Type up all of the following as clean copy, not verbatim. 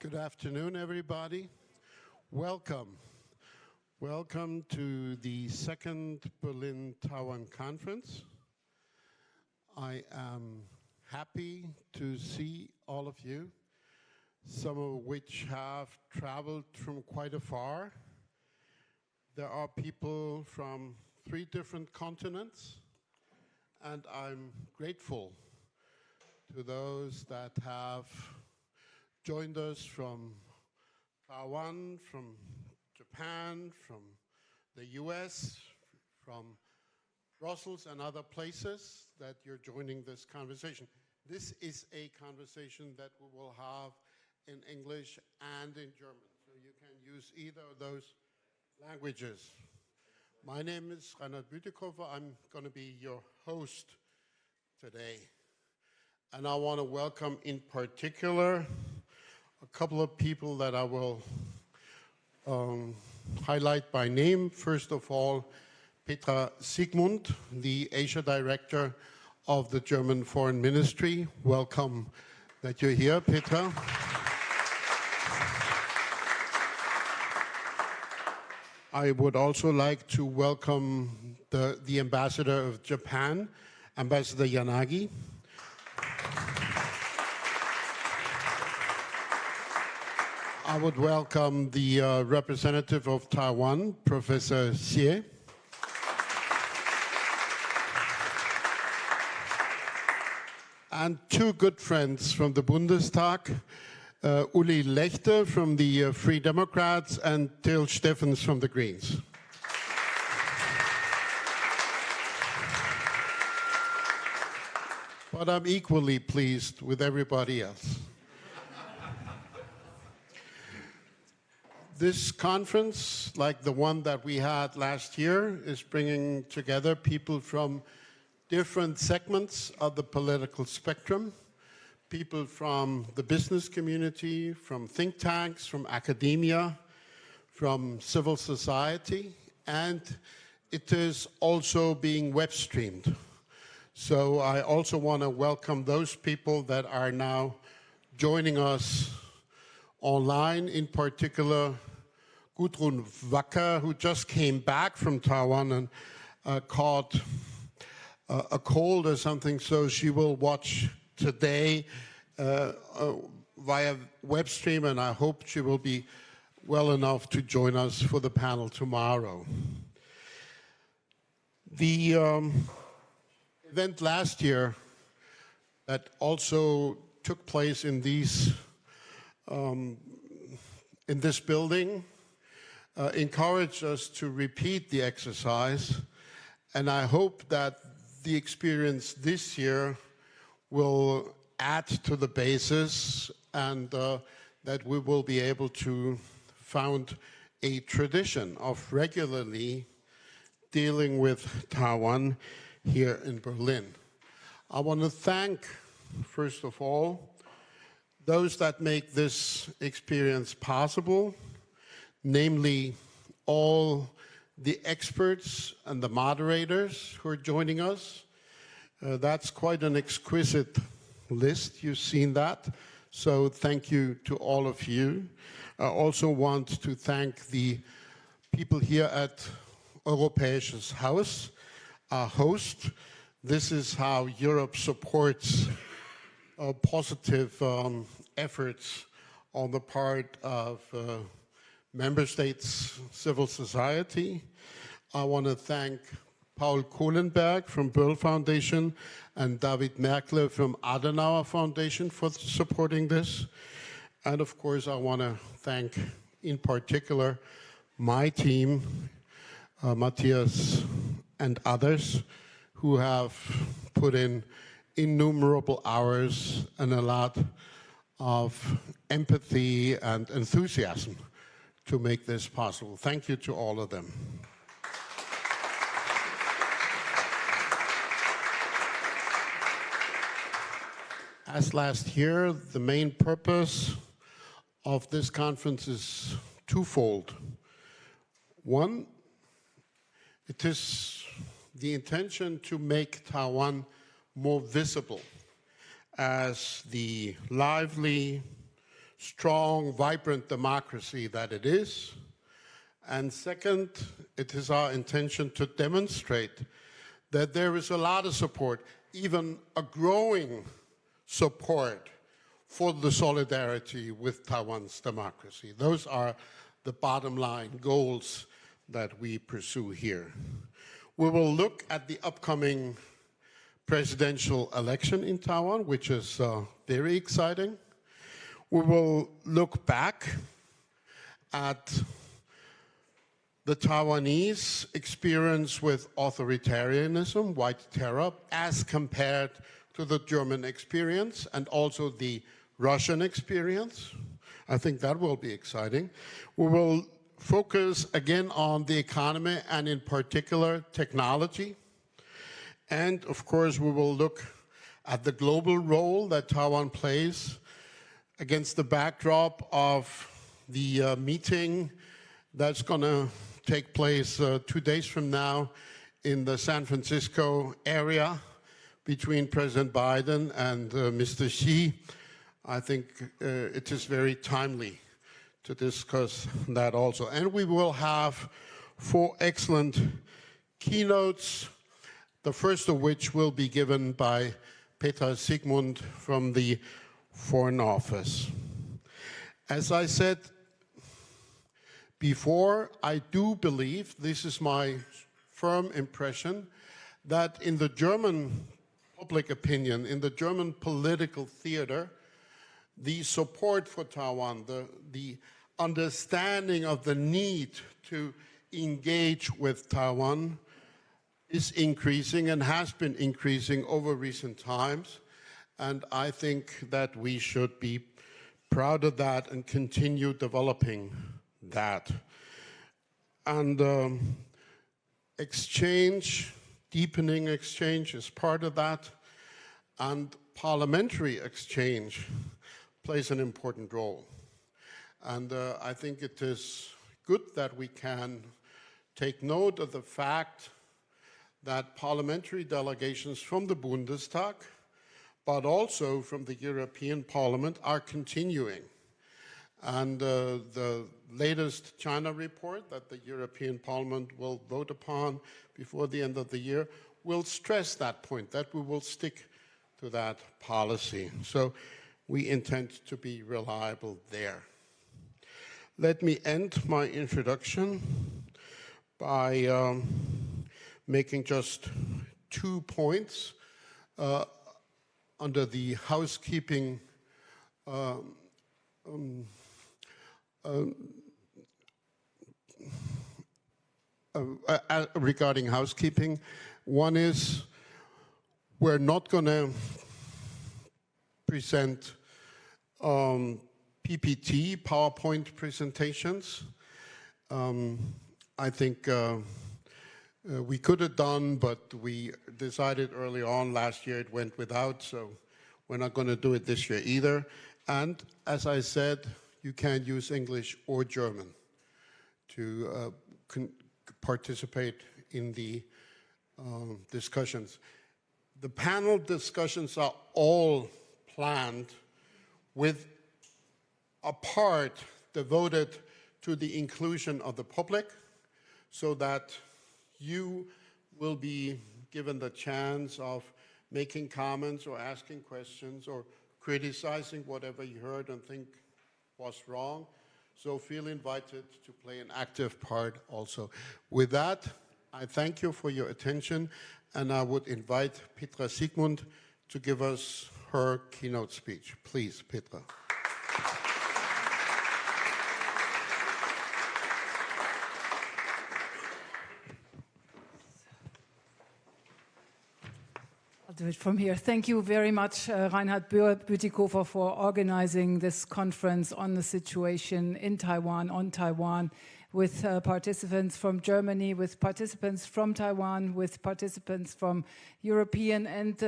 Good afternoon, everybody. Welcome. Welcome to the second Berlin Taiwan Conference. I am happy to see all of you, some of which have traveled from quite afar. There are people from 3 different continents, and I'm grateful to those that have joined us from Taiwan, from Japan, from the US, from Brussels and other places that you're joining this conversation. This is a conversation that we will have in English and in German, so you can use either of those languages. My name is Reinhard Bütikofer. I'm going to be your host today. And I want to welcome in particular a couple of people that I will highlight by name. First of all, Petra Siegmund, the Asia Director of the German Foreign Ministry. Welcome that you're here, Petra. I would also like to welcome the Ambassador of Japan, Ambassador Yanagi. I would welcome the representative of Taiwan, Professor Xie. And 2 good friends from the Bundestag, Uli Lechte from the Free Democrats and Till Steffens from the Greens. But I'm equally pleased with everybody else. This conference, like the one that we had last year, is bringing together people from different segments of the political spectrum, people from the business community, from think tanks, from academia, from civil society, and it is also being web streamed. So I also want to welcome those people that are now joining us online, in particular Gudrun Wacker, who just came back from Taiwan and caught a cold or something, so she will watch today via web stream, and I hope she will be well enough to join us for the panel tomorrow. The event last year that also took place in this building encouraged us to repeat the exercise, and I hope that the experience this year will add to the basis and that we will be able to found a tradition of regularly dealing with Taiwan here in Berlin. I want to thank, first of all, those that make this experience possible, namely all the experts and the moderators who are joining us. That's quite an exquisite list. You've seen that. So thank you to all of you. I also want to thank the people here at Europäisches Haus, our host. This is how Europe supports positive efforts on the part of member states, civil society. I want to thank Paul Kohlenberg from Böll Foundation and David Merkle from Adenauer Foundation for supporting this. And of course, I want to thank, in particular, my team, Matthias and others, who have put in innumerable hours and a lot of empathy and enthusiasm to make this possible. Thank you to all of them. As last year, the main purpose of this conference is twofold. One, it is the intention to make Taiwan more visible as the lively, strong, vibrant democracy that it is. And second, it is our intention to demonstrate that there is a lot of support, even a growing support for the solidarity with Taiwan's democracy. Those are the bottom line goals that we pursue here. We will look at the upcoming presidential election in Taiwan, which is very exciting. We will look back at the Taiwanese experience with authoritarianism, white terror, as compared to the German experience and also the Russian experience. I think that will be exciting. We will focus again on the economy and in particular technology. And of course, we will look at the global role that Taiwan plays against the backdrop of the meeting that's going to take place 2 days from now in the San Francisco area between President Biden and Mr. Xi. I think it is very timely to discuss that also. And we will have 4 excellent keynotes, the first of which will be given by Petra Sigmund from the Foreign Office. As I said before, I do believe, this is my firm impression, that in the German public opinion, in the German political theater, the support for Taiwan, the understanding of the need to engage with Taiwan is increasing and has been increasing over recent times. And I think that we should be proud of that and continue developing that. And exchange, deepening exchange is part of that. And parliamentary exchange plays an important role. And I think it is good that we can take note of the fact that parliamentary delegations from the Bundestag, but also from the European Parliament, are continuing. And the latest China report that the European Parliament will vote upon before the end of the year will stress that point, that we will stick to that policy. So we intend to be reliable there. Let me end my introduction by making just 2 points under the housekeeping regarding housekeeping. One is, we're not going to present PPT, PowerPoint presentations. I think we could have done, but we decided early on last year it went without, so we're not going to do it this year either. And as I said, you can use English or German to participate in the discussions. The panel discussions are all planned with a part devoted to the inclusion of the public, so that you will be given the chance of making comments or asking questions or criticizing whatever you heard and think was wrong. So feel invited to play an active part also. With that, I thank you for your attention, and I would invite Petra Sigmund to give us her keynote speech. Please, Petra. I'll do it from here. Thank you very much, Reinhard Bütikofer, for organizing this conference on the situation in Taiwan, on Taiwan, with participants from Germany, with participants from Taiwan, with participants from European and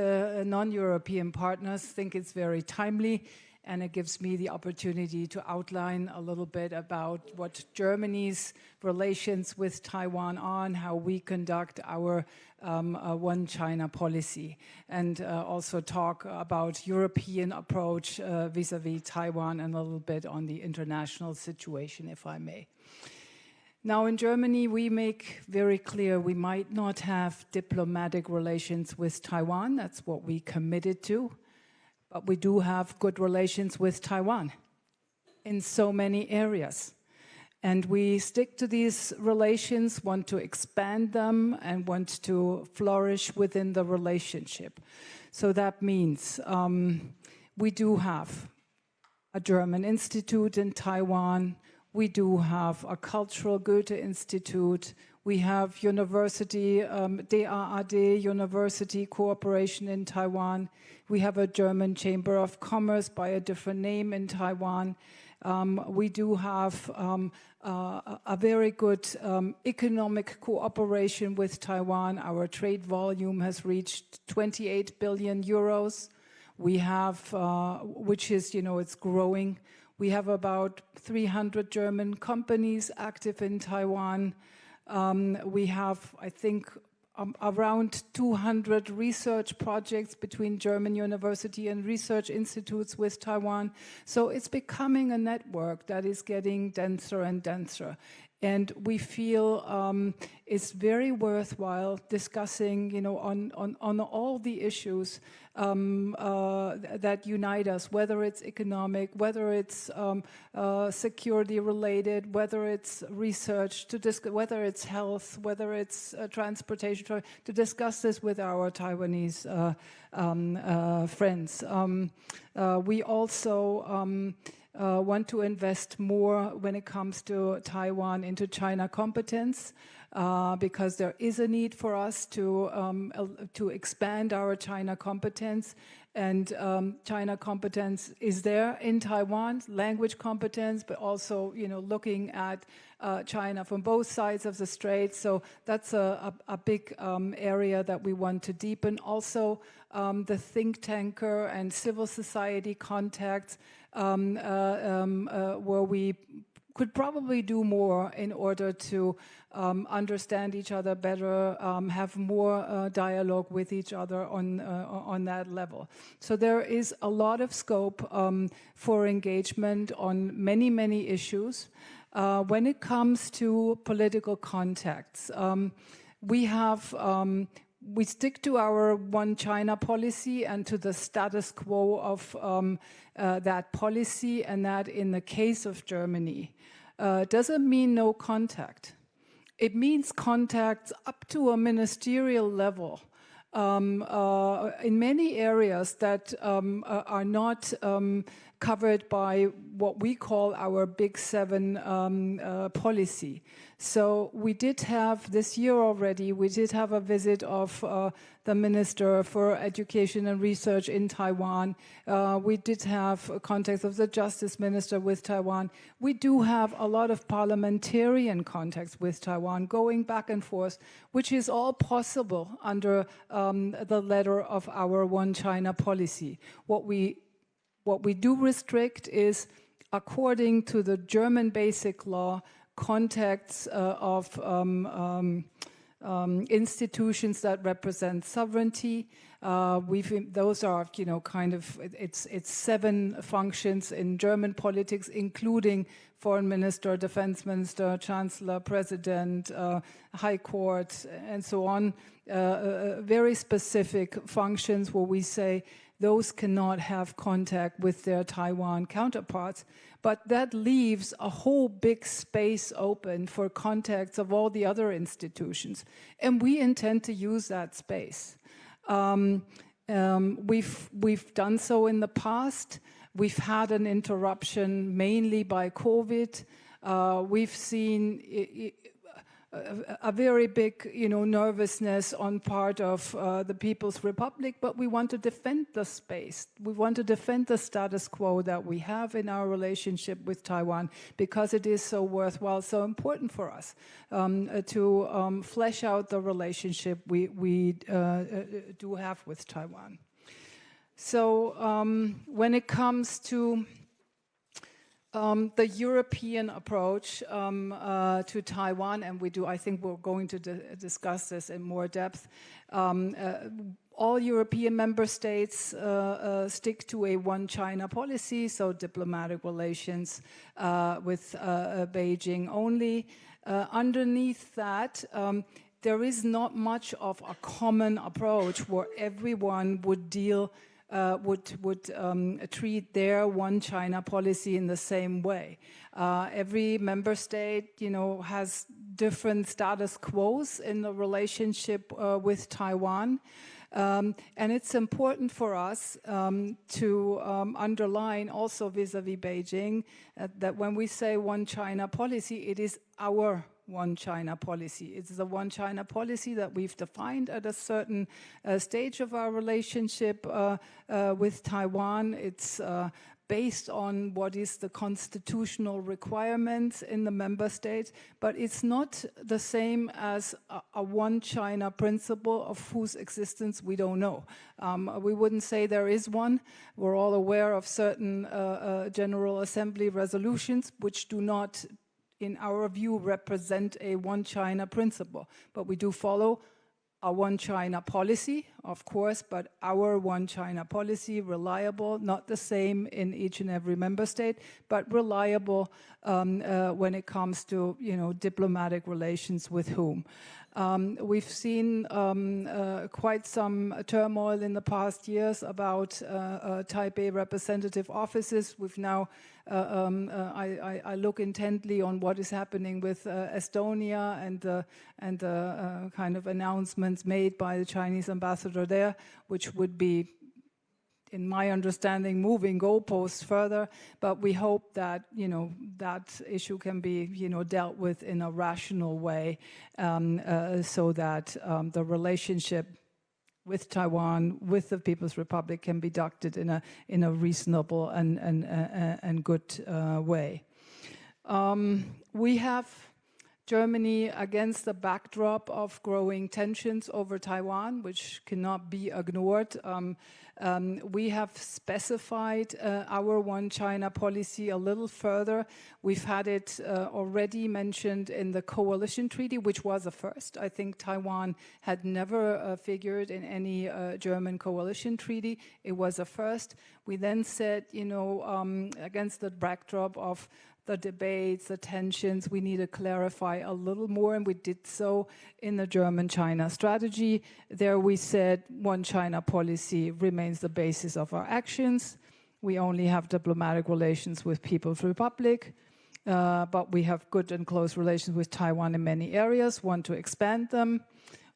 non-European partners. I think it's very timely. and it gives me the opportunity to outline a little bit about what Germany's relations with Taiwan are and how we conduct our One China policy, and also talk about European approach vis-à-vis Taiwan and a little bit on the international situation, if I may. Now, in Germany, we make very clear we might not have diplomatic relations with Taiwan. That's what we committed to. But we do have good relations with Taiwan in so many areas. And we stick to these relations, want to expand them, and want to flourish within the relationship. So that means we do have a German institute in Taiwan. We do have a cultural Goethe Institute. We have university, DAAD, university cooperation in Taiwan. We have a German Chamber of Commerce by a different name in Taiwan. We do have a very good economic cooperation with Taiwan. Our trade volume has reached 28 billion euros. We have, which is, it's growing. We have about 300 German companies active in Taiwan. We have, I think, around 200 research projects between German university and research institutes with Taiwan. So it's becoming a network that is getting denser and denser. And we feel it's very worthwhile discussing, on all the issues that unite us, whether it's economic, whether it's security related, whether it's research, whether it's health, whether it's transportation, to discuss this with our Taiwanese friends. We also want to invest more when it comes to Taiwan into China competence, because there is a need for us to expand our China competence. And China competence is there in Taiwan, language competence, but also, looking at China from both sides of the strait. So that's a big area that we want to deepen. Also, the think tanker and civil society contacts, where we could probably do more in order to understand each other better, have more dialogue with each other on that level. So there is a lot of scope for engagement on many, many issues. When it comes to political contacts, we stick to our One China policy and to the status quo of that policy, and that in the case of Germany doesn't mean no contact. It means contacts up to a ministerial level in many areas that are not covered by what we call our Big Seven policy. So we did have, this year already, we did have a visit of the Minister for Education and Research in Taiwan. We did have contacts of the Justice Minister with Taiwan. We do have a lot of parliamentarian contacts with Taiwan going back and forth, which is all possible under the letter of our One China policy. What we do restrict is, according to the German Basic Law, contacts of institutions that represent sovereignty. Those are, kind of, it's 7 functions in German politics, including foreign minister, defense minister, chancellor, president, high court, and so on. Very specific functions where we say those cannot have contact with their Taiwan counterparts. But that leaves a whole big space open for contacts of all the other institutions. And we intend to use that space. We've done so in the past. We've had an interruption mainly by COVID. We've seen a very big, nervousness on part of the People's Republic, but we want to defend the space. We want to defend the status quo that we have in our relationship with Taiwan, because it is so worthwhile, so important for us to flesh out the relationship we do have with Taiwan. So when it comes to the European approach to Taiwan, and I think we're going to discuss this in more depth. All European member states stick to a one China policy, so diplomatic relations with Beijing only. Underneath that, there is not much of a common approach where everyone would treat their one China policy in the same way. Every member state, has different status quos in the relationship with Taiwan. And it's important for us to underline also vis-à-vis Beijing that when we say one China policy, it is our one China policy. It's the one China policy that we've defined at a certain stage of our relationship with Taiwan. It's based on what is the constitutional requirements in the member states, but it's not the same as a one China principle of whose existence we don't know. We wouldn't say there is one. We're all aware of certain General Assembly resolutions which do not, in our view, represent a one China principle, but we do follow a one China policy, of course, but our one China policy, reliable, not the same in each and every member state, but reliable when it comes to, diplomatic relations with whom. We've seen quite some turmoil in the past years about Taipei representative offices. We've now, I look intently on what is happening with Estonia and the kind of announcements made by the Chinese ambassador there, which would be, in my understanding, moving goalposts further, but we hope that, that issue can be, dealt with in a rational way so that the relationship with Taiwan, with the People's Republic can be conducted in a reasonable and good way. We have Germany against the backdrop of growing tensions over Taiwan, which cannot be ignored. We have specified our one China policy a little further. We've had it already mentioned in the coalition treaty, which was a first. I think Taiwan had never figured in any German coalition treaty. It was a first. We then said, against the backdrop of the debates, the tensions, we need to clarify a little more, and we did so in the German-China strategy. There we said one China policy remains the basis of our actions. We only have diplomatic relations with People's Republic, but we have good and close relations with Taiwan in many areas, want to expand them.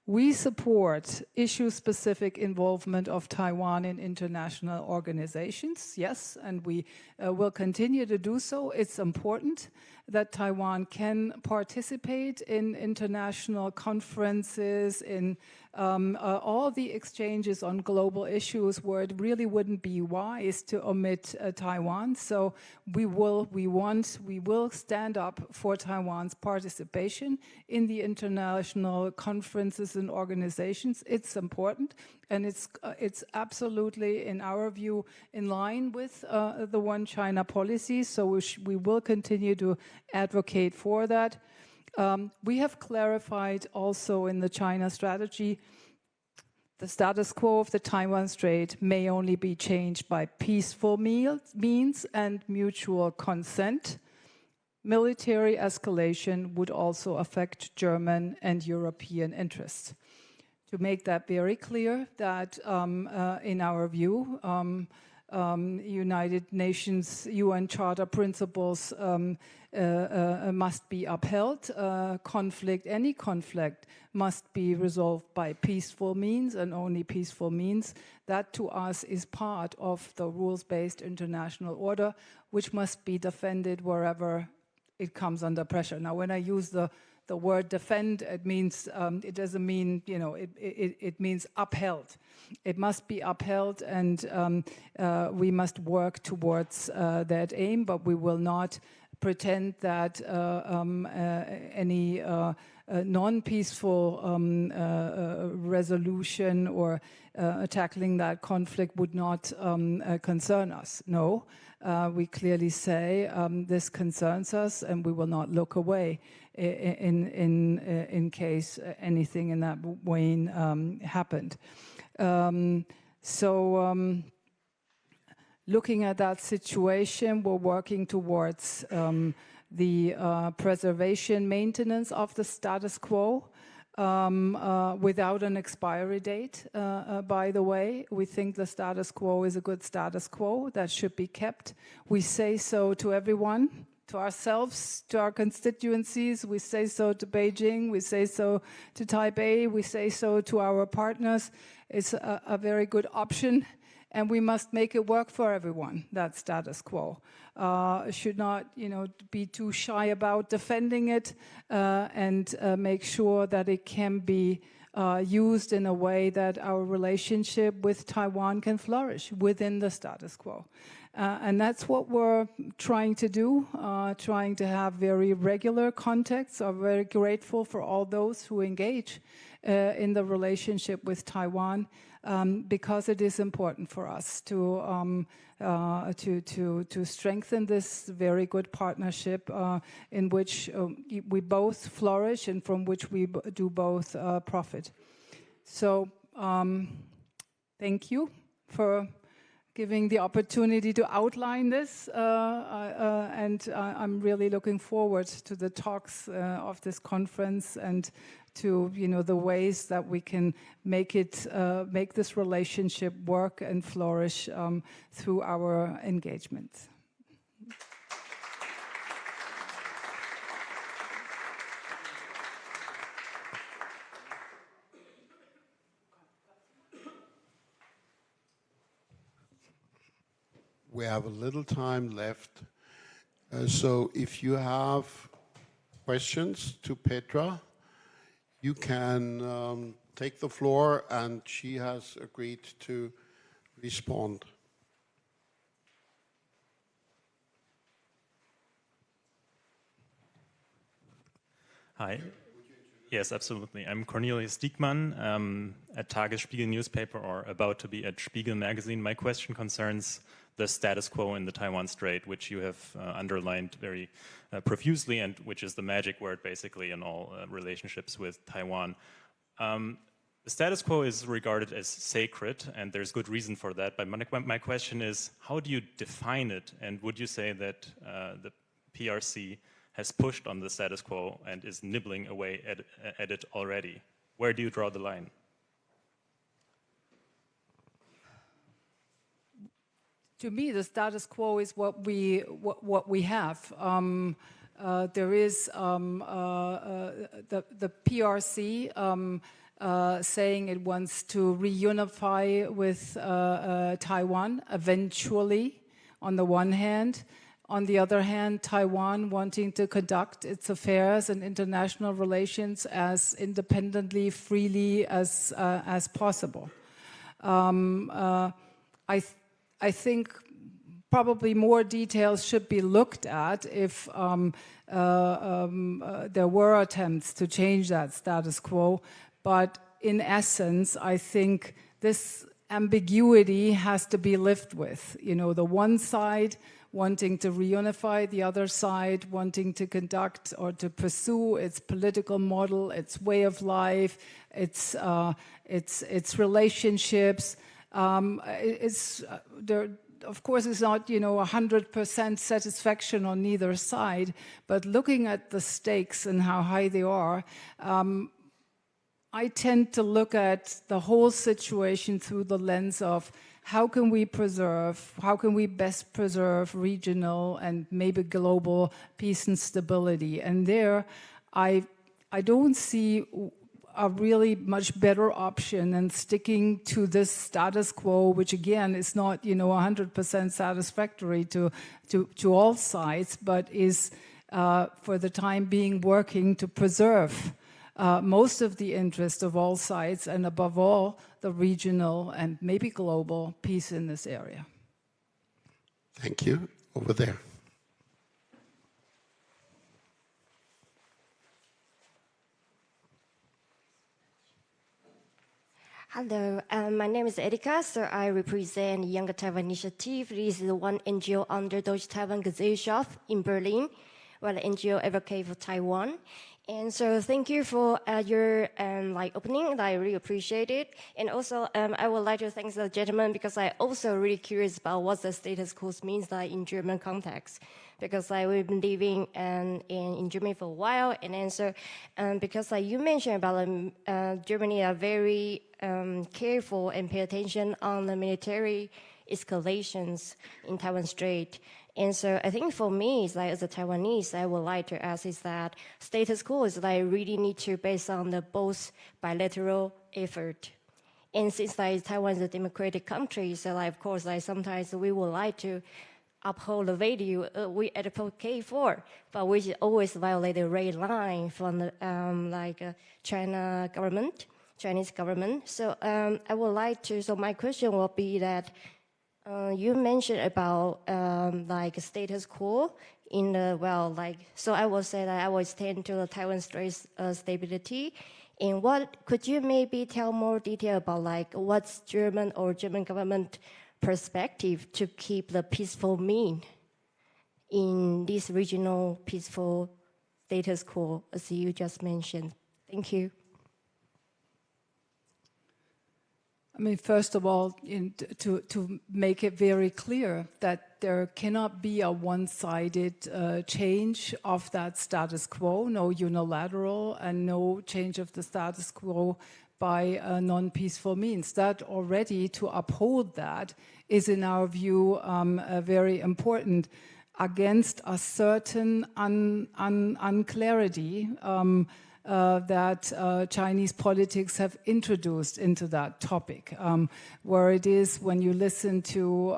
We support issue-specific involvement of Taiwan in international organizations, yes, and we will continue to do so. It's important that Taiwan can participate in international conferences, in all the exchanges on global issues where it really wouldn't be wise to omit Taiwan. So we will stand up for Taiwan's participation in the international conferences and organizations. It's important, and it's absolutely, in our view, in line with the One China policy. So we will continue to advocate for that. We have clarified also in the China strategy the status quo of the Taiwan Strait may only be changed by peaceful means and mutual consent. Military escalation would also affect German and European interests. To make that very clear, that in our view, United Nations UN Charter principles must be upheld. Any conflict must be resolved by peaceful means and only peaceful means. That to us is part of the rules-based international order, which must be defended wherever it comes under pressure. Now, when I use the word defend, it means, it doesn't mean, it means upheld. It must be upheld, and we must work towards that aim, but we will not pretend that any non-peaceful resolution or tackling that conflict would not concern us. No, we clearly say this concerns us, and we will not look away in case anything in that vein happened. Looking at that situation, we're working towards the preservation, maintenance of the status quo without an expiry date, by the way. We think the status quo is a good status quo that should be kept. We say so to everyone, to ourselves, to our constituencies. We say so to Beijing. We say so to Taipei. We say so to our partners. It's a very good option. And we must make it work for everyone, that status quo. Should not, be too shy about defending it and make sure that it can be used in a way that our relationship with Taiwan can flourish within the status quo. And that's what we're trying to do, trying to have very regular contacts. I'm very grateful for all those who engage in the relationship with Taiwan. Because it is important for us to strengthen this very good partnership in which we both flourish and from which we do both profit. So thank you for giving the opportunity to outline this, and I'm really looking forward to the talks of this conference and to the ways that we can make this relationship work and flourish through our engagement. We have a little time left, so if you have questions to Petra, you can take the floor, and she has agreed to respond. Hi. Yes, absolutely. I'm Cornelius Diekmann at Tagesspiegel newspaper, or about to be at Spiegel magazine. My question concerns the status quo in the Taiwan Strait, which you have underlined very profusely, and which is the magic word basically in all relationships with Taiwan. The status quo is regarded as sacred, and there's good reason for that. But my question is, how do you define it? And would you say that the PRC has pushed on the status quo and is nibbling away at it already? Where do you draw the line? To me, the status quo is what we have. There is the PRC saying it wants to reunify with Taiwan eventually, on the one hand. On the other hand, Taiwan wanting to conduct its affairs and international relations as independently, freely as possible. I think probably more details should be looked at if there were attempts to change that status quo. But in essence, I think this ambiguity has to be lived with. The one side wanting to reunify, the other side wanting to conduct or to pursue its political model, its way of life, its relationships. Of course, it's not 100% satisfaction on either side, but looking at the stakes and how high they are, I tend to look at the whole situation through the lens of how can we best preserve regional and maybe global peace and stability. And there, I don't see a really much better option than sticking to this status quo, which again is not 100% satisfactory to all sides, but is for the time being working to preserve most of the interest of all sides, and above all the regional and maybe global peace in this area. Thank you. Over there. Hello, my name is Erika, so I represent Younger Taiwan Initiative. This is one NGO under Deutsche Taiwan Gesellschaft in Berlin, where the NGO advocate for Taiwan. And so thank you for your opening. I really appreciate it. And also, I would like to thank the gentleman because I also really curious about what the status quo means in German context. Because we've been living in Germany for a while, and then so because you mentioned about Germany are very careful and pay attention on the military escalations in Taiwan Strait. And so I think for me, it's as a Taiwanese, I would like to ask is that status quo is really need to based on the both bilateral effort. And since Taiwan is a democratic country, so of course sometimes we would like to uphold the value we advocate for, but we always violate the red line from the Chinese government. So I would like to. So my question will be that you mentioned about status quo in the So I will say that I will tend to the Taiwan Strait stability. And what could you maybe tell more detail about what's German government perspective to keep the peaceful mean in this regional peaceful status quo, as you just mentioned. Thank you. I mean, first of all, to make it very clear that there cannot be a one-sided change of that status quo, no unilateral and no change of the status quo by non-peaceful means. That already, to uphold that, is in our view very important against a certain unclarity that Chinese politics have introduced into that topic, where it is when you listen to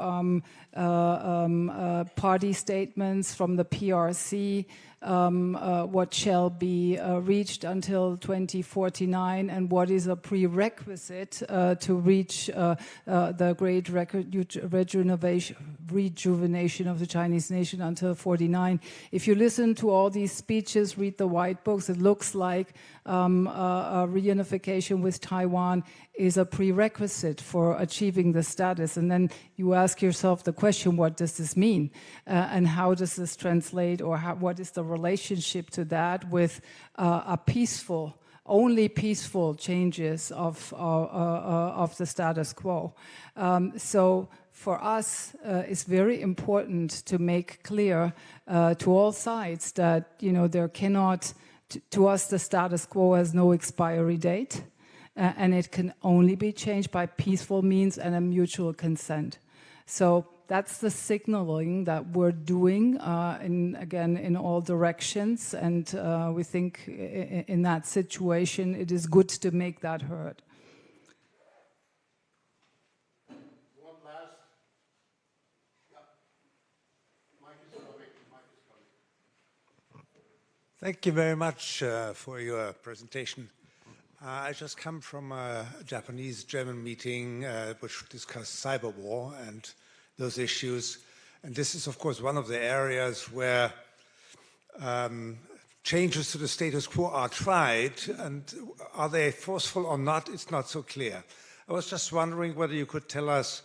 party statements from the PRC, what shall be reached until 2049 and what is a prerequisite to reach the great rejuvenation of the Chinese nation until 49. If you listen to all these speeches, read the white books, it looks like a reunification with Taiwan is a prerequisite for achieving the status. And then you ask yourself the question, what does this mean? And how does this translate, or what is the relationship to that with only peaceful changes of the status quo? So for us, it's very important to make clear to all sides that there cannot. To us, the status quo has no expiry date, and it can only be changed by peaceful means and a mutual consent. So that's the signaling that we're doing, in all directions, and we think in that situation it is good to make that heard. One last. Mike is coming. Thank you very much for your presentation. I just come from a Japanese-German meeting which discussed cyber war and those issues. And this is, of course, one of the areas where changes to the status quo are tried. And are they forceful or not? It's not so clear. I was just wondering whether you could tell us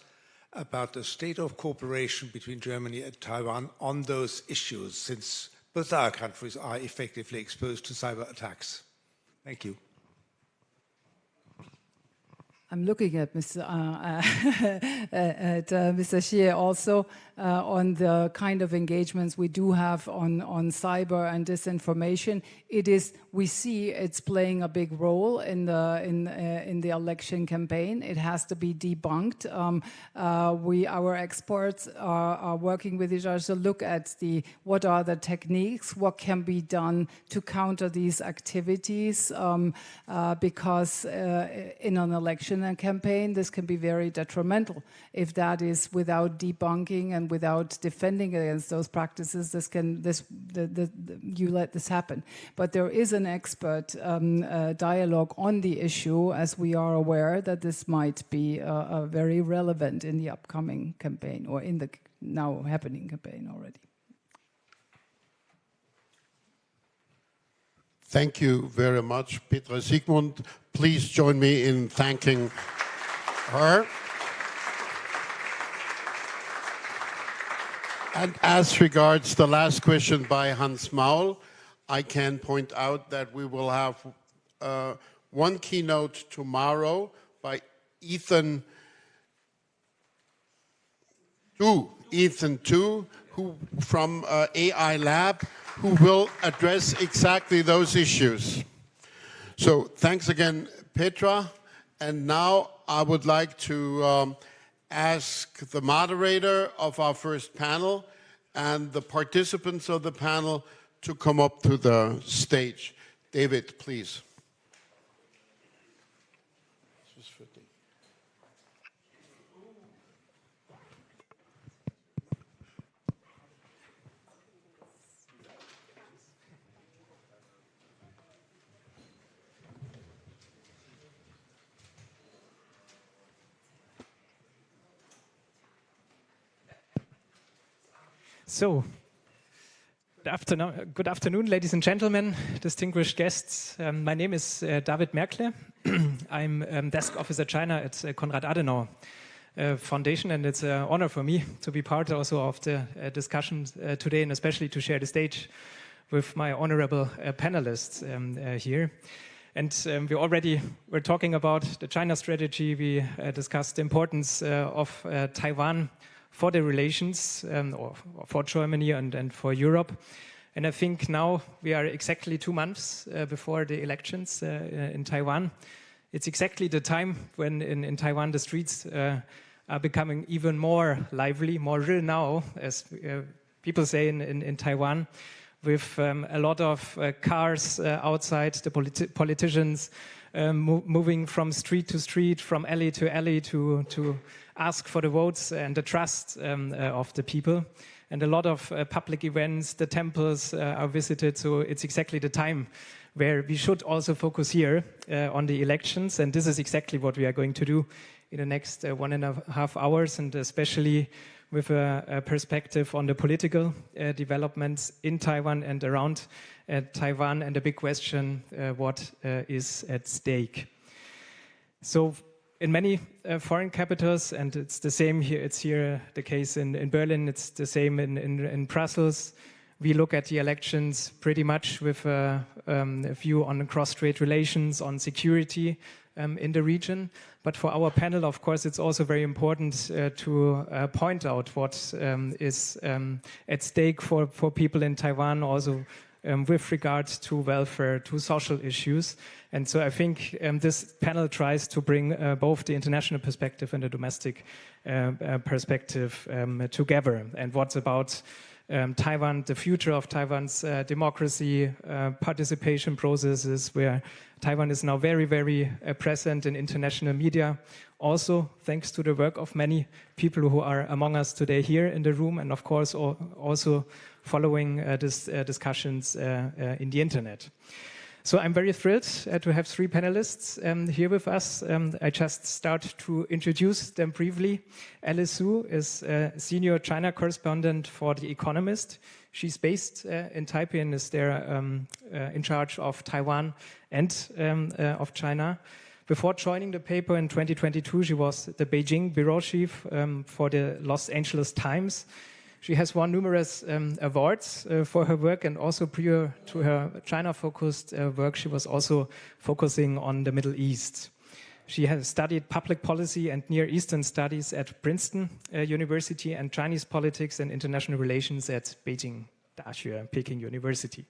about the state of cooperation between Germany and Taiwan on those issues, since both our countries are effectively exposed to cyber attacks. Thank you. I'm looking at Mr. Xie also on the kind of engagements we do have on cyber and disinformation. We see it's playing a big role in the election campaign. It has to be debunked. Our experts are working with each other to look at what are the techniques, what can be done to counter these activities, because in an election and campaign, this can be very detrimental. If that is without debunking and without defending against those practices, you let this happen. But there is an expert dialogue on the issue, as we are aware that this might be very relevant in the upcoming campaign, or in the now happening campaign already. Thank you very much, Petra Sigmund. Please join me in thanking her. And as regards the last question by Hans Maul, I can point out that we will have one keynote tomorrow by Ethan Tu, who from AI Lab, who will address exactly those issues. So thanks again, Petra. And now I would like to ask the moderator of our first panel and the participants of the panel to come up to the stage. David, please. So, good afternoon, ladies and gentlemen, distinguished guests. My name is David Merkle. I'm desk officer China at Konrad Adenauer Foundation, and it's an honor for me to be part also of the discussion today, and especially to share the stage with my honorable panelists here. And we already were talking about the China strategy. We discussed the importance of Taiwan for the relations, or for Germany and for Europe. And I think now we are exactly 2 months before the elections in Taiwan. It's exactly the time when in Taiwan the streets are becoming even more lively, more real now, as people say in Taiwan, with a lot of cars outside, the politicians moving from street to street, from alley to alley to ask for the votes and the trust of the people. And a lot of public events, the temples are visited, so it's exactly the time where we should also focus here on the elections. And this is exactly what we are going to do in the next 1.5 hours, and especially with a perspective on the political developments in Taiwan and around Taiwan, and the big question, what is at stake. So in many foreign capitals, and it's the same here, it's here the case in Berlin, it's the same in Brussels, we look at the elections pretty much with a view on cross-strait relations, on security in the region. But for our panel, of course, it's also very important to point out what is at stake for people in Taiwan, also with regard to welfare, to social issues. And so I think this panel tries to bring both the international perspective and the domestic perspective together. And what's about Taiwan, the future of Taiwan's democracy, participation processes, where Taiwan is now very, very present in international media. Also, thanks to the work of many people who are among us today here in the room, and of course also following these discussions in the internet. So I'm very thrilled to have 3 panelists here with us. I just start to introduce them briefly. Alice Su is a senior China correspondent for The Economist. She's based in Taipei and is there in charge of Taiwan and of China. Before joining the paper in 2022, she was the Beijing bureau chief for the Los Angeles Times. She has won numerous awards for her work, and also prior to her China-focused work, she was also focusing on the Middle East. She has studied public policy and Near Eastern studies at Princeton University and Chinese politics and international relations at Beijing Daxue, Peking University.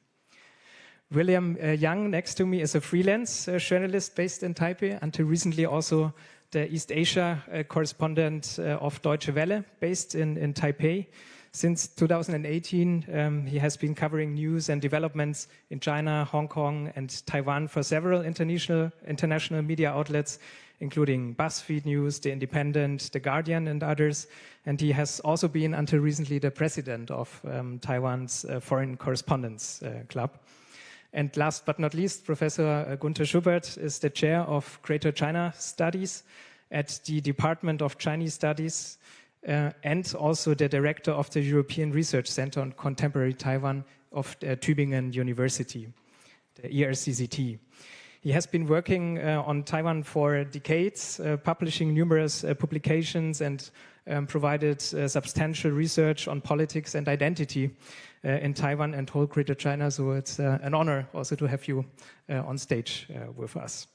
William Yang, next to me, is a freelance journalist based in Taipei, until recently also the East Asia correspondent of Deutsche Welle, based in Taipei. Since 2018, he has been covering news and developments in China, Hong Kong, and Taiwan for several international media outlets, including BuzzFeed News, The Independent, The Guardian, and others. And he has also been, until recently, the president of Taiwan's Foreign Correspondents Club. And last but not least, Professor Gunther Schubert is the chair of Greater China Studies at the Department of Chinese Studies, and also the director of the European Research Center on Contemporary Taiwan of Tübingen University. the ERCCT. He has been working on Taiwan for decades, publishing numerous publications and provided substantial research on politics and identity in Taiwan and whole Greater China. So it's an honor also to have you on stage with us.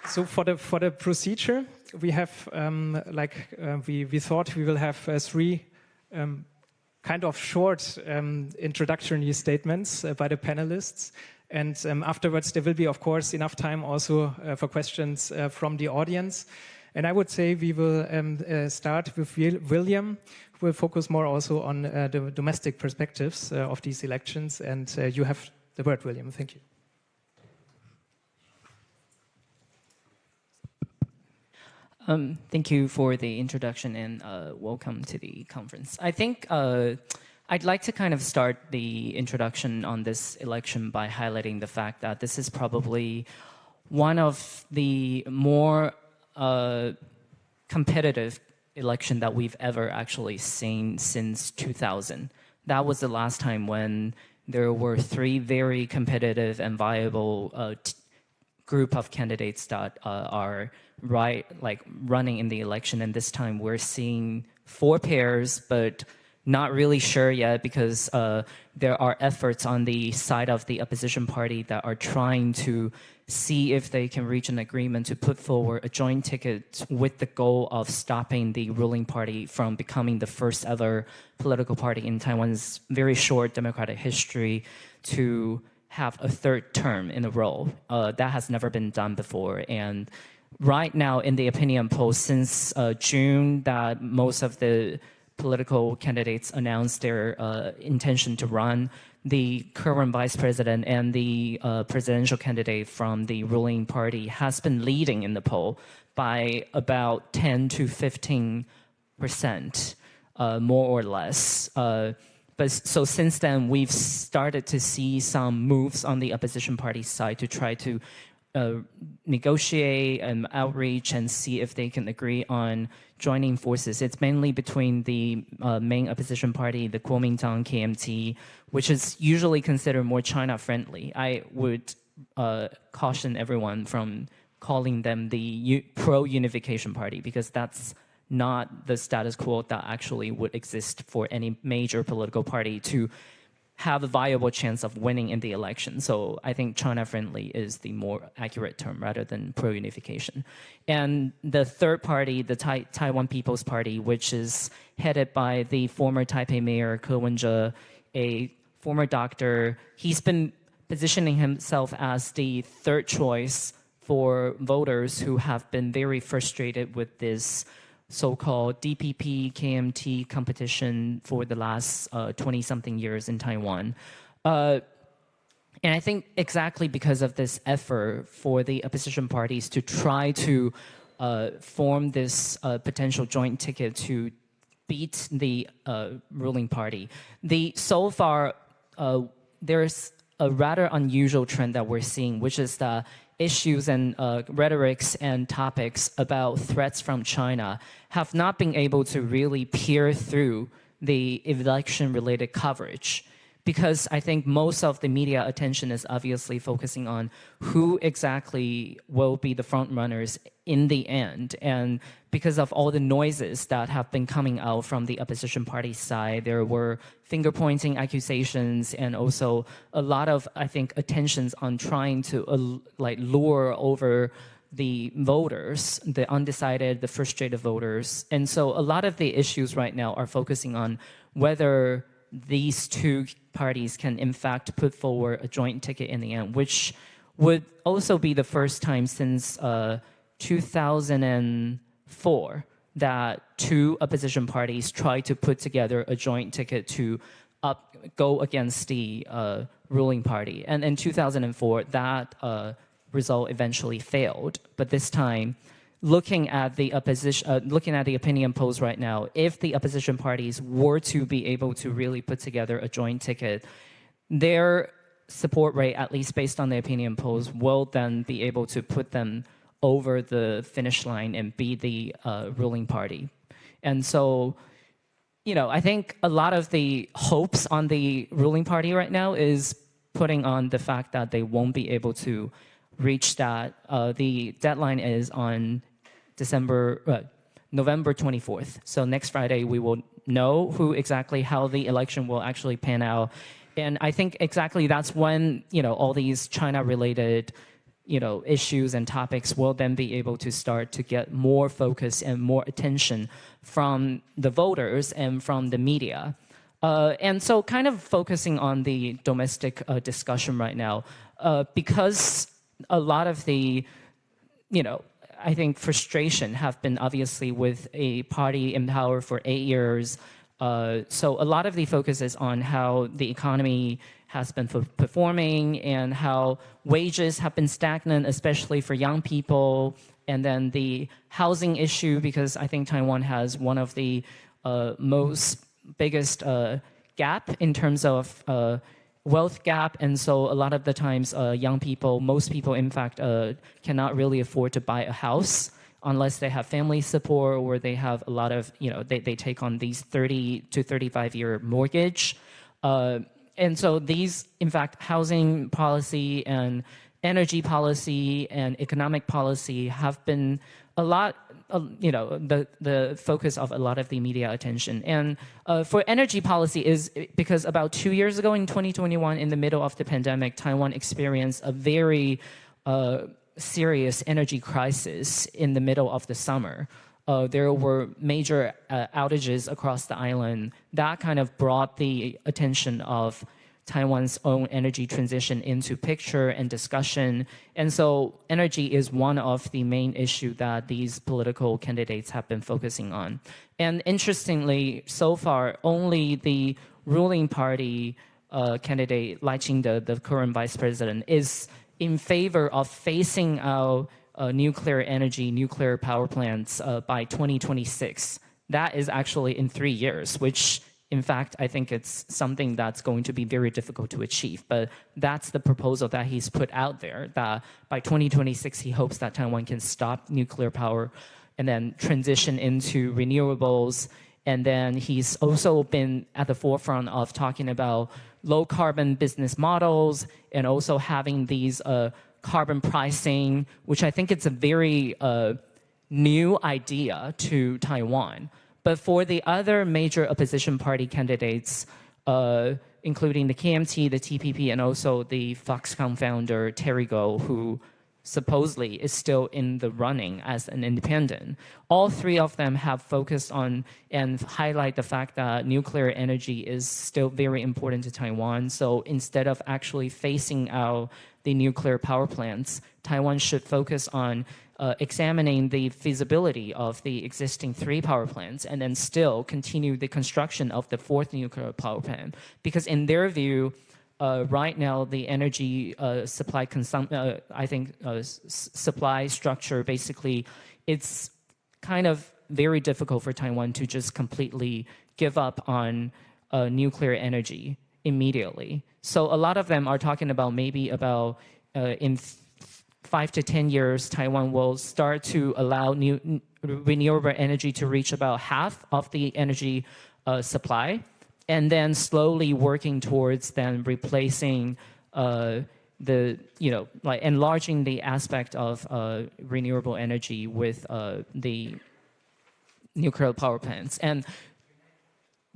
So for the procedure, we have we thought we will have three kind of short introductory statements by the panelists, and afterwards there will be, of course, enough time also for questions from the audience. And I would say we will start with William, who will focus more also on the domestic perspectives of these elections. And you have the word, William. Thank you. Thank you for the introduction and welcome to the conference. I think I'd like to kind of start the introduction on this election by highlighting the fact that this is probably one of the more competitive election that we've ever actually seen since 2000. That was the last time when there were three very competitive and viable group of candidates that are running in the election, and this time we're seeing four pairs, but not really sure yet because there are efforts on the side of the opposition party that are trying to see if they can reach an agreement to put forward a joint ticket with the goal of stopping the ruling party from becoming the first ever political party in Taiwan's very short democratic history to have a third term in a row. That has never been done before. And right now in the opinion polls since June, that most of the political candidates announced their intention to run, the current vice president and the presidential candidate from the ruling party has been leading in the poll by about 10 to 15%, more or less. But so since then, we've started to see some moves on the opposition party side to try to negotiate and outreach and see if they can agree on joining forces. It's mainly between the main opposition party, the Kuomintang KMT, which is usually considered more China-friendly. I would caution everyone from calling them the pro-unification party because that's not the status quo that actually would exist for any major political party to have a viable chance of winning in the election. So I think China-friendly is the more accurate term rather than pro-unification. And the third party, the Taiwan People's Party, which is headed by the former Taipei Mayor Ke Wen-je, a former doctor, he's been positioning himself as the third choice for voters who have been very frustrated with this so-called DPP KMT competition for the last 20-something years in Taiwan. And I think exactly because of this effort for the opposition parties to try to form this potential joint ticket to beat the ruling party, so far there's a rather unusual trend that we're seeing, which is the issues and rhetorics and topics about threats from China have not been able to really peer through the election-related coverage. Because I think most of the media attention is obviously focusing on who exactly will be the front runners in the end. And because of all the noises that have been coming out from the opposition party side, there were finger-pointing accusations and also a lot of, I think, attentions on trying to lure over the voters, the undecided, the frustrated voters. And so a lot of the issues right now are focusing on whether these two parties can in fact put forward a joint ticket in the end, which would also be the first time since 2004 that two opposition parties tried to put together a joint ticket to go against the ruling party. And in 2004, that result eventually failed. But this time, looking at the opinion polls right now, if the opposition parties were to be able to really put together a joint ticket, their support rate, at least based on the opinion polls, will then be able to put them over the finish line and be the ruling party. And so I think a lot of the hopes on the ruling party right now is putting on the fact that they won't be able to reach that. The deadline is on November 24th. So next Friday, we will know how the election will actually pan out. And I think exactly that's when, all these China-related, issues and topics will then be able to start to get more focus and more attention from the voters and from the media. And so kind of focusing on the domestic discussion right now, because a lot of the, I think frustration have been obviously with a party in power for 8 years. So a lot of the focus is on how the economy has been performing and how wages have been stagnant, especially for young people. And then the housing issue, because I think Taiwan has one of the biggest gap in terms of wealth gap. And so a lot of the times young people, most people in fact, cannot really afford to buy a house unless they have family support or they have a lot of, they take on these 30 to 35-year mortgage. And so these, in fact, housing policy and energy policy and economic policy have been a lot, the focus of a lot of the media attention. And for energy policy is because about 2 years ago in 2021, in the middle of the pandemic, Taiwan experienced a very serious energy crisis in the middle of the summer. There were major outages across the island. That kind of brought the attention of Taiwan's own energy transition into picture and discussion. And so energy is one of the main issues that these political candidates have been focusing on. And interestingly, so far, only the ruling party candidate, Lai Ching-te, the current vice president, is in favor of phasing out nuclear energy, nuclear power plants by 2026. That is actually in 3 years, which in fact, I think it's something that's going to be very difficult to achieve. But that's the proposal that he's put out there, that by 2026, he hopes that Taiwan can stop nuclear power and then transition into renewables. And then he's also been at the forefront of talking about low carbon business models and also having these carbon pricing, which I think it's a very new idea to Taiwan. But for the other major opposition party candidates, including the KMT, the TPP, and also the Foxconn founder, Terry Gou, who supposedly is still in the running as an independent, all three of them have focused on and highlight the fact that nuclear energy is still very important to Taiwan. So instead of actually phasing out the nuclear power plants, Taiwan should focus on examining the feasibility of the existing 3 power plants and then still continue the construction of the 4th nuclear power plant. Because in their view, right now, the energy supply supply structure, basically, it's kind of very difficult for Taiwan to just completely give up on nuclear energy immediately. So a lot of them are talking about maybe about in 5 to 10 years, Taiwan will start to allow renewable energy to reach about half of the energy supply, and then slowly working towards then replacing enlarging the aspect of renewable energy with the nuclear power plants. And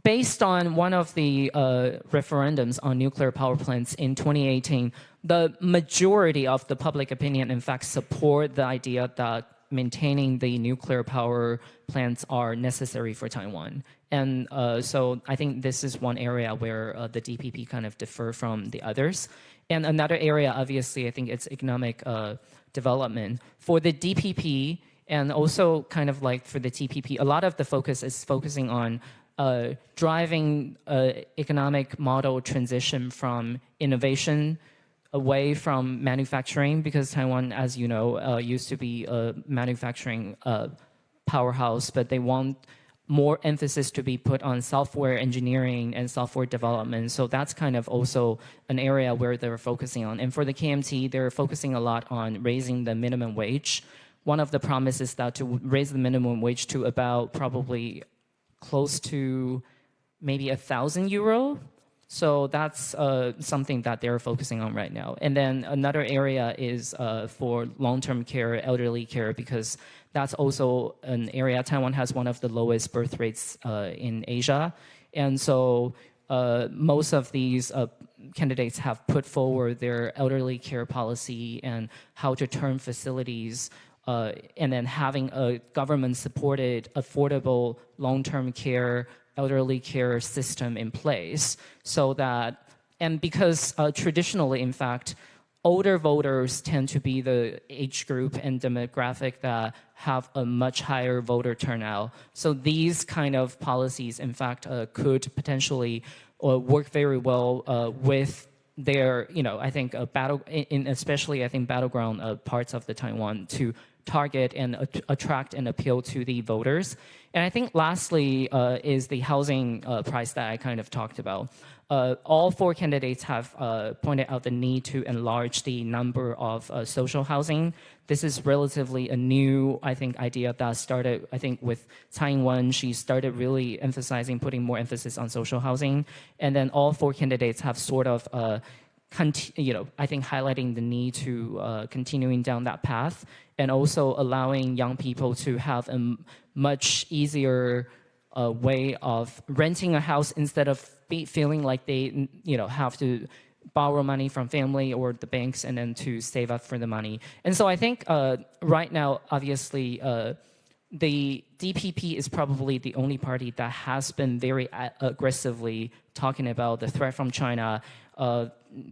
based on one of the referendums on nuclear power plants in 2018, the majority of the public opinion, in fact, support the idea that maintaining the nuclear power plants are necessary for Taiwan. And so I think this is one area where the DPP kind of differ from the others. And another area, obviously, I think it's economic development. For the DPP and also kind of like for the TPP, a lot of the focus is focusing on driving economic model transition from innovation away from manufacturing, because Taiwan, as you know, used to be a manufacturing powerhouse, but they want more emphasis to be put on software engineering and software development. So that's kind of also an area where they're focusing on. And for the KMT, they're focusing a lot on raising the minimum wage. One of the promises is that to raise the minimum wage to about probably close to maybe €1,000. So that's something that they're focusing on right now. And then another area is for long-term care, elderly care, because that's also an area. Taiwan has one of the lowest birth rates in Asia. And so most of these candidates have put forward their elderly care policy and how to turn facilities and then having a government-supported, affordable long-term care, elderly care system in place so that, and because traditionally, in fact, older voters tend to be the age group and demographic that have a much higher voter turnout. So these kind of policies, in fact, could potentially work very well with their, I think, especially, I think, battleground parts of the Taiwan to target and attract and appeal to the voters. And I think lastly is the housing price that I kind of talked about. All four candidates have pointed out the need to enlarge the number of social housing. This is relatively a new, I think, idea that started, I think, with Tsai Ing-wen. She started really emphasizing, putting more emphasis on social housing. And then all four candidates have sort of I think highlighting the need to continuing down that path and also allowing young people to have a much easier way of renting a house instead of feeling like they have to borrow money from family or the banks and then to save up for the money. And so I think right now, obviously, the DPP is probably the only party that has been very aggressively talking about the threat from China.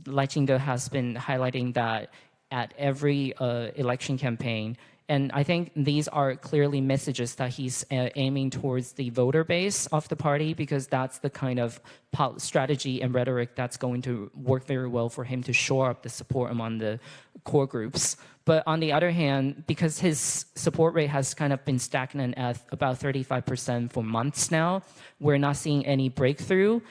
Lai Ching-te has been highlighting that at every election campaign. And I think these are clearly messages that he's aiming towards the voter base of the party because that's the kind of strategy and rhetoric that's going to work very well for him to shore up the support among the core groups. But on the other hand, because his support rate has kind of been stagnant at about 35% for months now, we're not seeing any breakthrough,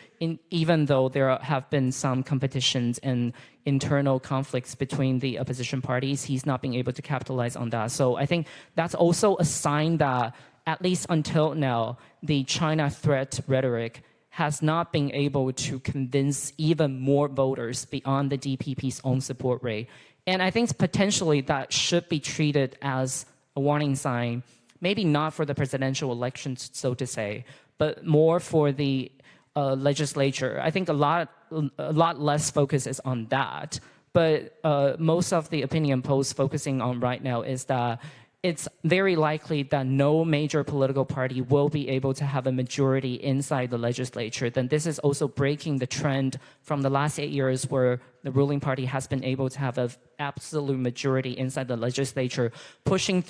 even though there have been some competitions and internal conflicts between the opposition parties. He's not being able to capitalize on that. So I think that's also a sign that, at least until now, the China threat rhetoric has not been able to convince even more voters beyond the DPP's own support rate. And I think potentially that should be treated as a warning sign, maybe not for the presidential elections, so to say, but more for the legislature. I think a lot less focus is on that. But most of the opinion polls focusing on right now is that it's very likely that no major political party will be able to have a majority inside the legislature. Then this is also breaking the trend from the last 8 years where the ruling party has been able to have an absolute majority inside the legislature, passing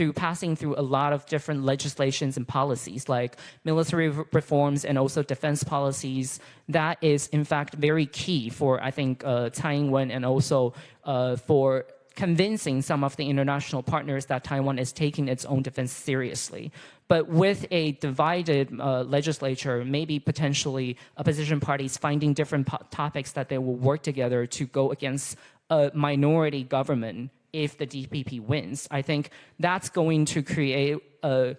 through a lot of different legislations and policies like military reforms and also defense policies. That is, in fact, very key for, I think, Tsai Ing-wen and also for convincing some of the international partners that Taiwan is taking its own defense seriously. But with a divided legislature, maybe potentially opposition parties finding different topics that they will work together to go against a minority government if the DPP wins. I think that's going to create a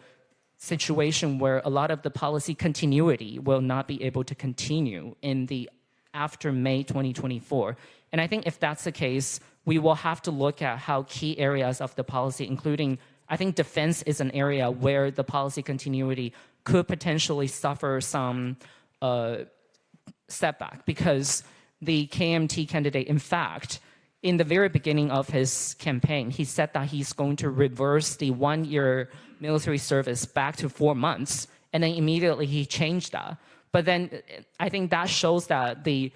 situation where a lot of the policy continuity will not be able to continue in the after May 2024. And I think if that's the case, we will have to look at how key areas of the policy, including, I think defense is an area where the policy continuity could potentially suffer some setback because the KMT candidate, in fact, in the very beginning of his campaign, he said that he's going to reverse the 1-year military service back to 4 months, and then immediately he changed that. But then I think that shows that the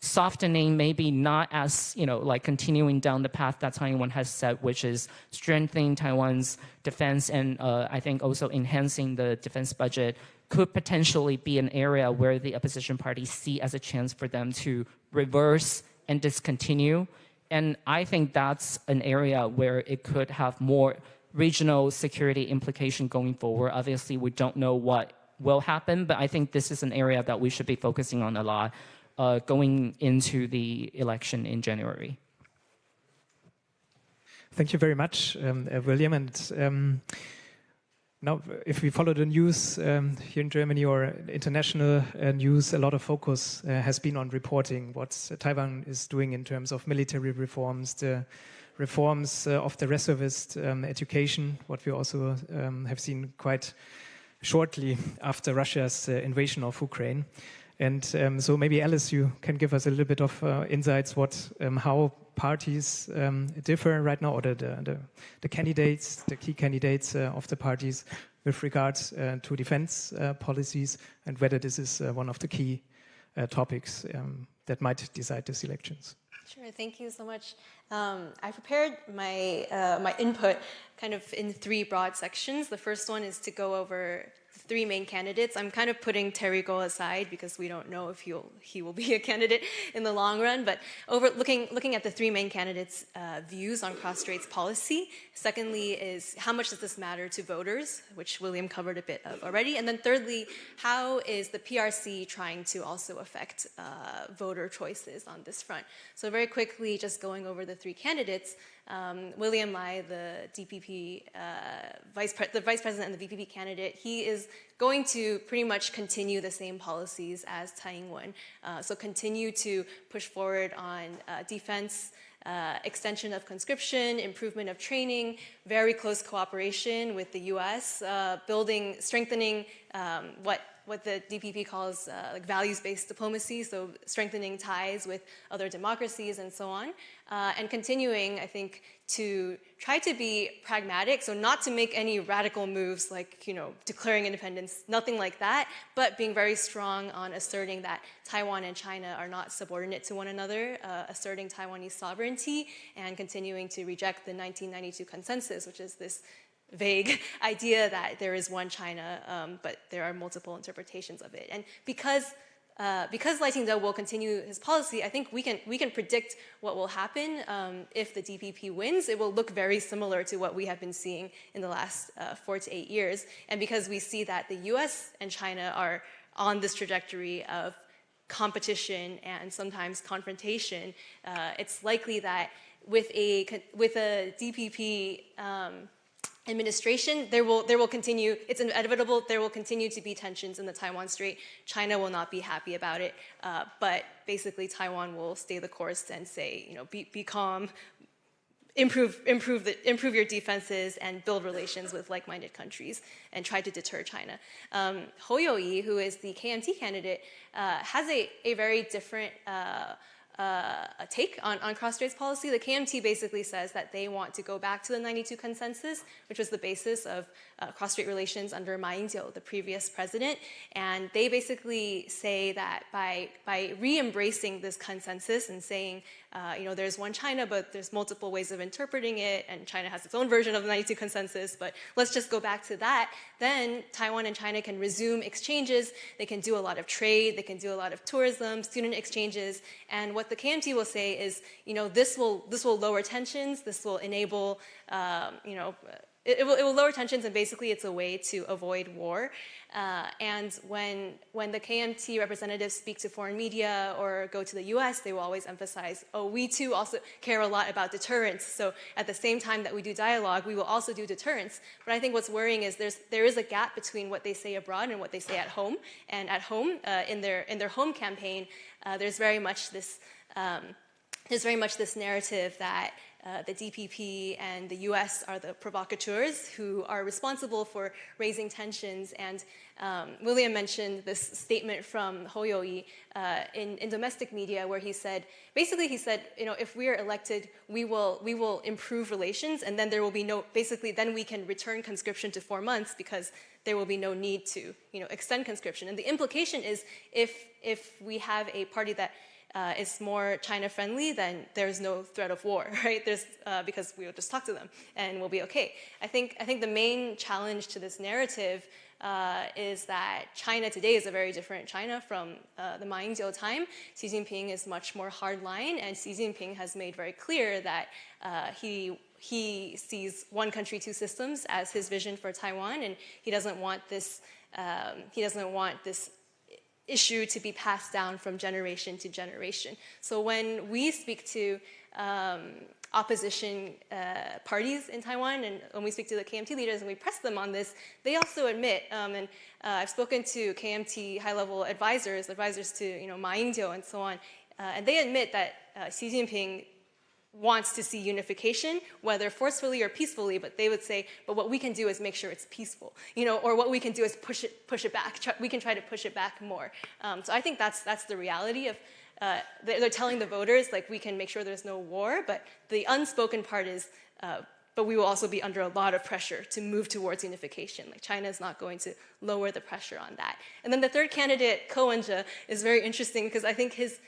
softening maybe not as, like continuing down the path that Taiwan has set, which is strengthening Taiwan's defense and I think also enhancing the defense budget, could potentially be an area where the opposition parties see as a chance for them to reverse and discontinue. And I think that's an area where it could have more regional security implication going forward. Obviously, we don't know what will happen, but I think this is an area that we should be focusing on a lot going into the election in January. Thank you very much, William. And Now, if we follow the news here in Germany or international news, a lot of focus has been on reporting what Taiwan is doing in terms of military reforms, the reforms of the reservist education, what we also have seen quite shortly after Russia's invasion of Ukraine. And so maybe, Alice, you can give us a little bit of insights how parties differ right now, or the candidates, the key candidates of the parties with regards to defense policies, and whether this is one of the key topics that might decide these elections. Sure, thank you so much. I prepared my, my input kind of in 3 broad sections. The first one is to go over the 3 main candidates. I'm kind of putting Terry Goh aside because we don't know if he will be a candidate in the long run, but looking at the 3 main candidates' views on cross-straits policy. Secondly is how much does this matter to voters, which William covered a bit of already. And then thirdly, how is the PRC trying to also affect voter choices on this front? So very quickly, just going over the 3 candidates, William Lai, the DPP vice president and the VPP candidate, he is going to pretty much continue the same policies as Tsai Ing-wen. So continue to push forward on defense, extension of conscription, improvement of training, very close cooperation with the U.S., strengthening what the DPP calls like values-based diplomacy, so strengthening ties with other democracies and so on, and continuing, I think, to try to be pragmatic, so not to make any radical moves like, declaring independence, nothing like that, but being very strong on asserting that Taiwan and China are not subordinate to one another, asserting Taiwanese sovereignty, and continuing to reject the 1992 consensus, which is this vague idea that there is one China, but there are multiple interpretations of it. And because Lai Ching-te will continue his policy, I think we can predict what will happen if the DPP wins. It will look very similar to what we have been seeing in the last 4 to 8 years. And because we see that the US and China are on this trajectory of competition and sometimes confrontation, it's likely that with a DPP administration, there will continue, it's inevitable, there will continue to be tensions in the Taiwan Strait. China will not be happy about it, but basically Taiwan will stay the course and say, be calm, improve your defenses and build relations with like-minded countries and try to deter China. Hou You-yi, who is the KMT candidate, has a very different a take on cross-straits policy. The KMT basically says that they want to go back to the 92 consensus, which was the basis of cross-strait relations under Ma Ying-jeou, the previous president. And they basically say that by re-embracing this consensus and saying, there's one China, but there's multiple ways of interpreting it, and China has its own version of the 92 consensus, but let's just go back to that, then Taiwan and China can resume exchanges, they can do a lot of trade, they can do a lot of tourism, student exchanges, and what the KMT will say is, this will lower tensions, this will enable, it will lower tensions, and basically it's a way to avoid war. And when the KMT representatives speak to foreign media or go to the US, they will always emphasize, we too also care a lot about deterrence. So at the same time that we do dialogue, we will also do deterrence. But I think what's worrying is there is a gap between what they say abroad and what they say at home. And at home, in their home campaign, there's very much this narrative that the DPP and the US are the provocateurs who are responsible for raising tensions. And William mentioned this statement from Hou You-yi in domestic media where he said, if we are elected, we will improve relations, and then there will be then we can return conscription to 4 months because there will be no need to, extend conscription. And the implication is if we have a party that is more China-friendly, then there's no threat of war, right? Because we'll just talk to them and we'll be okay. I think the main challenge to this narrative is that China today is a very different China from the Ma Ying-jeou time. Xi Jinping is much more hardline, and Xi Jinping has made very clear that he sees one country, 2 systems as his vision for Taiwan, and he doesn't want this issue to be passed down from generation to generation. So when we speak to opposition parties in Taiwan, and when we speak to the KMT leaders and we press them on this, they also admit, and I've spoken to KMT high-level advisors to Ma Ying-jeou and so on, and they admit that Xi Jinping wants to see unification, whether forcefully or peacefully, but they would say, but what we can do is make sure it's peaceful, or what we can do is push it back. We can try to push it back more. So I think that's the reality of, they're telling the voters, like, we can make sure there's no war, but the unspoken part is, but we will also be under a lot of pressure to move towards unification. Like, China is not going to lower the pressure on that. And then the third candidate, Ko Wen-je, is very interesting because I think his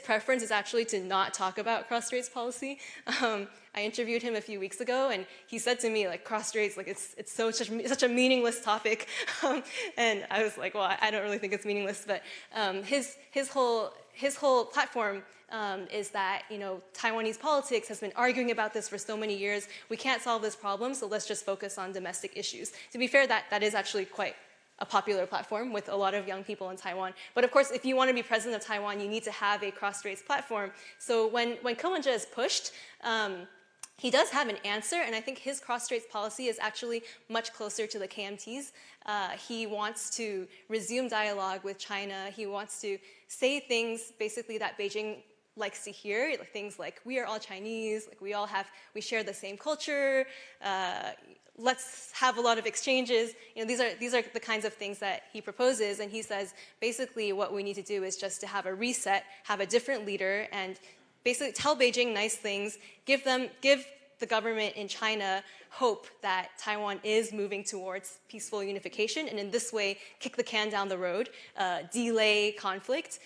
preference is actually to not talk about cross-straits policy. I interviewed him a few weeks ago, and he said to me, like, cross-straits, like, it's such a meaningless topic. And I was like, well, I don't really think it's meaningless, but his whole platform is that, Taiwanese politics has been arguing about this for so many years. We can't solve this problem, so let's just focus on domestic issues. To be fair, that is actually quite a popular platform with a lot of young people in Taiwan. But of course, if you want to be president of Taiwan, you need to have a cross-straits platform. So when Ko Wen-je is pushed, he does have an answer, and I think his cross-straits policy is actually much closer to the KMT's. He wants to resume dialogue with China. He wants to say things basically that Beijing likes to hear, things like, we are all Chinese, like, we share the same culture, let's have a lot of exchanges. These are the kinds of things that he proposes, and he says, basically what we need to do is just to have a reset, have a different leader, and basically tell Beijing nice things, give the government in China hope that Taiwan is moving towards peaceful unification, and in this way, kick the can down the road, delay conflict.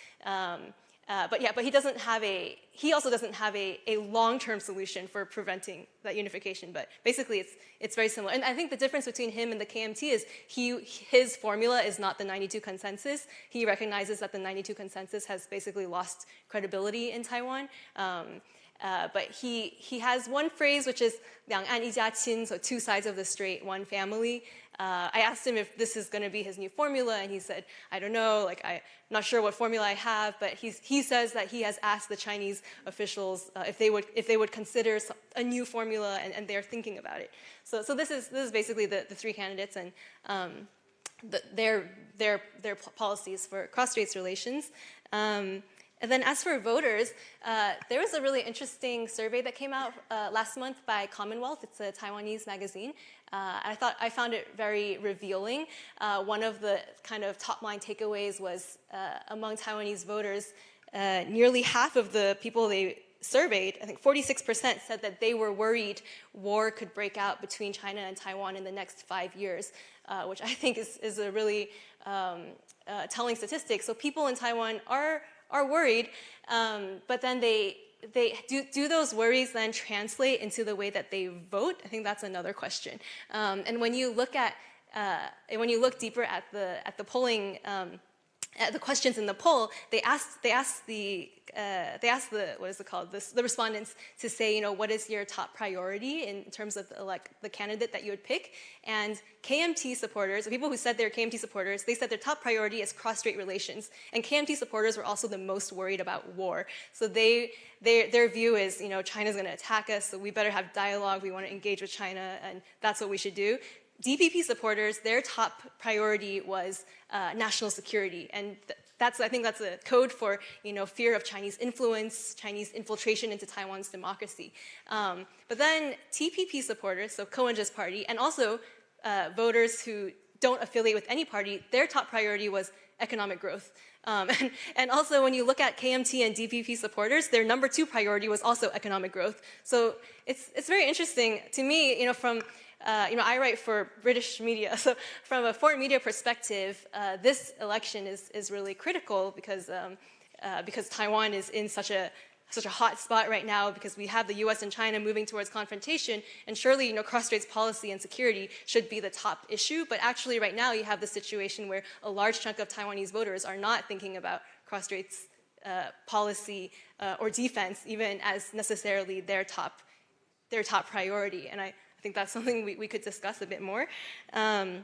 But he also doesn't have a long-term solution for preventing that unification, but basically it's very similar. And I think the difference between him and the KMT is his formula is not the 92 consensus. He recognizes that the 92 consensus has basically lost credibility in Taiwan. But he has one phrase which is 两岸一家亲, so two sides of the strait, one family. I asked him if this is going to be his new formula, and he said, I don't know, like, I'm not sure what formula I have, but he says that he has asked the Chinese officials if they would consider a new formula, and they're thinking about it. So this is basically the three candidates and their policies for cross-straits relations. And then as for voters, there was a really interesting survey that came out last month by Commonwealth. It's a Taiwanese magazine. I found it very revealing. One of the kind of top-line takeaways was among Taiwanese voters, nearly half of the people they surveyed, I think 46%, said that they were worried war could break out between China and Taiwan in the next 5 years, which I think is a really telling statistic. So people in Taiwan are worried, but then they do those worries then translate into the way that they vote? I think that's another question. And when you look deeper at the polling, at the questions in the poll, they asked the what is it called? The respondents to say, what is your top priority in terms of the candidate that you would pick? And KMT supporters, the people who said they're KMT supporters, they said their top priority is cross-strait relations. And KMT supporters were also the most worried about war. So their view is, China's going to attack us, so we better have dialogue. We want to engage with China, and that's what we should do. DPP supporters, their top priority was national security, and I think that's a code for fear of Chinese influence, Chinese infiltration into Taiwan's democracy. But then TPP supporters, so Ko Wen-je's party, and also voters who don't affiliate with any party, their top priority was economic growth. And also when you look at KMT and DPP supporters, their number 2 priority was also economic growth. So it's very interesting to me, from I write for British media, so from a foreign media perspective, this election is really critical because Taiwan is in such a hot spot right now because we have the U.S. and China moving towards confrontation, and surely cross-straits policy and security should be the top issue. But actually, right now you have the situation where a large chunk of Taiwanese voters are not thinking about cross-straits policy or defense even as necessarily their top priority, and I think that's something we could discuss a bit more. And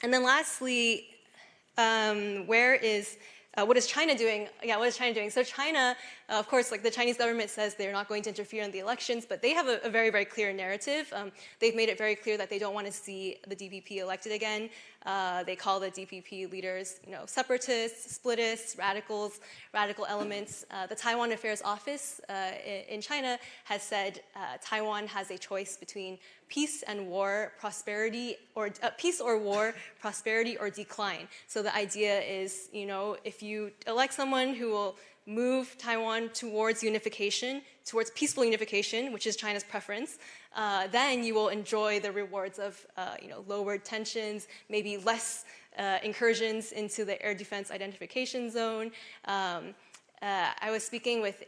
then lastly, where is what is China doing? Yeah, what is China doing? So China, of course, like the Chinese government says they're not going to interfere in the elections, but they have a very, very clear narrative. They've made it very clear that they don't want to see the DPP elected again. They call the DPP leaders, separatists, splitists, radical elements. The Taiwan Affairs Office in China has said Taiwan has a choice between peace and war, prosperity, or peace or war, prosperity or decline. So the idea is, if you elect someone who will move Taiwan towards unification, towards peaceful unification, which is China's preference, then you will enjoy the rewards of lowered tensions, maybe less incursions into the air defense identification zone. I was speaking with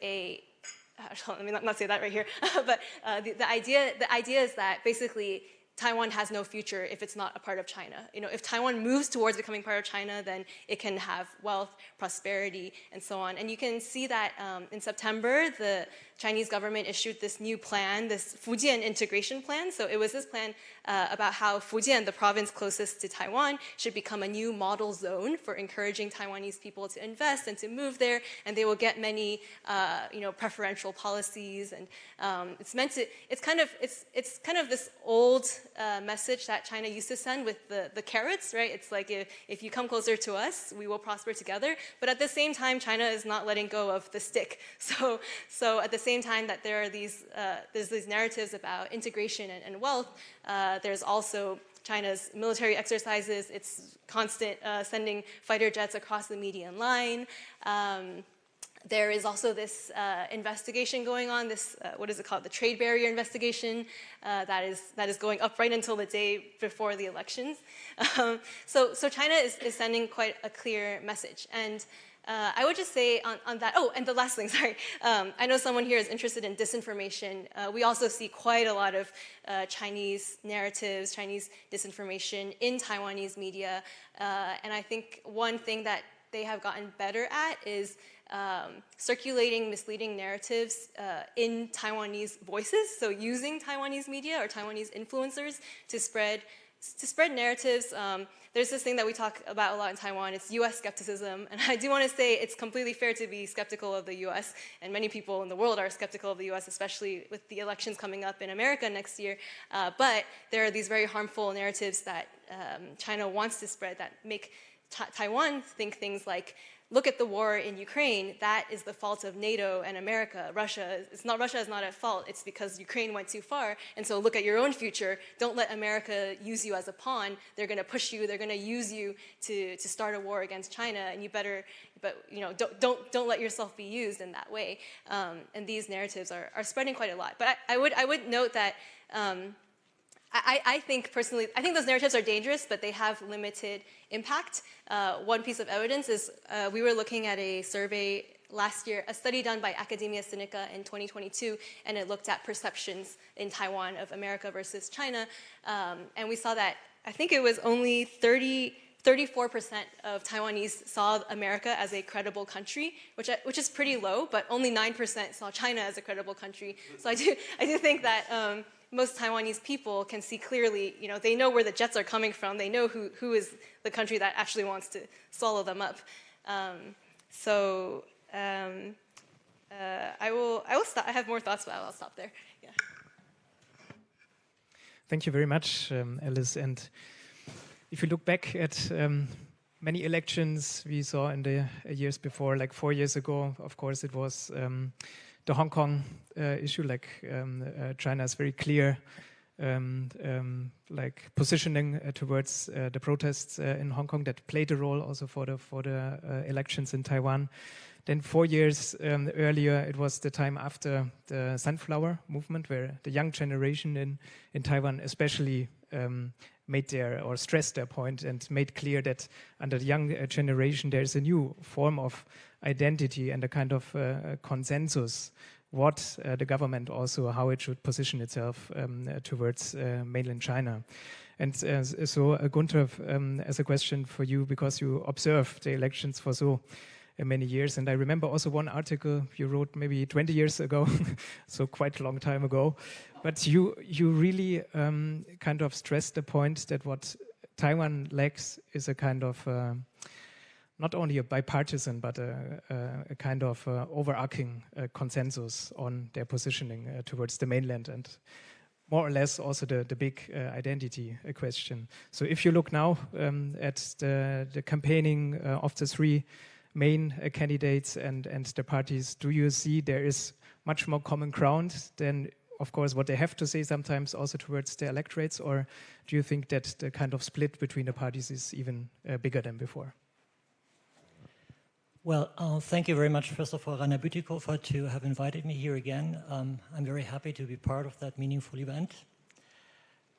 let me not say that right here, but the idea is that basically Taiwan has no future if it's not a part of China. If Taiwan moves towards becoming part of China, then it can have wealth, prosperity, and so on. And you can see that in September, the Chinese government issued this new plan, this Fujian integration plan. So it was this plan about how Fujian, the province closest to Taiwan, should become a new model zone for encouraging Taiwanese people to invest and to move there. And they will get many, preferential policies. And it's kind of this old message that China used to send with the carrots, right? It's like if you come closer to us, we will prosper together. But at the same time, China is not letting go of the stick. So at the same time that there's these narratives about integration and wealth, there's also China's military exercises, its constant sending fighter jets across the median line. There is also this investigation going on, this, what is it called, the trade barrier investigation that is going up right until the day before the elections. So China is sending quite a clear message. And I would just say on that, and the last thing, sorry. I know someone here is interested in disinformation. We also see quite a lot of Chinese narratives, Chinese disinformation in Taiwanese media. And I think one thing that they have gotten better at is circulating misleading narratives in Taiwanese voices. So using Taiwanese media or Taiwanese influencers to spread narratives. There's this thing that we talk about a lot in Taiwan, it's US skepticism. And I do want to say it's completely fair to be skeptical of the US, and many people in the world are skeptical of the US, especially with the elections coming up in America next year. But there are these very harmful narratives that China wants to spread that make Taiwan think things like, look at the war in Ukraine, that is the fault of NATO and America. Russia is not at fault, it's because Ukraine went too far. And so look at your own future. Don't let America use you as a pawn. They're going to push you, they're going to use you to start a war against China, and you better, don't let yourself be used in that way. And these narratives are spreading quite a lot. But I would note that I think personally, I think those narratives are dangerous, but they have limited impact. One piece of evidence is we were looking at a survey last year, a study done by Academia Sinica in 2022, and it looked at perceptions in Taiwan of America versus China. And we saw that I think it was only 34% of Taiwanese saw America as a credible country, which is pretty low, but only 9% saw China as a credible country. So I do think that most Taiwanese people can see clearly, they know where the jets are coming from. They know who is the country that actually wants to swallow them up. I will stop. I have more thoughts, but I'll stop there. Yeah. Thank you very much, Alice. And if you look back at many elections we saw in the years before, like 4 years ago, of course, it was the Hong Kong issue. China is very clear, positioning towards the protests in Hong Kong that played a role also for the elections in Taiwan. Then 4 years earlier, it was the time after the Sunflower Movement, where the young generation in Taiwan especially stressed their point and made clear that under the young generation there is a new form of identity and a kind of consensus what the government also, how it should position itself towards mainland China. And so Gunther, as a question for you, because you observed the elections for so many years, and I remember also one article you wrote maybe 20 years ago, so quite a long time ago, but you really kind of stressed the point that what Taiwan lacks is a kind of not only a bipartisan, but a kind of overarching consensus on their positioning towards the mainland, and more or less also the big identity question. So if you look now at the campaigning of the three main candidates and the parties, do you see there is much more common ground than, of course, what they have to say sometimes also towards the electorates, or do you think that the kind of split between the parties is even bigger than before? Well, thank you very much, first of all, Rainer Bütikofer, to have invited me here again. I'm very happy to be part of that meaningful event.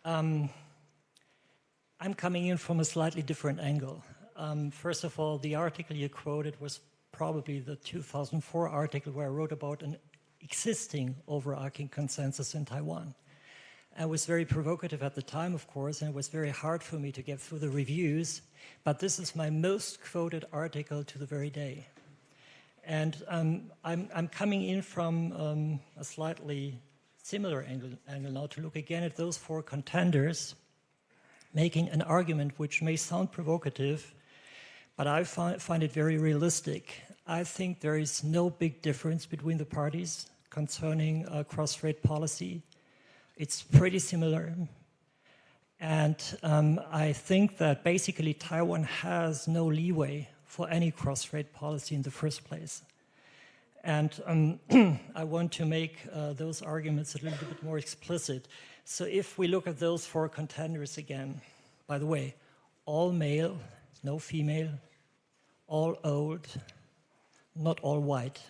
I'm coming in from a slightly different angle. First of all, the article you quoted was probably the 2004 article where I wrote about an existing overarching consensus in Taiwan. It was very provocative at the time, of course, and it was very hard for me to get through the reviews, but this is my most quoted article to the very day. And I'm coming in from a slightly similar angle now to look again at those four contenders, making an argument which may sound provocative, but I find it very realistic. I think there is no big difference between the parties concerning cross-strait policy. It's pretty similar. And I think that basically Taiwan has no leeway for any cross-strait policy in the first place. And I want to make those arguments a little bit more explicit. So if we look at those four contenders again, by the way, all male, no female, all old, not all white.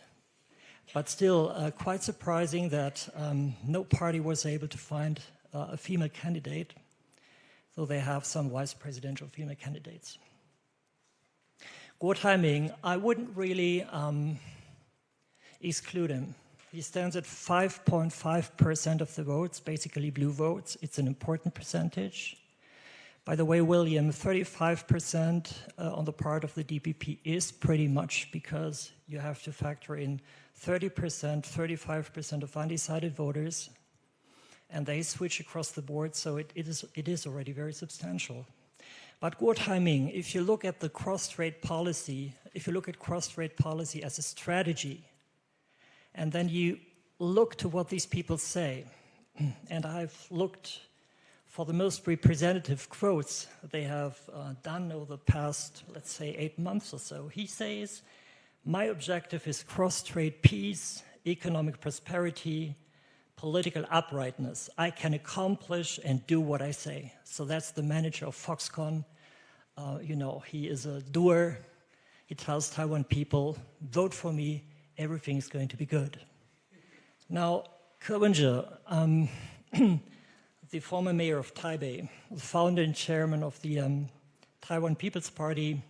But still quite surprising that no party was able to find a female candidate, though they have some vice presidential female candidates. Guo Taiming, I wouldn't really exclude him. He stands at 5.5% of the votes, basically blue votes. It's an important percentage. By the way, William, 35% on the part of the DPP is pretty much because you have to factor in 30%, 35% of undecided voters, and they switch across the board, so it is already very substantial. But Guo Taiming, if you look at the cross-strait policy, if you look at cross-strait policy as a strategy, and then you look to what these people say, and I've looked for the most representative quotes they have done over the past, let's say, 8 months or so. He says, my objective is cross-strait peace, economic prosperity, political uprightness. I can accomplish and do what I say. So that's the manager of Foxconn. You know, he is a doer. He tells Taiwan people, vote for me, everything is going to be good. Now, Ke Wen-je, the former mayor of Taipei, the founder and chairman of the Taiwan People's Party,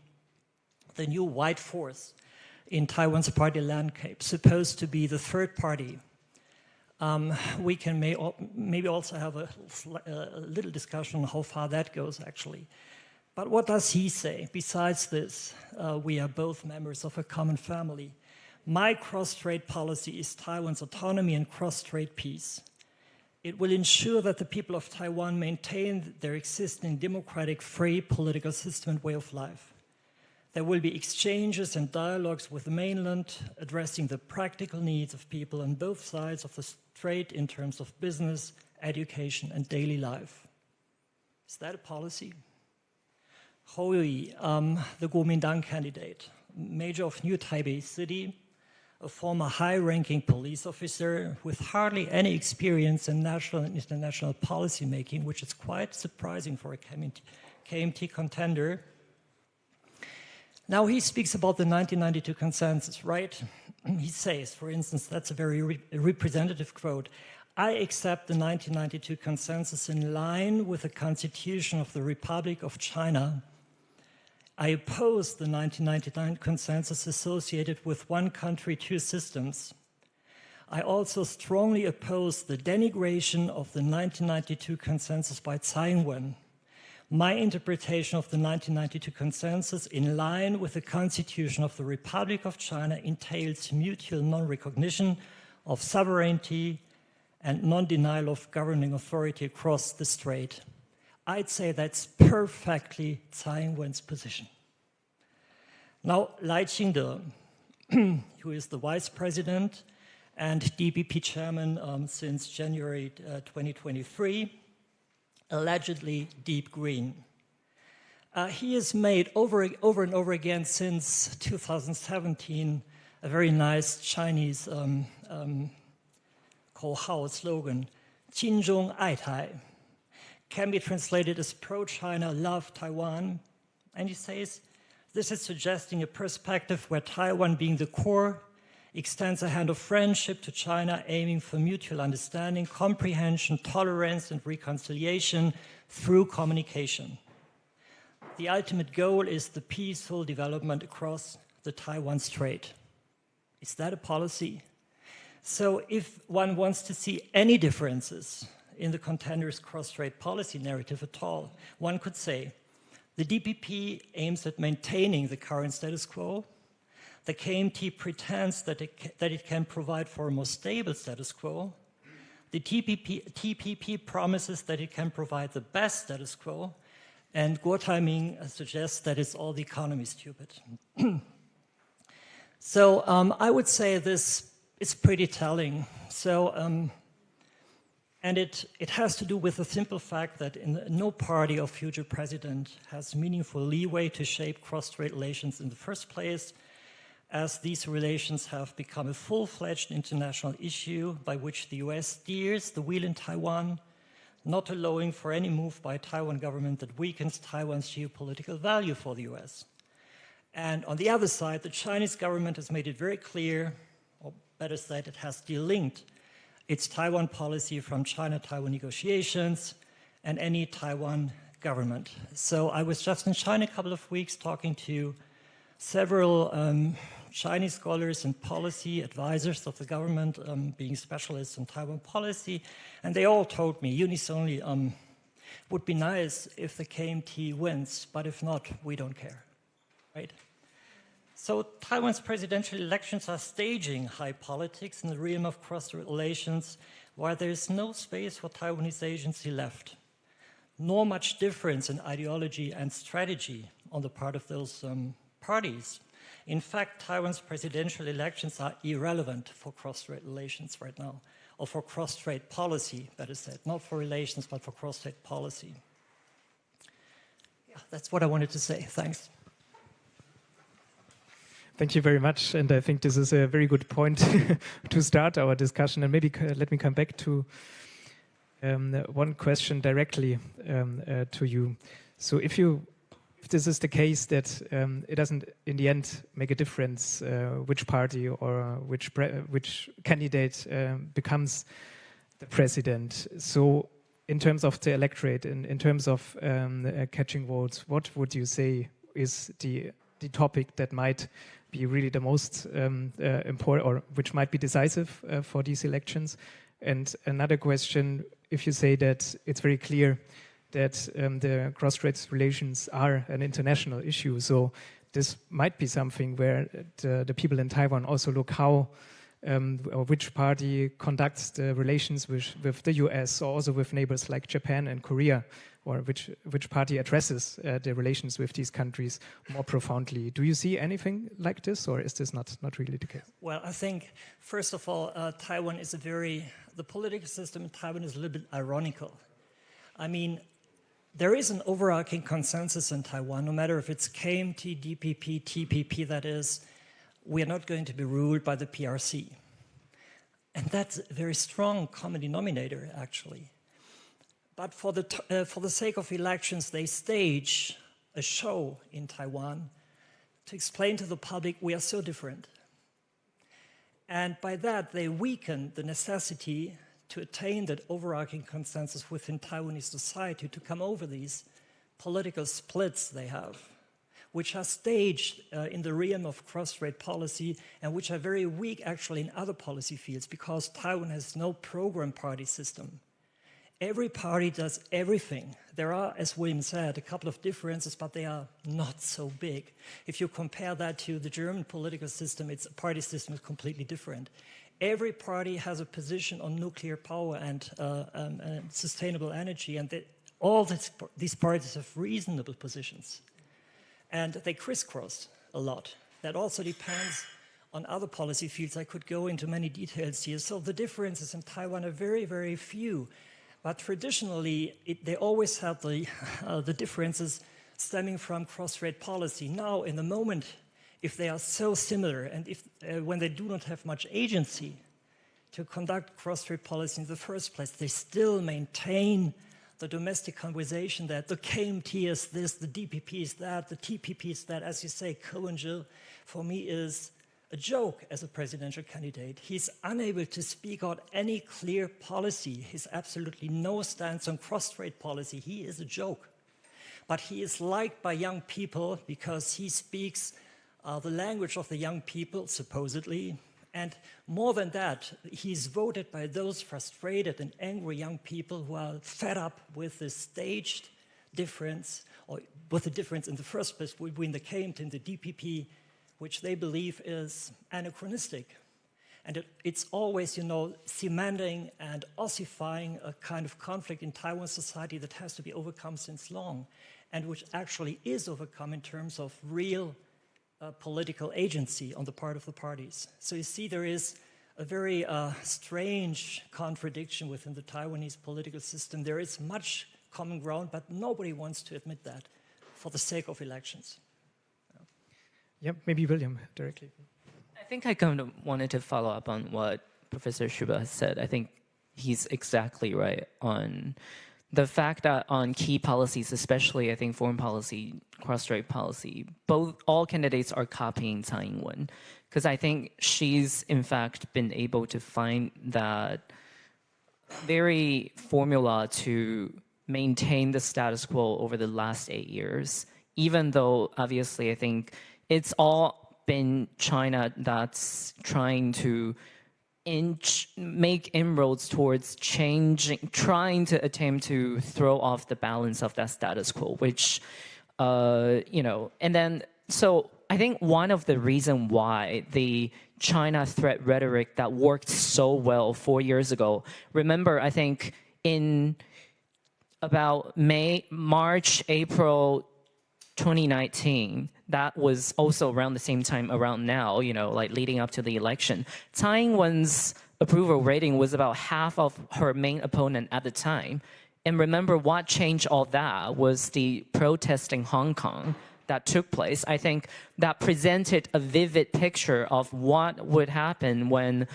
the new white force in Taiwan's party landscape, supposed to be the third party. We can maybe also have a little discussion on how far that goes, actually. But what does he say? Besides this, we are both members of a common family. My cross-strait policy is Taiwan's autonomy and cross-strait peace. It will ensure that the people of Taiwan maintain their existing democratic, free political system and way of life. There will be exchanges and dialogues with the mainland, addressing the practical needs of people on both sides of the strait in terms of business, education, and daily life. Is that a policy? Hou Yi, the Kuomintang candidate, mayor of New Taipei City, a former high-ranking police officer with hardly any experience in national and international policy making, which is quite surprising for a KMT contender. Now he speaks about the 1992 consensus, right? He says, for instance, that's a very representative quote, I accept the 1992 consensus in line with the Constitution of the Republic of China. I oppose the 1999 consensus associated with one country, two systems. I also strongly oppose the denigration of the 1992 consensus by Tsai Ing-wen. My interpretation of the 1992 consensus in line with the Constitution of the Republic of China entails mutual non-recognition of sovereignty and non-denial of governing authority across the strait. I'd say that's perfectly Tsai Ing-wen's position. Now, Lai Ching-te, who is the vice president and DPP chairman since January 2023, allegedly deep green. He has made over and over again since 2017 a very nice Chinese Hao slogan, 亲中爱台, can be translated as pro-China, love Taiwan. And he says, this is suggesting a perspective where Taiwan, being the core, extends a hand of friendship to China, aiming for mutual understanding, comprehension, tolerance, and reconciliation through communication. The ultimate goal is the peaceful development across the Taiwan Strait. Is that a policy? So if one wants to see any differences in the contenders' cross-strait policy narrative at all, one could say the DPP aims at maintaining the current status quo. The KMT pretends that it can provide for a more stable status quo. The TPP promises that it can provide the best status quo. And Guo Taiming suggests that it's all the economy stupid. So I would say this is pretty telling. So, and it has to do with the simple fact that no party or future president has meaningful leeway to shape cross-strait relations in the first place, as these relations have become a full-fledged international issue by which the US steers the wheel in Taiwan, not allowing for any move by Taiwan government that weakens Taiwan's geopolitical value for the US. And on the other side, the Chinese government has made it very clear, or better said, it has delinked its Taiwan policy from China-Taiwan negotiations and any Taiwan government. So I was just in China a couple of weeks talking to several Chinese scholars and policy advisors of the government, being specialists in Taiwan policy, and they all told me unisonly, would be nice if the KMT wins, but if not, we don't care, right? So Taiwan's presidential elections are staging high politics in the realm of cross-strait relations, while there is no space for Taiwanese agency left, nor much difference in ideology and strategy on the part of those parties. In fact, Taiwan's presidential elections are irrelevant for cross-strait relations right now, or for cross-strait policy, better said, not for relations, but for cross-strait policy. Yeah, that's what I wanted to say. Thanks. Thank you very much, and I think this is a very good point to start our discussion. And maybe let me come back to one question directly to you. So if this is the case that it doesn't, in the end, make a difference which party or which candidate becomes the president. So in terms of the electorate, in terms of catching votes, what would you say is the topic that might be really the most important, or which might be decisive for these elections? And another question, if you say that it's very clear that the cross-strait relations are an international issue, so this might be something where the people in Taiwan also look how or which party conducts the relations with the US, or also with neighbors like Japan and Korea, or which party addresses the relations with these countries more profoundly. Do you see anything like this, or is this not really the case? Well, I think, first of all, Taiwan is the political system in Taiwan is a little bit ironical. I mean, there is an overarching consensus in Taiwan, no matter if it's KMT, DPP, TPP, that is, we are not going to be ruled by the PRC. And that's a very strong common denominator, actually. But for the sake of elections, they stage a show in Taiwan to explain to the public we are so different. And by that, they weaken the necessity to attain that overarching consensus within Taiwanese society to come over these political splits they have, which are staged in the realm of cross-strait policy and which are very weak actually in other policy fields because Taiwan has no program party system. Every party does everything. There are, as William said, a couple of differences, but they are not so big. If you compare that to the German political system, its party system is completely different. Every party has a position on nuclear power and sustainable energy, and all these parties have reasonable positions. And they crisscross a lot. That also depends on other policy fields. I could go into many details here. So the differences in Taiwan are very, very few. But traditionally, they always have the differences stemming from cross-strait policy. Now, in the moment, if they are so similar, and if when they do not have much agency to conduct cross-strait policy in the first place, they still maintain the domestic conversation that the KMT is this, the DPP is that, the TPP is that. As you say, Ko-Eun-Jil, for me, is a joke as a presidential candidate. He's unable to speak out any clear policy. He's absolutely no stance on cross-strait policy. He is a joke. But he is liked by young people because he speaks the language of the young people, supposedly. And more than that, he's voted by those frustrated and angry young people who are fed up with this staged difference, or with the difference in the first place between the KMT and the DPP, which they believe is anachronistic. And it's always, you know, cementing and ossifying a kind of conflict in Taiwan society that has to be overcome since long, and which actually is overcome in terms of real political agency on the part of the parties. So you see, there is a very strange contradiction within the Taiwanese political system. There is much common ground, but nobody wants to admit that for the sake of elections. Yep, maybe William directly. I think I kind of wanted to follow up on what Professor Schuba has said. I think he's exactly right on the fact that on key policies, especially I think foreign policy, cross-strait policy, all candidates are copying Tsai Ing-wen, because I think she's in fact been able to find that very formula to maintain the status quo over the last 8 years, even though obviously I think it's all been China that's trying to make inroads towards trying to attempt to throw off the balance of that status quo, which, you know, and then, so I think one of the reasons why the China threat rhetoric that worked so well 4 years ago, remember, I think in about March, April 2019, that was also around the same time around now, you know, like leading up to the election. Tsai Ing-wen's approval rating was about half of her main opponent at the time. And remember, what changed all that was the protest in Hong Kong that took place. I think that presented a vivid picture of what would happen when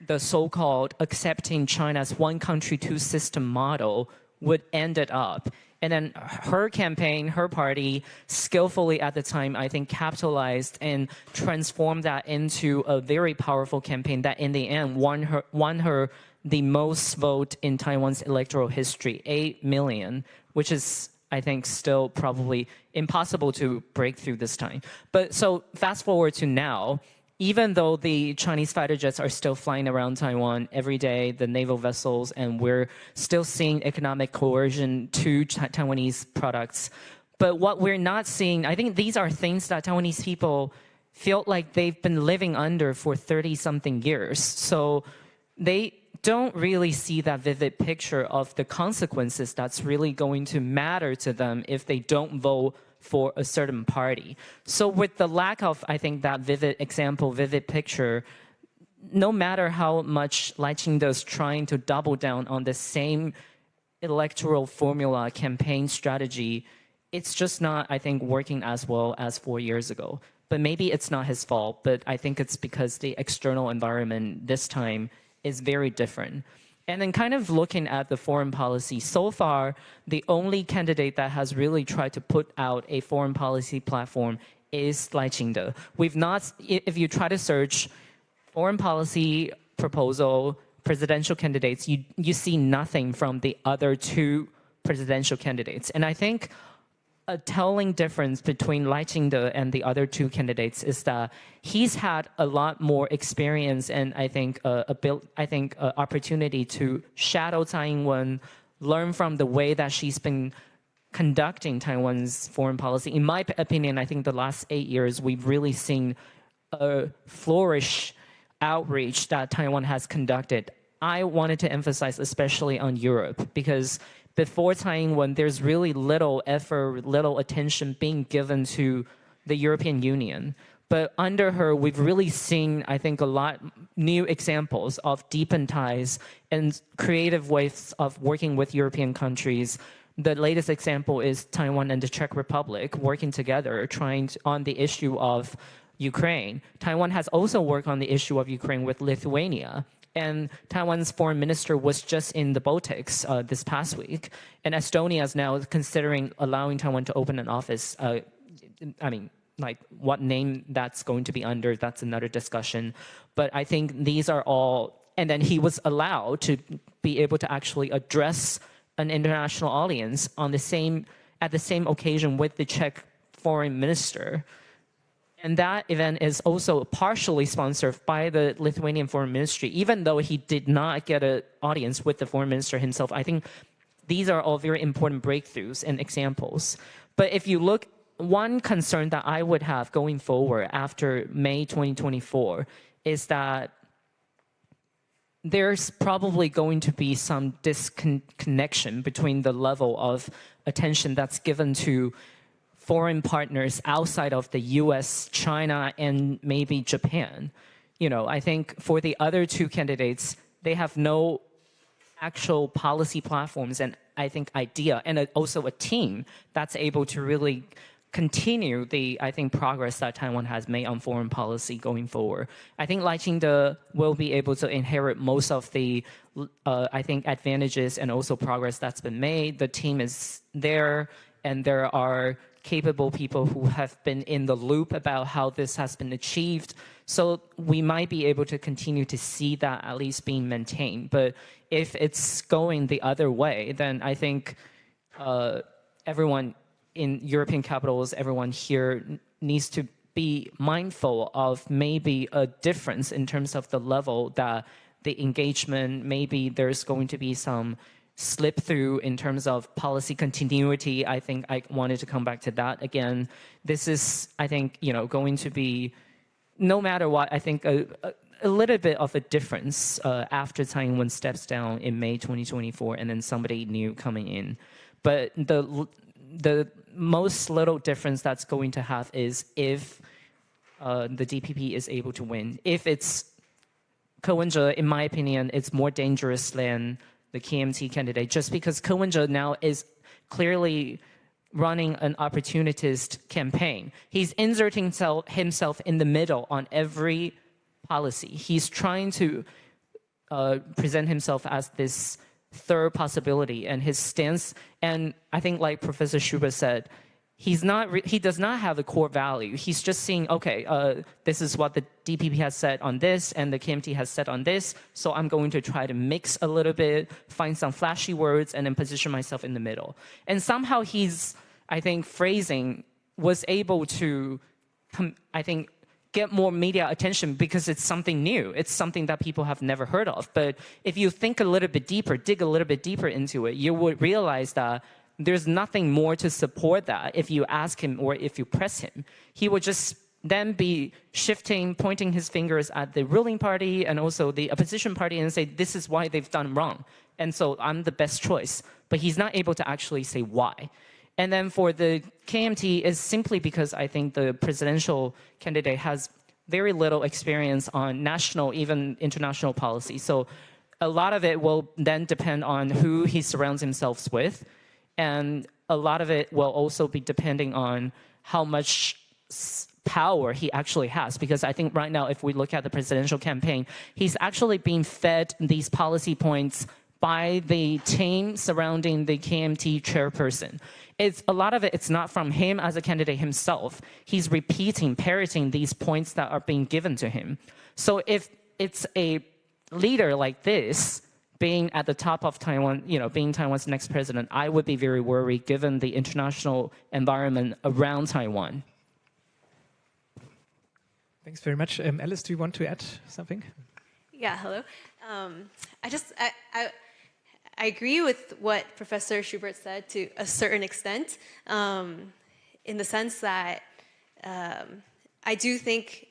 the so-called accepting China's one country, two system model would ended up. And then her campaign, her party, skillfully at the time, I think, capitalized and transformed that into a very powerful campaign that in the end won her the most vote in Taiwan's electoral history, 8 million, which is, I think, still probably impossible to break through this time. But so fast forward to now, even though the Chinese fighter jets are still flying around Taiwan every day, the naval vessels, and we're still seeing economic coercion to Taiwanese products. But what we're not seeing, I think these are things that Taiwanese people feel like they've been living under for 30-something years. So they don't really see that vivid picture of the consequences that's really going to matter to them if they don't vote for a certain party. So with the lack of, I think, that vivid example, vivid picture, no matter how much Lai Ching-te is trying to double down on the same electoral formula campaign strategy, it's just not, I think, working as well as 4 years ago. But maybe it's not his fault, but I think it's because the external environment this time is very different. And then kind of looking at the foreign policy, so far, the only candidate that has really tried to put out a foreign policy platform is Lai Ching-te. We've not, if you try to search foreign policy proposal, presidential candidates, you see nothing from the other two presidential candidates. And I think a telling difference between Lai Ching-te and the other two candidates is that he's had a lot more experience and I think opportunity to shadow Tsai Ing-wen, learn from the way that she's been conducting Taiwan's foreign policy. In my opinion, I think the last 8 years we've really seen a flourish outreach that Taiwan has conducted. I wanted to emphasize especially on Europe because before Tsai Ing-wen, there's really little effort, little attention being given to the European Union. But under her, we've really seen, I think, a lot new examples of deepened ties and creative ways of working with European countries. The latest example is Taiwan and the Czech Republic working together, on the issue of Ukraine. Taiwan has also worked on the issue of Ukraine with Lithuania. And Taiwan's foreign minister was just in the Baltics this past week. And Estonia is now considering allowing Taiwan to open an office. Like what name that's going to be under, that's another discussion. But I think these are all, and then he was allowed to be able to actually address an international audience at the same occasion with the Czech foreign minister. And that event is also partially sponsored by the Lithuanian foreign ministry, even though he did not get an audience with the foreign minister himself. I think these are all very important breakthroughs and examples. But if you look, one concern that I would have going forward after May 2024 is that there's probably going to be some disconnection between the level of attention that's given to foreign partners outside of the US, China, and maybe Japan. I think for the other two candidates, they have no actual policy platforms and I think idea, and also a team that's able to really continue the, I think, progress that Taiwan has made on foreign policy going forward. I think Lai Ching-te will be able to inherit most of the, I think, advantages and also progress that's been made. The team is there, and there are capable people who have been in the loop about how this has been achieved. So we might be able to continue to see that at least being maintained. But if it's going the other way, then I think everyone in European capitals, everyone here needs to be mindful of maybe a difference in terms of the level that the engagement, maybe there's going to be some slip through in terms of policy continuity. I think I wanted to come back to that again. This is, I think, going to be, no matter what, I think a little bit of a difference after Tsai Ing-wen steps down in May 2024 and then somebody new coming in. But the most little difference that's going to have is if the DPP is able to win. If it's Ko Wen-je, in my opinion, it's more dangerous than the KMT candidate, just because Ko Wen-je now is clearly running an opportunist campaign. He's inserting himself in the middle on every policy. He's trying to present himself as this third possibility, and his stance, and I think like Professor Schubert said, he does not have a core value. He's just saying, okay, this is what the DPP has said on this and the KMT has said on this, so I'm going to try to mix a little bit, find some flashy words, and then position myself in the middle. And somehow he's, I think, phrasing was able to, I think, get more media attention because it's something new. It's something that people have never heard of. But if you think a little bit deeper, dig a little bit deeper into it, you would realize that there's nothing more to support that if you ask him or if you press him. He would just then be shifting, pointing his fingers at the ruling party and also the opposition party and say, this is why they've done wrong. And so I'm the best choice. But he's not able to actually say why. And then for the KMT is simply because I think the presidential candidate has very little experience on national, even international policy. So a lot of it will then depend on who he surrounds himself with. And a lot of it will also be depending on how much power he actually has. Because I think right now, if we look at the presidential campaign, he's actually being fed these policy points by the team surrounding the KMT chairperson. A lot of it's not from him as a candidate himself. He's repeating, parroting these points that are being given to him. So if it's a leader like this being at the top of Taiwan, being Taiwan's next president, I would be very worried given the international environment around Taiwan. Thanks very much. Alice, do you want to add something? Yeah, hello. I agree with what Professor Schubert said to a certain extent, in the sense that I do think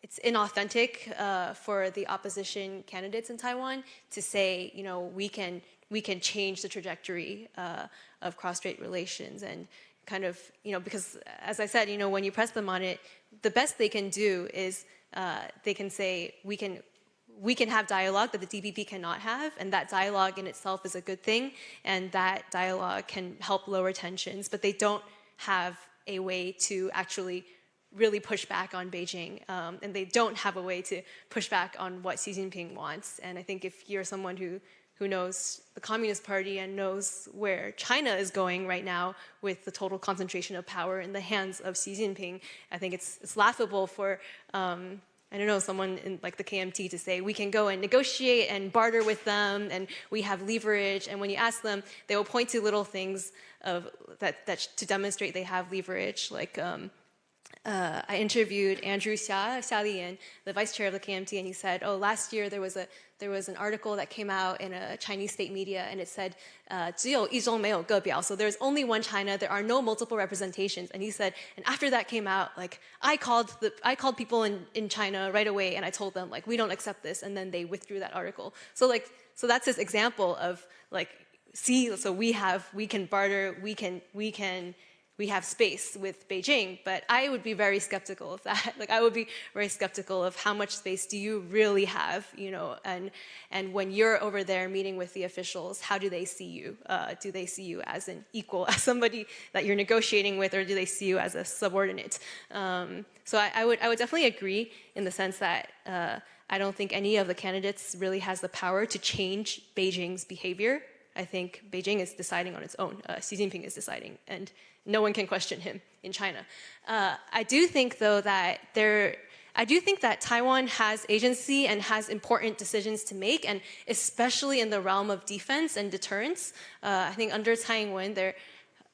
it's inauthentic for the opposition candidates in Taiwan to say, we can change the trajectory of cross-strait relations, and kind of, because as I said, when you press them on it, the best they can do is they can say, we can have dialogue that the DPP cannot have, and that dialogue in itself is a good thing, and that dialogue can help lower tensions, but they don't have a way to actually really push back on Beijing, and they don't have a way to push back on what Xi Jinping wants. And I think if you're someone who knows the Communist Party and knows where China is going right now with the total concentration of power in the hands of Xi Jinping, I think it's laughable for, I don't know, someone in like the KMT to say, we can go and negotiate and barter with them and we have leverage. And when you ask them, they will point to little things that to demonstrate they have leverage. Like I interviewed Andrew Xia Lian, the vice chair of the KMT, and he said, oh, last year there was an article that came out in a Chinese state media, and it said, 只有一中没有个表, so there's only one China, there are no multiple representations. And he said, and after that came out, like, I called people in China right away, and I told them, like, we don't accept this, and then they withdrew that article. So that's his example of, like, see, so we can barter, we have space with Beijing, but I would be very skeptical of that. Like, I would be very skeptical of how much space do you really have, and when you're over there meeting with the officials, how do they see you? Do they see you as an equal, as somebody that you're negotiating with, or do they see you as a subordinate? So I would definitely agree in the sense that I don't think any of the candidates really has the power to change Beijing's behavior. I think Beijing is deciding on its own. Xi Jinping is deciding, and no one can question him in China. I do think, though, that Taiwan has agency and has important decisions to make, and especially in the realm of defense and deterrence. I think under Tsai Ing-wen, there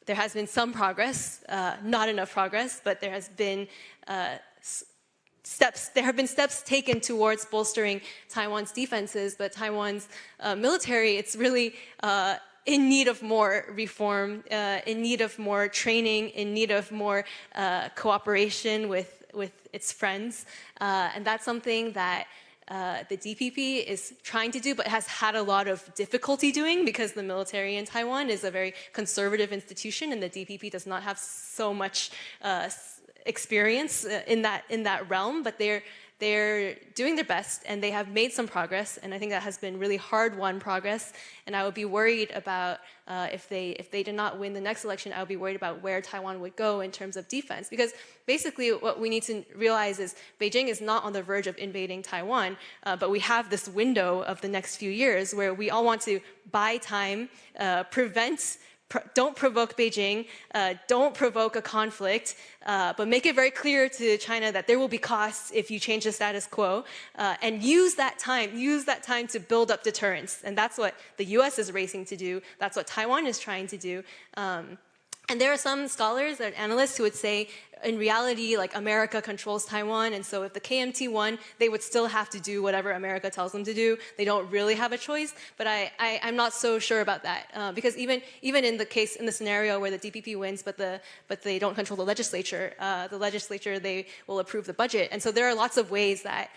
has been some progress, not enough progress, but there has been there have been steps taken towards bolstering Taiwan's defenses, but Taiwan's military, it's really in need of more reform, in need of more training, in need of more cooperation with its friends. And that's something that the DPP is trying to do, but has had a lot of difficulty doing because the military in Taiwan is a very conservative institution, and the DPP does not have so much experience in that realm, but they're doing their best, and they have made some progress, and I think that has been really hard-won progress. And I would be worried about if they did not win the next election, I would be worried about where Taiwan would go in terms of defense, because basically what we need to realize is Beijing is not on the verge of invading Taiwan, but we have this window of the next few years where we all want to buy time, don't provoke Beijing, don't provoke a conflict, but make it very clear to China that there will be costs if you change the status quo, and use that time to build up deterrence. And that's what the US is racing to do. That's what Taiwan is trying to do. And there are some scholars and analysts who would say, in reality, like, America controls Taiwan, and so if the KMT won, they would still have to do whatever America tells them to do. They don't really have a choice, but I'm not so sure about that, because even in the scenario where the DPP wins, but they don't control the legislature, they will approve the budget, and so there are lots of ways that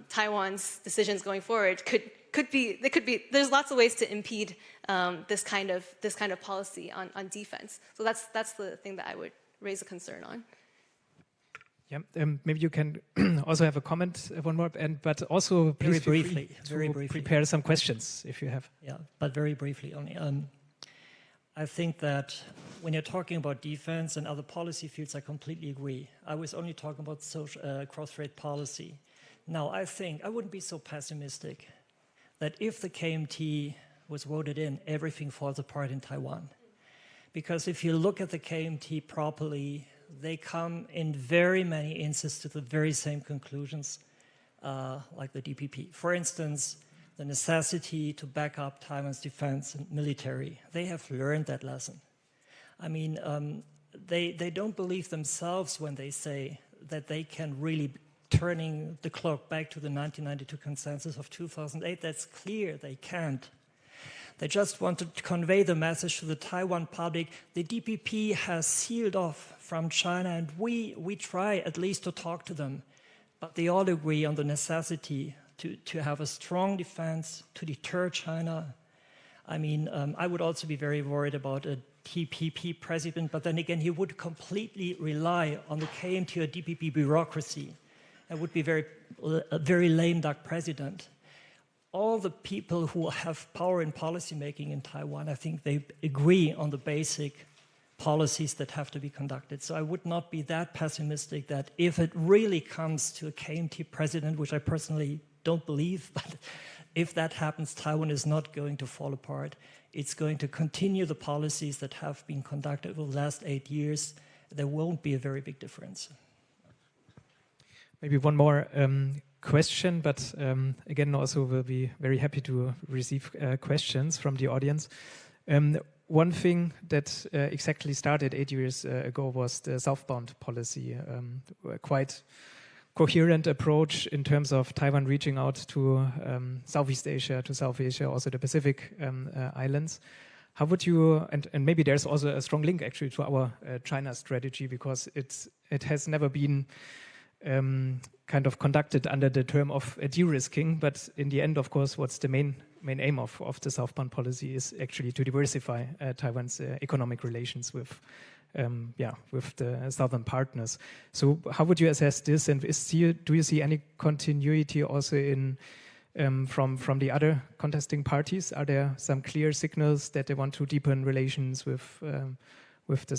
Taiwan's decisions going forward could be. There's lots of ways to impede this kind of policy on defense. So that's the thing that I would raise a concern on. Yeah, maybe you can also have a comment, one more, but also please very briefly prepare some questions if you have. Yeah, but very briefly only. I think that when you're talking about defense and other policy fields, I completely agree. I was only talking about cross-strait policy. Now, I think I wouldn't be so pessimistic that if the KMT was voted in, everything falls apart in Taiwan. Because if you look at the KMT properly, they come in very many instances to the very same conclusions like the DPP. For instance, the necessity to back up Taiwan's defense and military. They have learned that lesson. I mean, they don't believe themselves when they say that they can really turning the clock back to the 1992 consensus of 2008. That's clear, they can't. They just want to convey the message to the Taiwan public. The DPP has sealed off from China, and we try at least to talk to them. But they all agree on the necessity to have a strong defense to deter China. I mean, I would also be very worried about a KMTPP president, but then again, he would completely rely on the KMT or DPP bureaucracy. That would be a very lame duck president. All the people who have power in policymaking in Taiwan, I think they agree on the basic policies that have to be conducted. So I would not be that pessimistic that if it really comes to a KMT president, which I personally don't believe, but if that happens, Taiwan is not going to fall apart. It's going to continue the policies that have been conducted over the last 8 years. There won't be a very big difference. Maybe one more question, but again, also we'll be very happy to receive questions from the audience. One thing that exactly started 8 years ago was the southbound policy, a quite coherent approach in terms of Taiwan reaching out to Southeast Asia, to South Asia, also the Pacific islands. How would you, and maybe there's also a strong link actually to our China strategy, because it has never been kind of conducted under the term of de-risking, but in the end, of course, what's the main aim of the southbound policy is actually to diversify Taiwan's economic relations with the southern partners. So how would you assess this, and do you see any continuity also in from the other contesting parties? Are there some clear signals that they want to deepen relations with the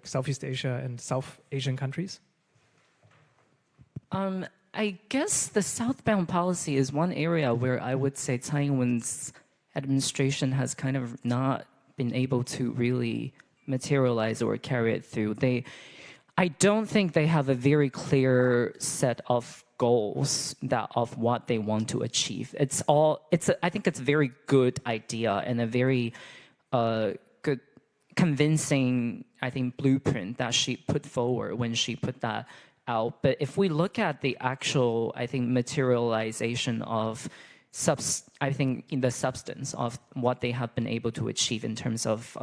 Southeast Asia and South Asian countries? I guess the southbound policy is one area where I would say Taiwan's administration has kind of not been able to really materialize or carry it through. I don't think they have a very clear set of goals of what they want to achieve. I think it's a very good idea and a very good, convincing, I think, blueprint that she put forward when she put that out. But if we look at the actual, I think, materialization of in the substance of what they have been able to achieve in terms of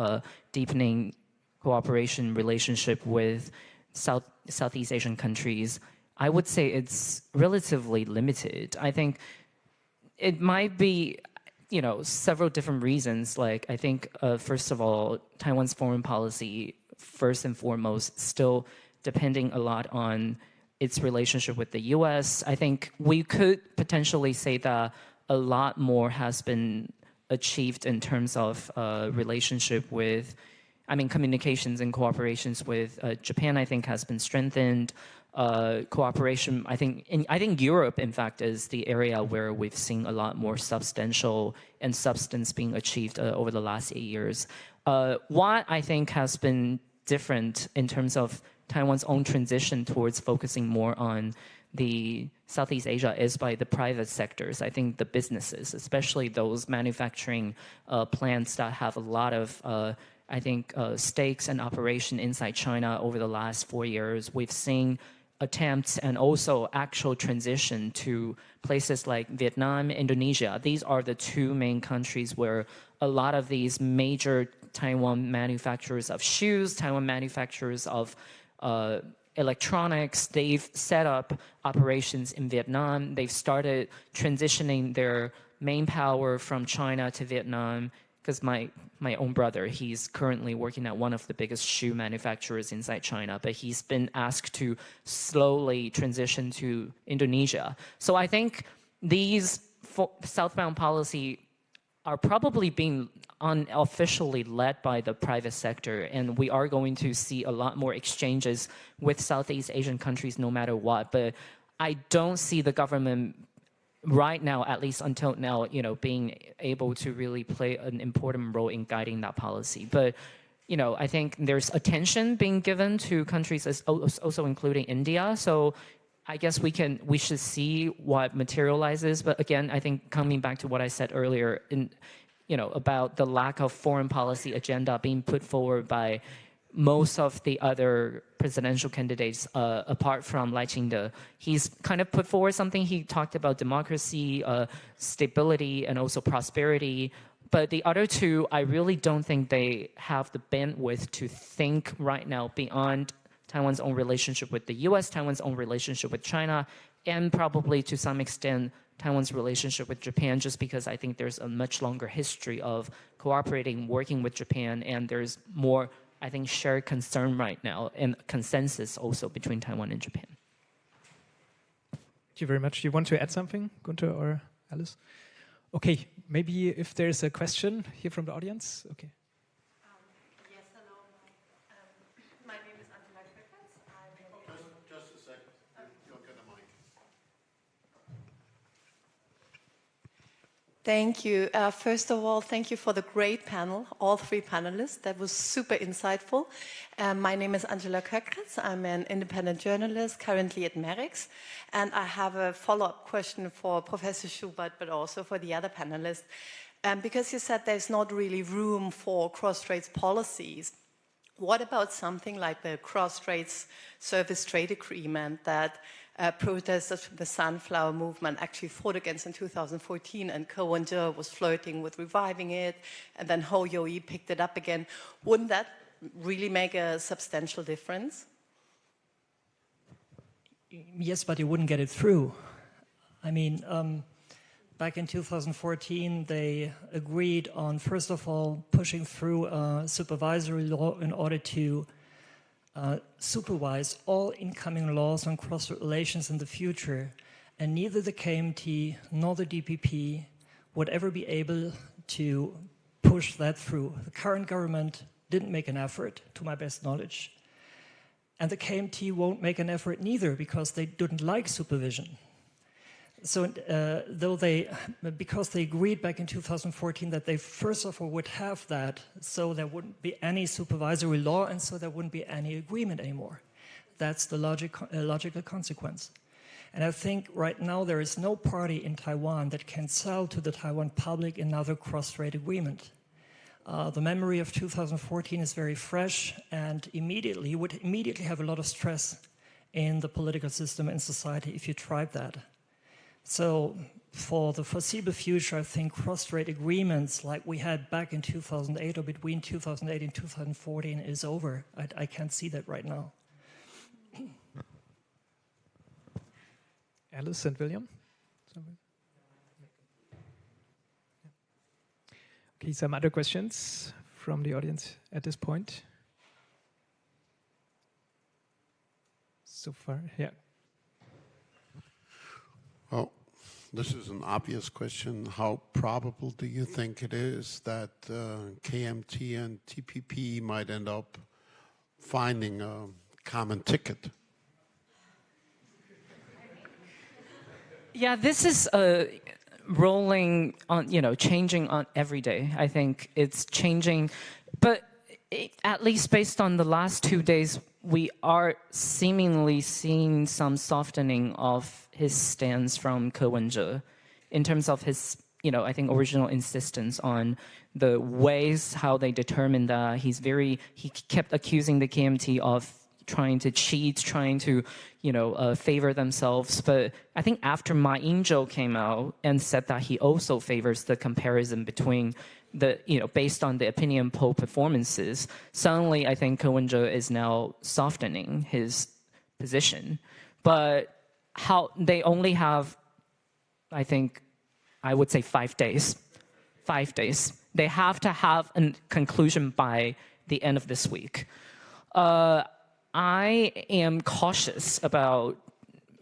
deepening cooperation relationship with Southeast Asian countries, I would say it's relatively limited. I think it might be, several different reasons. Like, I think, first of all, Taiwan's foreign policy, first and foremost, still depending a lot on its relationship with the US. I think we could potentially say that a lot more has been achieved in terms of relationship with, communications and cooperations with Japan, I think, has been strengthened. Cooperation, I think Europe, in fact, is the area where we've seen a lot more substance being achieved over the last 8 years. What I think has been different in terms of Taiwan's own transition towards focusing more on the Southeast Asia is by the private sectors. I think the businesses, especially those manufacturing plants that have a lot of, stakes and operation inside China over the last 4 years. We've seen attempts and also actual transition to places like Vietnam, Indonesia. These are the two main countries where a lot of these major Taiwan manufacturers of shoes, Taiwan manufacturers of electronics, they've set up operations in Vietnam. They've started transitioning their main power from China to Vietnam, because my own brother, he's currently working at one of the biggest shoe manufacturers inside China, but he's been asked to slowly transition to Indonesia. So I think these southbound policy are probably being unofficially led by the private sector, and we are going to see a lot more exchanges with Southeast Asian countries no matter what. But I don't see the government right now, at least until now, being able to really play an important role in guiding that policy. But I think there's attention being given to countries also including India. So I guess we should see what materializes. But again, I think coming back to what I said earlier, about the lack of foreign policy agenda being put forward by most of the other presidential candidates, apart from Lai Ching-te, he's kind of put forward something. He talked about democracy, stability, and also prosperity. But the other two, I really don't think they have the bandwidth to think right now beyond Taiwan's own relationship with the US, Taiwan's own relationship with China, and probably to some extent Taiwan's relationship with Japan, just because I think there's a much longer history of cooperating, working with Japan, and there's more, I think, shared concern right now and consensus also between Taiwan and Japan. Thank you very much. You want to add something, Gunther or Alice? Okay, maybe if there's a question here from the audience. Okay. Yes, hello. My name is Angela Kirkens. Just a second. You'll get a mic. Thank you. First of all, thank you for the great panel, all three panelists. That was super insightful. My name is Angela Kirkens. I'm an independent journalist currently at Merix. And I have a follow-up question for Professor Schubert, but also for the other panelists. Because you said there's not really room for cross-strait policies, what about something like the cross-strait service trade agreement that protesters from the Sunflower Movement actually fought against in 2014, and Ko Wen-je was flirting with reviving it, and then Ho Yo-yi picked it up again? Wouldn't that really make a substantial difference? Yes, but you wouldn't get it through. I mean, back in 2014, they agreed on, first of all, pushing through a supervisory law in order to supervise all incoming laws on cross-strait relations in the future. And neither the KMT nor the DPP would ever be able to push that through. The current government didn't make an effort, to my best knowledge. And the KMT won't make an effort neither, because they didn't like supervision. So because they agreed back in 2014 that they first of all would have that, so there wouldn't be any supervisory law, and so there wouldn't be any agreement anymore. That's the logical consequence. And I think right now there is no party in Taiwan that can sell to the Taiwan public another cross-strait agreement. The memory of 2014 is very fresh, and you would immediately have a lot of stress in the political system and society if you tried that. So for the foreseeable future, I think cross-strait agreements like we had back in 2008 or between 2008 and 2014 is over. I can't see that right now. Alice and William? Okay, some other questions from the audience at this point? So far, yeah. Well, this is an obvious question. How probable do you think it is that KMT and TPP might end up finding a common ticket? Yeah, this is rolling on, changing on every day. I think it's changing, but at least based on the last 2 days, we are seemingly seeing some softening of his stance from Ko Wen-je in terms of his, I think original insistence on the ways how they determine that. He kept accusing the KMT of trying to cheat, trying to, favor themselves. But I think after Ma Ying-jeou came out and said that he also favors the comparison between based on the opinion poll performances, suddenly I think Ko Wen-je is now softening his position. But how they only have, I think, I would say 5 days. 5 days. They have to have a conclusion by the end of this week. I am cautious about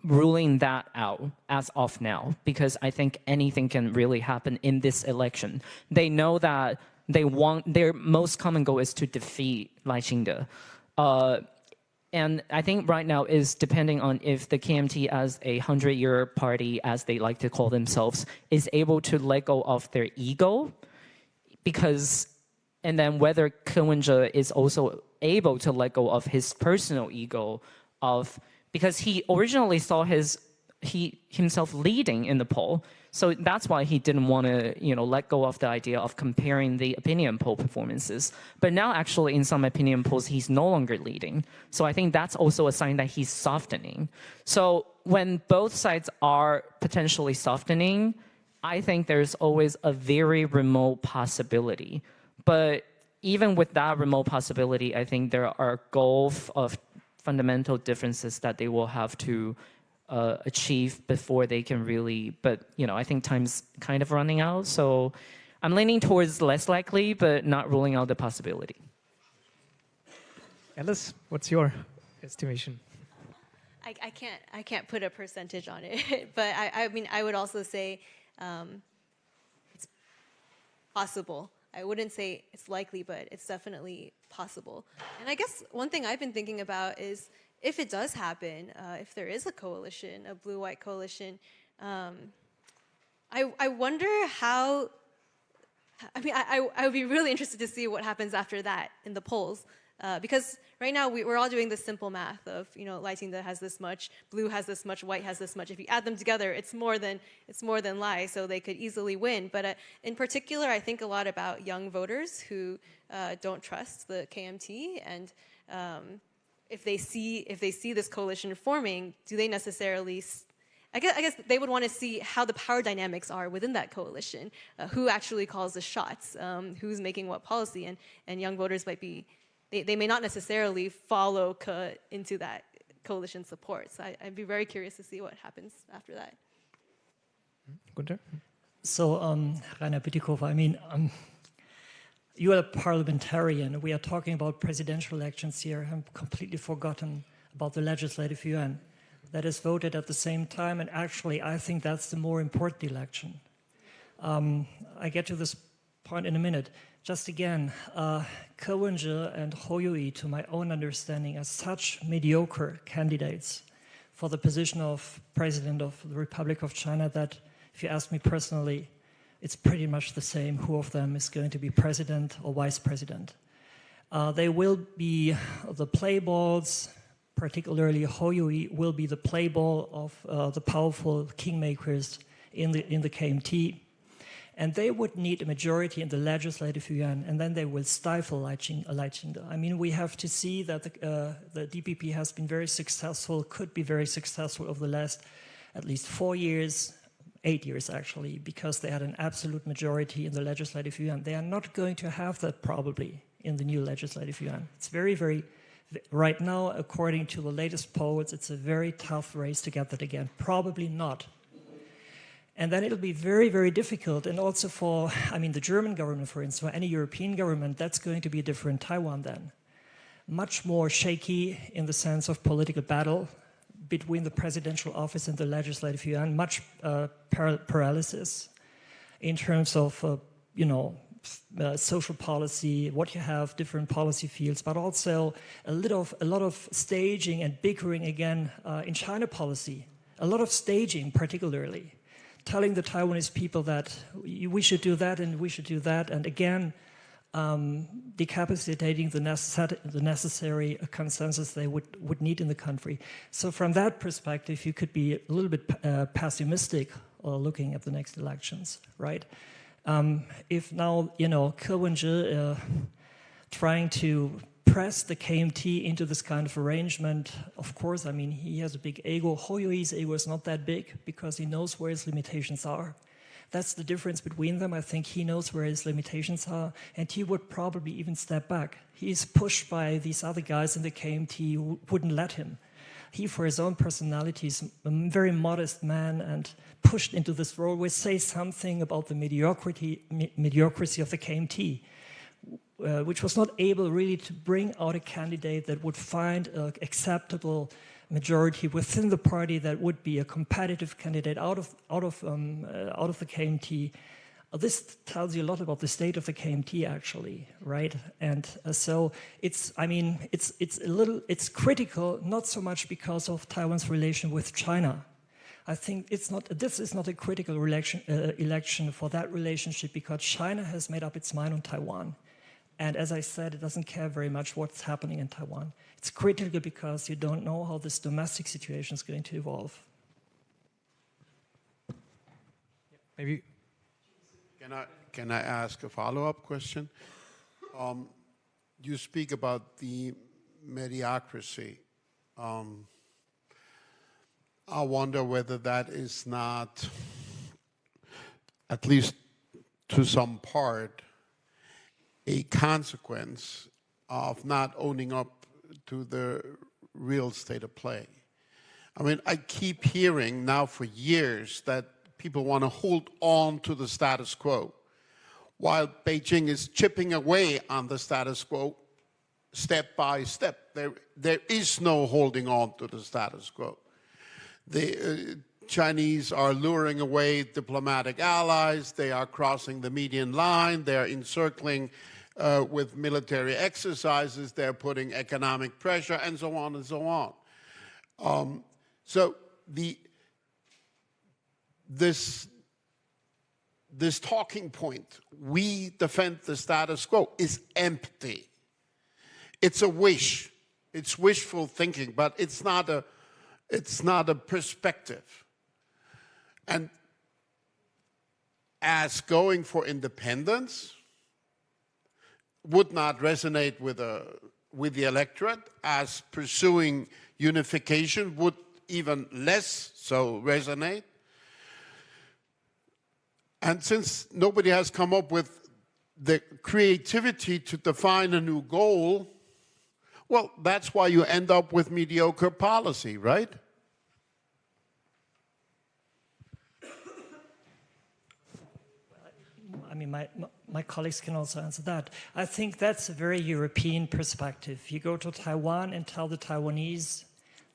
ruling that out as of now, because I think anything can really happen in this election. They know that their most common goal is to defeat Lai Ching-te. And I think right now is depending on if the KMT as a 100-year party, as they like to call themselves, is able to let go of their ego, and then whether Ko Wen-je is also able to let go of his personal ego because he originally saw himself leading in the poll. So that's why he didn't want to, let go of the idea of comparing the opinion poll performances. But now actually in some opinion polls, he's no longer leading. So I think that's also a sign that he's softening. So when both sides are potentially softening, I think there's always a very remote possibility. But even with that remote possibility, I think there are gulf of fundamental differences that they will have to achieve before they can really, but I think time's kind of running out. So I'm leaning towards less likely, but not ruling out the possibility. Alice, what's your estimation? I can't put a percentage on it, but I mean, I would also say it's possible. I wouldn't say it's likely, but it's definitely possible. And I guess one thing I've been thinking about is if it does happen, if there is a coalition, a blue-white coalition, I wonder how, I mean, I would be really interested to see what happens after that in the polls. Because right now we're all doing this simple math of, Lighting has this much, blue has this much, white has this much. If you add them together, it's more than Lai, so they could easily win. But in particular, I think a lot about young voters who don't trust the KMT, and if they see this coalition forming, do they necessarily? I guess they would want to see how the power dynamics are within that coalition, who actually calls the shots, who's making what policy, and young voters might be. They may not necessarily follow into that coalition support. So I'd be very curious to see what happens after that. Gunther? So, Rainer Bütikofer, I mean, you are a parliamentarian. We are talking about presidential elections here. I've completely forgotten about the legislative yuan that is voted at the same time. And actually, I think that's the more important election. I get to this point in a minute. Just again, Ke Wen-je and Hou Yu-ih, to my own understanding, are such mediocre candidates for the position of President of the Republic of China that, if you ask me personally, it's pretty much the same who of them is going to be president or vice president. They will be the playballs, particularly Hou Yu-ih will be the playball of the powerful kingmakers in the KMT. And they would need a majority in the legislative yuan, and then they will stifle Lai Ching-te. I mean, we have to see that the DPP has been very successful, could be very successful over the last at least 4 years, 8 years actually, because they had an absolute majority in the legislative yuan. They are not going to have that probably in the new legislative yuan. It's very, very, right now, according to the latest polls, it's a very tough race to get that again. Probably not. And then it'll be very, very difficult. And also for, I mean, the German government, for instance, or any European government, that's going to be a different Taiwan then. Much more shaky in the sense of political battle between the presidential office and the legislative yuan, much paralysis in terms of, social policy, what you have, different policy fields, but also a lot of staging and bickering again in China policy, a lot of staging particularly. Telling the Taiwanese people that we should do that and we should do that, and again, decapitating the necessary consensus they would need in the country. So from that perspective, you could be a little bit pessimistic looking at the next elections, right? If now, Ke Wen-je trying to press the KMT into this kind of arrangement, of course, I mean, he has a big ego. Hou Yu-ih's ego is not that big because he knows where his limitations are. That's the difference between them. I think he knows where his limitations are, and he would probably even step back. He's pushed by these other guys in the KMT who wouldn't let him. He, for his own personality, is a very modest man and pushed into this role will say something about the mediocrity of the KMT. Which was not able really to bring out a candidate that would find an acceptable majority within the party that would be a competitive candidate out of the KMT. This tells you a lot about the state of the KMT, actually, right? And so it's critical, not so much because of Taiwan's relation with China. I think this is not a critical election for that relationship because China has made up its mind on Taiwan. And as I said, it doesn't care very much what's happening in Taiwan. It's critical because you don't know how this domestic situation is going to evolve. Maybe. Can I ask a follow-up question? You speak about the mediocrity. I wonder whether that is not, at least to some part, a consequence of not owning up to the real state of play. I mean, I keep hearing now for years that people want to hold on to the status quo, while Beijing is chipping away on the status quo step by step. There is no holding on to the status quo. The Chinese are luring away diplomatic allies. They are crossing the median line. They are encircling with military exercises. They're putting economic pressure, and so on and so on. So this talking point, we defend the status quo, is empty. It's a wish. It's wishful thinking, but it's not a perspective. And as going for independence would not resonate with the electorate, as pursuing unification would even less so resonate. And since nobody has come up with the creativity to define a new goal, well, that's why you end up with mediocre policy, right? I mean, my colleagues can also answer that. I think that's a very European perspective. You go to Taiwan and tell the Taiwanese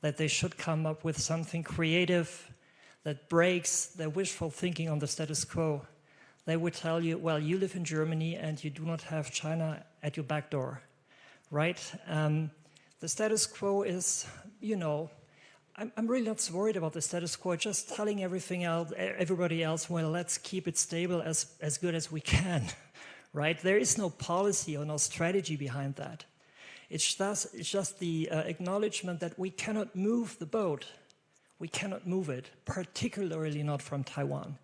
that they should come up with something creative that breaks their wishful thinking on the status quo. They would tell you, well, you live in Germany and you do not have China at your back door, right? The status quo is, you know, I'm really not so worried about the status quo, just telling everybody else, well, let's keep it stable as good as we can, right? There is no policy or no strategy behind that. It's just the acknowledgement that we cannot move the boat. We cannot move it, particularly not from Taiwan.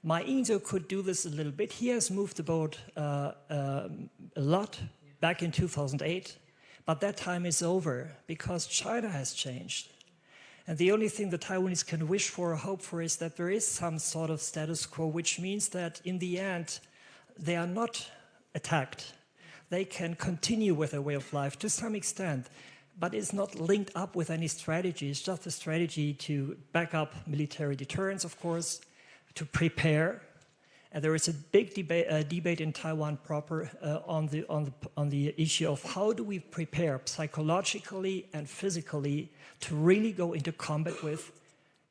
Ma Ying-jeou could do this a little bit. He has moved the boat a lot back in 2008, but that time is over because China has changed. And the only thing the Taiwanese can wish for or hope for is that there is some sort of status quo, which means that in the end, they are not attacked. They can continue with their way of life to some extent, but it's not linked up with any strategy. It's just a strategy to back up military deterrence, of course, to prepare. And there is a big debate in Taiwan proper on the issue of how do we prepare psychologically and physically to really go into combat with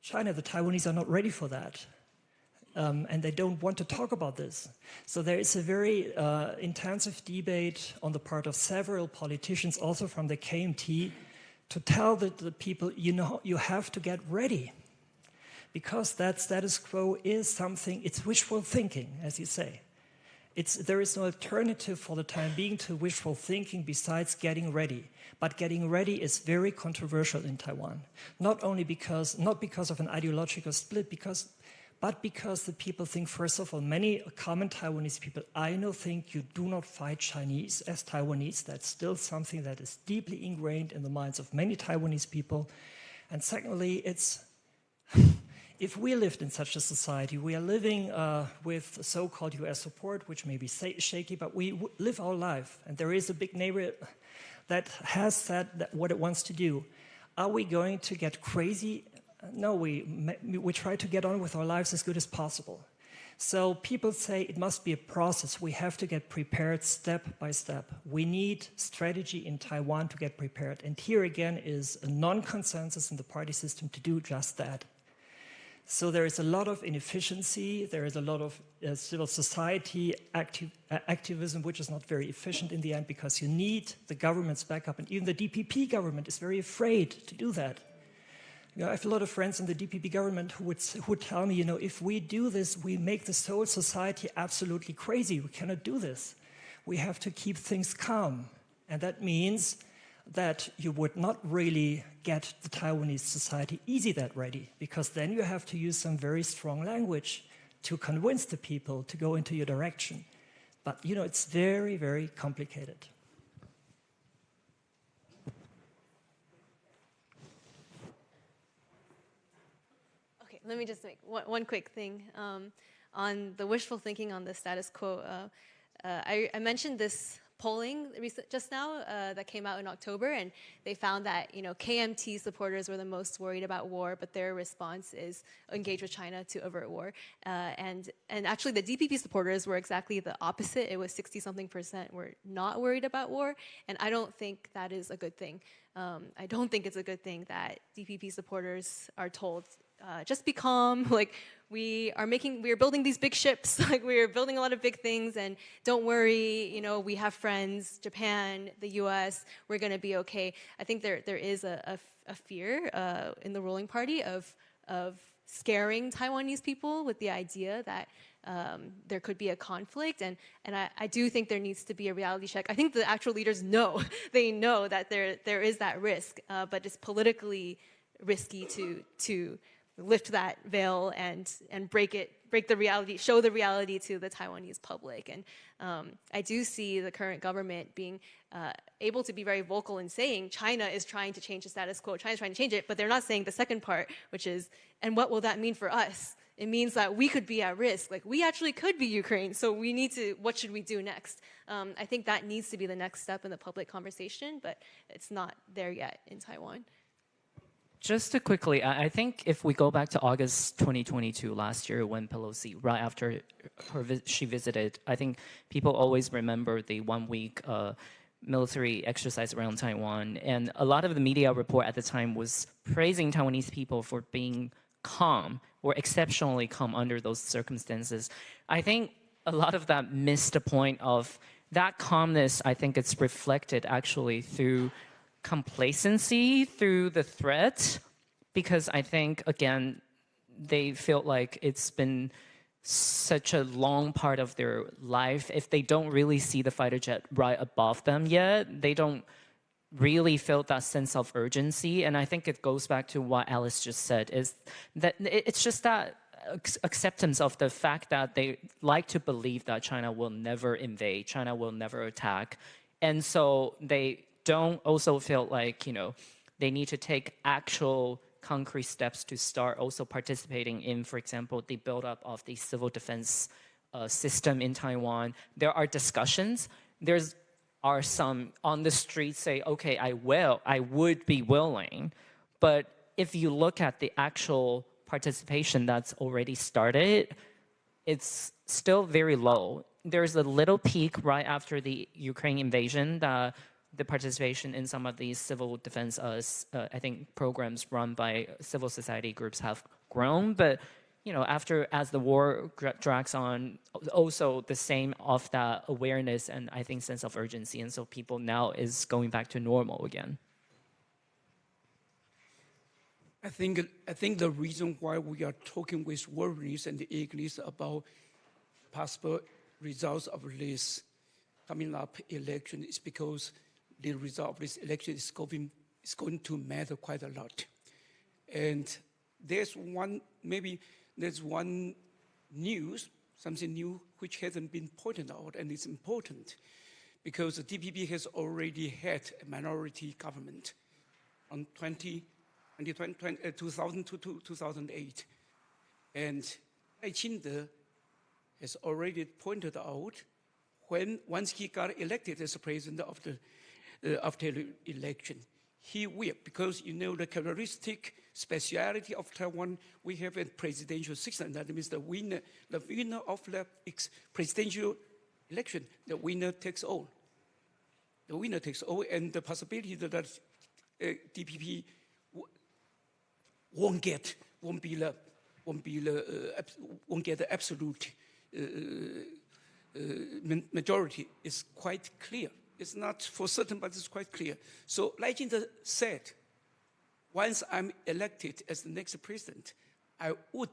China. The Taiwanese are not ready for that. And they don't want to talk about this. So there is a very intensive debate on the part of several politicians, also from the KMT, to tell the people, you know, you have to get ready. Because that status quo is something, it's wishful thinking, as you say. There is no alternative for the time being to wishful thinking besides getting ready. But getting ready is very controversial in Taiwan. Not because of an ideological split, but because the people think, first of all, many common Taiwanese people I know think you do not fight Chinese as Taiwanese. That's still something that is deeply ingrained in the minds of many Taiwanese people. And secondly, if we lived in such a society, we are living with so-called US support, which may be shaky, but we live our life. And there is a big neighbor that has said what it wants to do. Are we going to get crazy? No, we try to get on with our lives as good as possible. So people say it must be a process. We have to get prepared step by step. We need strategy in Taiwan to get prepared. And here again is a non-consensus in the party system to do just that. So there is a lot of inefficiency, there is a lot of civil society activism, which is not very efficient in the end because you need the government's backup. And even the DPP government is very afraid to do that. You know, I have a lot of friends in the DPP government who would tell me, you know, if we do this, we make the whole society absolutely crazy. We cannot do this. We have to keep things calm. And that means that you would not really get the Taiwanese society easy that ready, because then you have to use some very strong language to convince the people to go into your direction. But, you know, it's very, very complicated. Okay, let me just make one quick thing on the wishful thinking on the status quo. I mentioned this polling just now that came out in October, and they found that KMT supporters were the most worried about war, but their response is engage with China to avert war. And actually, the DPP supporters were exactly the opposite. It was 60-something% were not worried about war, and I don't think that is a good thing. I don't think it's a good thing that DPP supporters are told, just be calm, like we are building these big ships, like we are building a lot of big things, and don't worry, we have friends, Japan, the US, we're gonna be okay. I think there is a fear in the ruling party of scaring Taiwanese people with the idea that there could be a conflict, and I do think there needs to be a reality check. I think the actual leaders know, they know that there is that risk, but it's politically risky to lift that veil and break the reality, show the reality to the Taiwanese public. And I do see the current government being able to be very vocal in saying China is trying to change the status quo, China's trying to change it, but they're not saying the second part, which is, and what will that mean for us? It means that we could be at risk. Like, we actually could be Ukraine, so we need to, what should we do next? I think that needs to be the next step in the public conversation, but it's not there yet in Taiwan. Just to quickly, I think if we go back to August 2022, last year, when Pelosi, right after she visited, I think people always remember the 1 week military exercise around Taiwan. And a lot of the media report at the time was praising Taiwanese people for being calm or exceptionally calm under those circumstances. I think a lot of that missed the point of that calmness. I think it's reflected actually through complacency, through the threat, because I think, again, they feel like it's been such a long part of their life. If they don't really see the fighter jet right above them yet, they don't really feel that sense of urgency. And I think it goes back to what Alice just said, is that it's just that acceptance of the fact that they like to believe that China will never invade, China will never attack. And so they don't also feel like, they need to take actual concrete steps to start also participating in, for example, the buildup of the civil defense system in Taiwan. There are discussions. There are some on the street say, okay, I would be willing. But if you look at the actual participation that's already started, it's still very low. There's a little peak right after the Ukraine invasion that the participation in some of these civil defense, I think, programs run by civil society groups have grown. But, as the war drags on, also the same of that awareness and I think sense of urgency. And so people now is going back to normal again. I think the reason why we are talking with worries and eagerness about possible results of this coming up election is because the result of this election is going to matter quite a lot. And there's one news, something new, which hasn't been pointed out, and it's important because the DPP has already had a minority government on 2000 to 2008. And Ai has already pointed out once he got elected as president after the election, he will, because the characteristic speciality of Taiwan, we have a presidential system. That means the winner of the presidential election, the winner takes all. The winner takes all, and the possibility that DPP won't get the absolute majority is quite clear. It's not for certain, but it's quite clear. So, like Jin said, once I'm elected as the next president, I would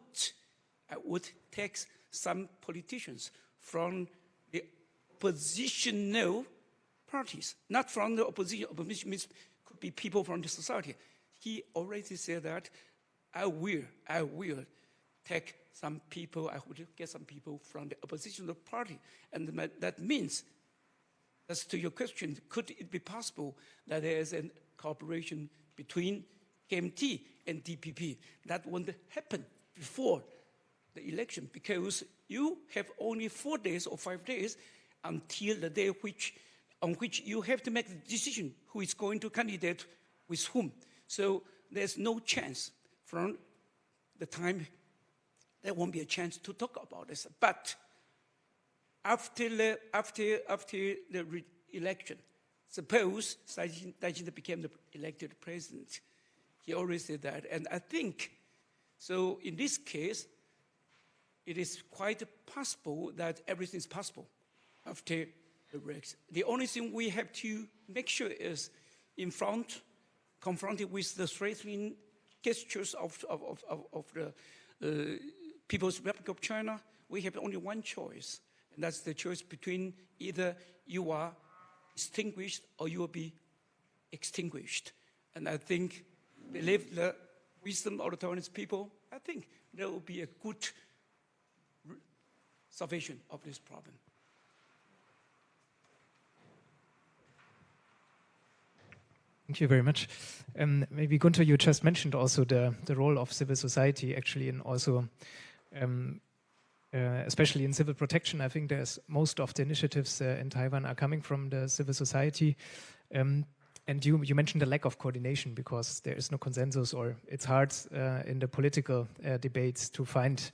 take some politicians from the oppositional parties, not from the opposition. Opposition means could be people from the society. He already said that I will take some people, I would get some people from the oppositional party. And that means, as to your question, could it be possible that there is a cooperation between KMT and DPP? That won't happen before the election because you have only 4 days or 5 days until the day which on which you have to make the decision who is going to candidate with whom. So there's no chance from the time there won't be a chance to talk about this. But after the election, suppose Xi Jinping became the elected president, he always said that. And I think, so in this case, it is quite possible that everything is possible after the Brexit. The only thing we have to make sure is confronted with the threatening gestures of the People's Republic of China, we have only one choice, and that's the choice between either you are extinguished or you will be extinguished. And I think, believe the wisdom of the Taiwanese people, I think there will be a good salvation of this problem. Thank you very much. Maybe Gunther, you just mentioned also the role of civil society actually, and also especially in civil protection. I think there's most of the initiatives in Taiwan are coming from the civil society. And you mentioned the lack of coordination because there is no consensus, or it's hard in the political debates to find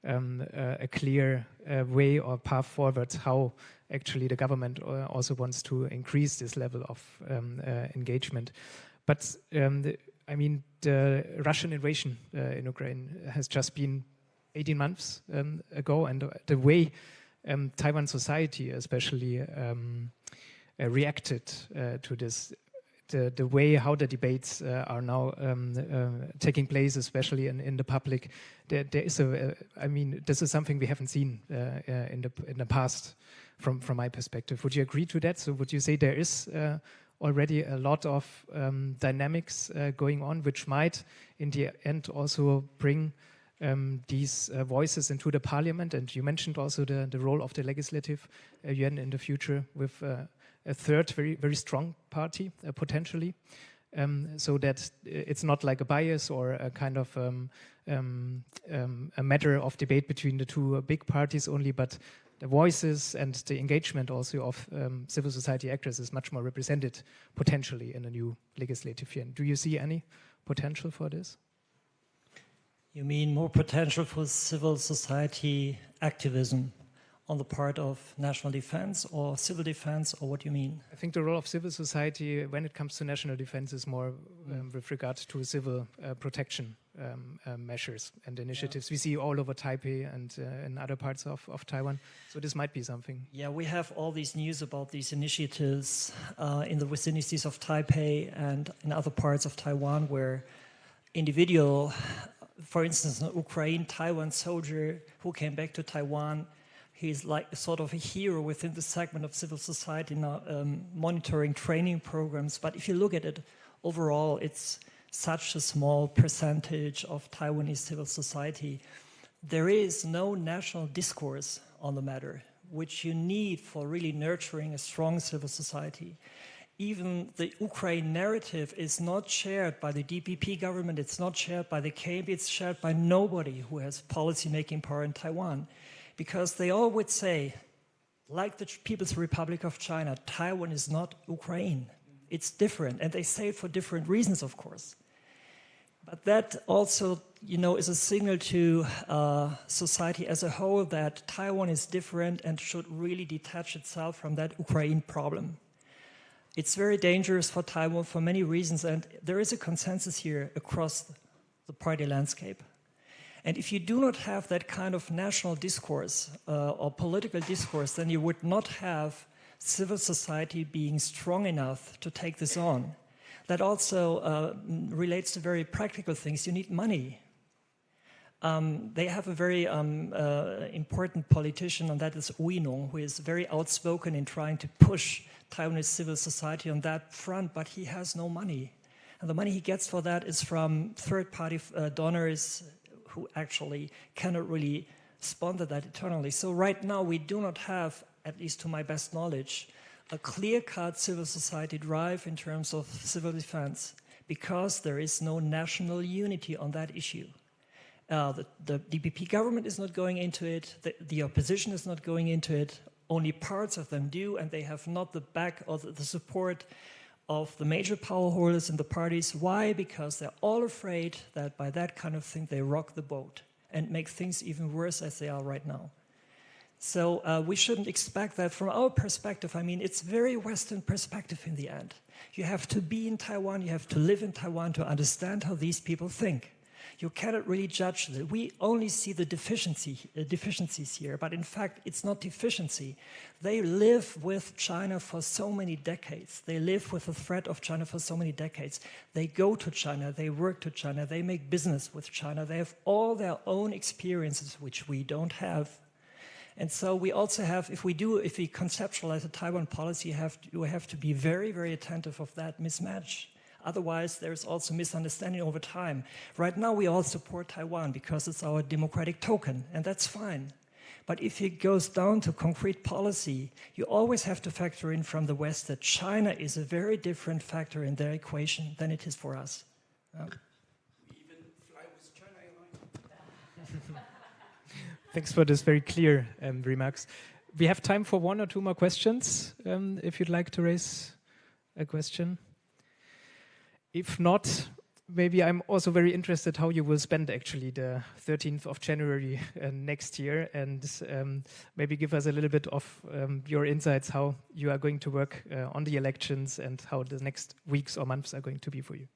a clear way or path forward how actually the government also wants to increase this level of engagement. But I mean, the Russian invasion in Ukraine has just been 18 months ago, and the way Taiwan society especially reacted to this, the way how the debates are now taking place, especially in the public, there is I mean, this is something we haven't seen in the past from my perspective. Would you agree to that? So would you say there is already a lot of dynamics going on, which might in the end also bring these voices into the parliament? And you mentioned also the role of the legislative yuan in the future with a third very, very strong party potentially, so that it's not like a bias or a kind of a matter of debate between the two big parties only, but the voices and the engagement also of civil society actors is much more represented potentially in a new legislative yuan. Do you see any potential for this? You mean more potential for civil society activism on the part of national defense or civil defense, or what do you mean? I think the role of civil society when it comes to national defense is more with regard to civil protection measures and initiatives we see all over Taipei and in other parts of Taiwan. So this might be something. Yeah, we have all these news about these initiatives in the vicinities of Taipei and in other parts of Taiwan where individual, for instance, an Ukraine Taiwan soldier who came back to Taiwan, he's like a sort of a hero within the segment of civil society now, monitoring training programs. But if you look at it overall, it's such a small percentage of Taiwanese civil society. There is no national discourse on the matter, which you need for really nurturing a strong civil society. Even the Ukraine narrative is not shared by the DPP government, it's not shared by the KMT, it's shared by nobody who has policy-making power in Taiwan. Because they all would say, like the People's Republic of China, Taiwan is not Ukraine. It's different, and they say it for different reasons, of course. But that also, you know, is a signal to society as a whole that Taiwan is different and should really detach itself from that Ukraine problem. It's very dangerous for Taiwan for many reasons, and there is a consensus here across the party landscape. And if you do not have that kind of national discourse or political discourse, then you would not have civil society being strong enough to take this on. That also relates to very practical things. You need money. They have a very important politician, and that is Wu Nong, who is very outspoken in trying to push Taiwanese civil society on that front, but he has no money. And the money he gets for that is from third-party donors who actually cannot really sponsor that eternally. So right now we do not have, at least to my best knowledge, a clear-cut civil society drive in terms of civil defense because there is no national unity on that issue. The DPP government is not going into it, the opposition is not going into it, Only parts of them do, and they have not the back or the support of the major power holders in the parties. Why? Because they're all afraid that by that kind of thing they rock the boat and make things even worse as they are right now. So we shouldn't expect that from our perspective. I mean, it's very Western perspective in the end. You have to be in Taiwan, you have to live in Taiwan to understand how these people think. You cannot really judge that. We only see the deficiencies here, but in fact, it's not deficiency. They live with China for so many decades. They live with the threat of China for so many decades. They go to China, they work to China, they make business with China. They have all their own experiences, which we don't have. And so we also have, if we conceptualize a Taiwan policy, we have to be very, very attentive of that mismatch. Otherwise, there's also misunderstanding over time. Right now, we all support Taiwan because it's our democratic token, and that's fine. But if it goes down to concrete policy, you always have to factor in from the West that China is a very different factor in their equation than it is for us. We even fly with China Airlines. Thanks for this very clear remarks. We have time for one or two more questions, if you'd like to raise a question. If not, maybe I'm also very interested how you will spend actually the 13th of January next year, and maybe give us a little bit of your insights how you are going to work on the elections and how the next weeks or months are going to be for you.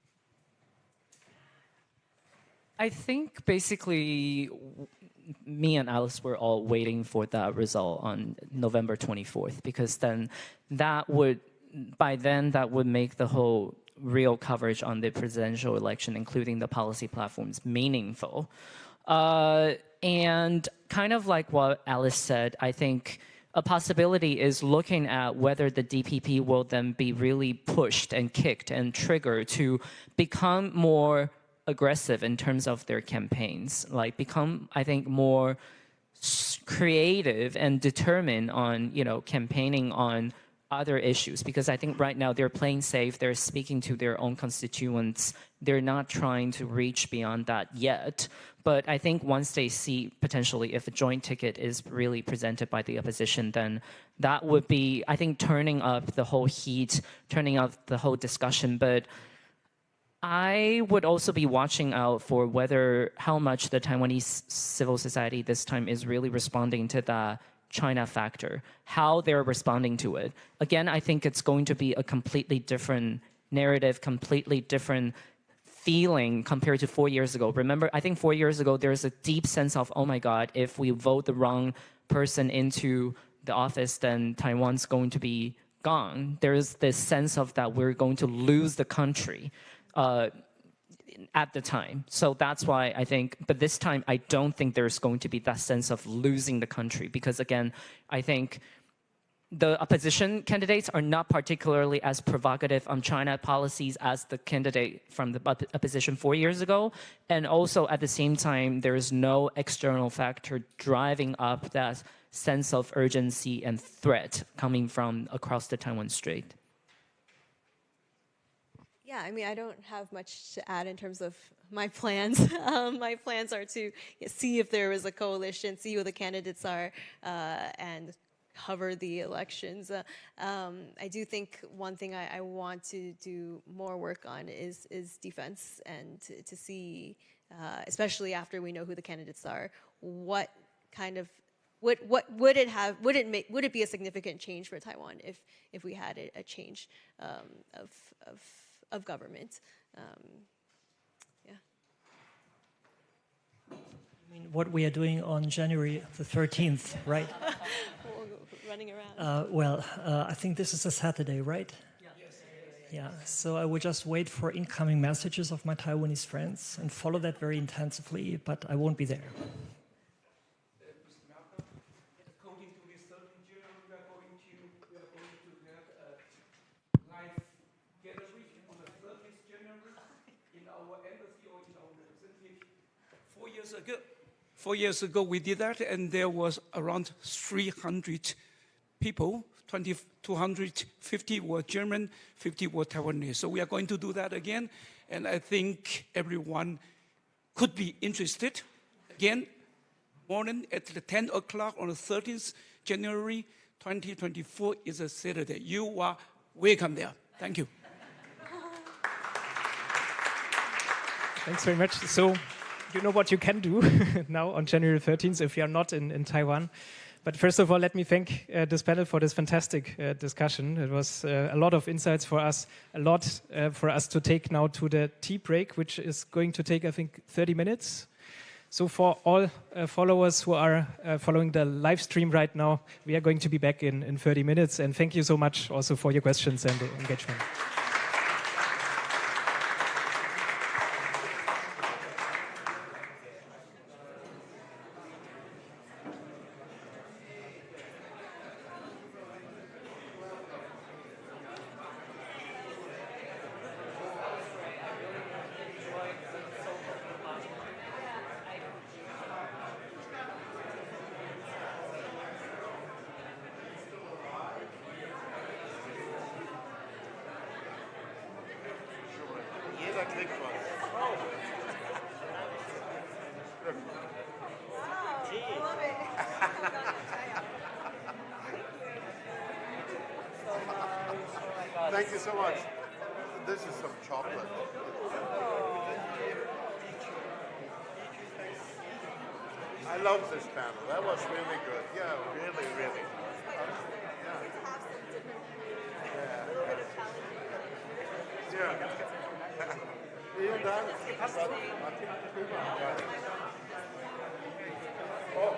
I think basically me and Alice were all waiting for that result on November 24th, because then that would make the whole real coverage on the presidential election, including the policy platforms, meaningful. And kind of like what Alice said, I think a possibility is looking at whether the DPP will then be really pushed and kicked and triggered to become more aggressive in terms of their campaigns, like become, I think, more creative and determined on, campaigning on other issues, because I think right now they're playing safe, they're speaking to their own constituents, they're not trying to reach beyond that yet. But I think once they see potentially if a joint ticket is really presented by the opposition, then that would be, I think, turning up the whole heat, turning up the whole discussion. But I would also be watching out for how much the Taiwanese civil society this time is really responding to the China factor, how they're responding to it. Again, I think it's going to be a completely different narrative, completely different feeling compared to 4 years ago. Remember, I think 4 years ago, there's a deep sense of, oh my God, if we vote the wrong person into the office, then Taiwan's going to be gone. There's this sense of that we're going to lose the country at the time. So that's why I think, but this time I don't think there's going to be that sense of losing the country, because again, I think the opposition candidates are not particularly as provocative on China policies as the candidate from the opposition 4 years ago. And also at the same time, there's no external factor driving up that sense of urgency and threat coming from across the Taiwan Strait. Yeah, I mean, I don't have much to add in terms of my plans. My plans are to see if there is a coalition, see who the candidates are, and cover the elections. I do think one thing I want to do more work on is defense, and to see, especially after we know who the candidates are, what kind of would it be a significant change for Taiwan if we had a change of government. Yeah. I mean, what we are doing on January the 13th, right? Running around. I think this is a Saturday, right? Yeah, so I will just wait for incoming messages of my Taiwanese friends and follow that very intensively, but I won't be there. Ago. 4 years ago, we did that, and there was around 300 people. 250 were German, 50 were Taiwanese. So we are going to do that again, and I think everyone could be interested. Again, morning at 10 o'clock on the 13th January 2024 is a Saturday. You are welcome there. Thank you. Thanks very much. So you know what you can do now on January 13th if you are not in Taiwan. But first of all, let me thank this panel for this fantastic discussion. It was a lot of insights for us, a lot for us to take now to the tea break, which is going to take, I think, 30 minutes. So for all followers who are following the live stream right now, we are going to be back in 30 minutes. And thank you so much also for your questions and engagement. Thank you so much. This is some chocolate. I love this panel. That was really good. Yeah, really, really. Yeah. Vielen Dank. Oh.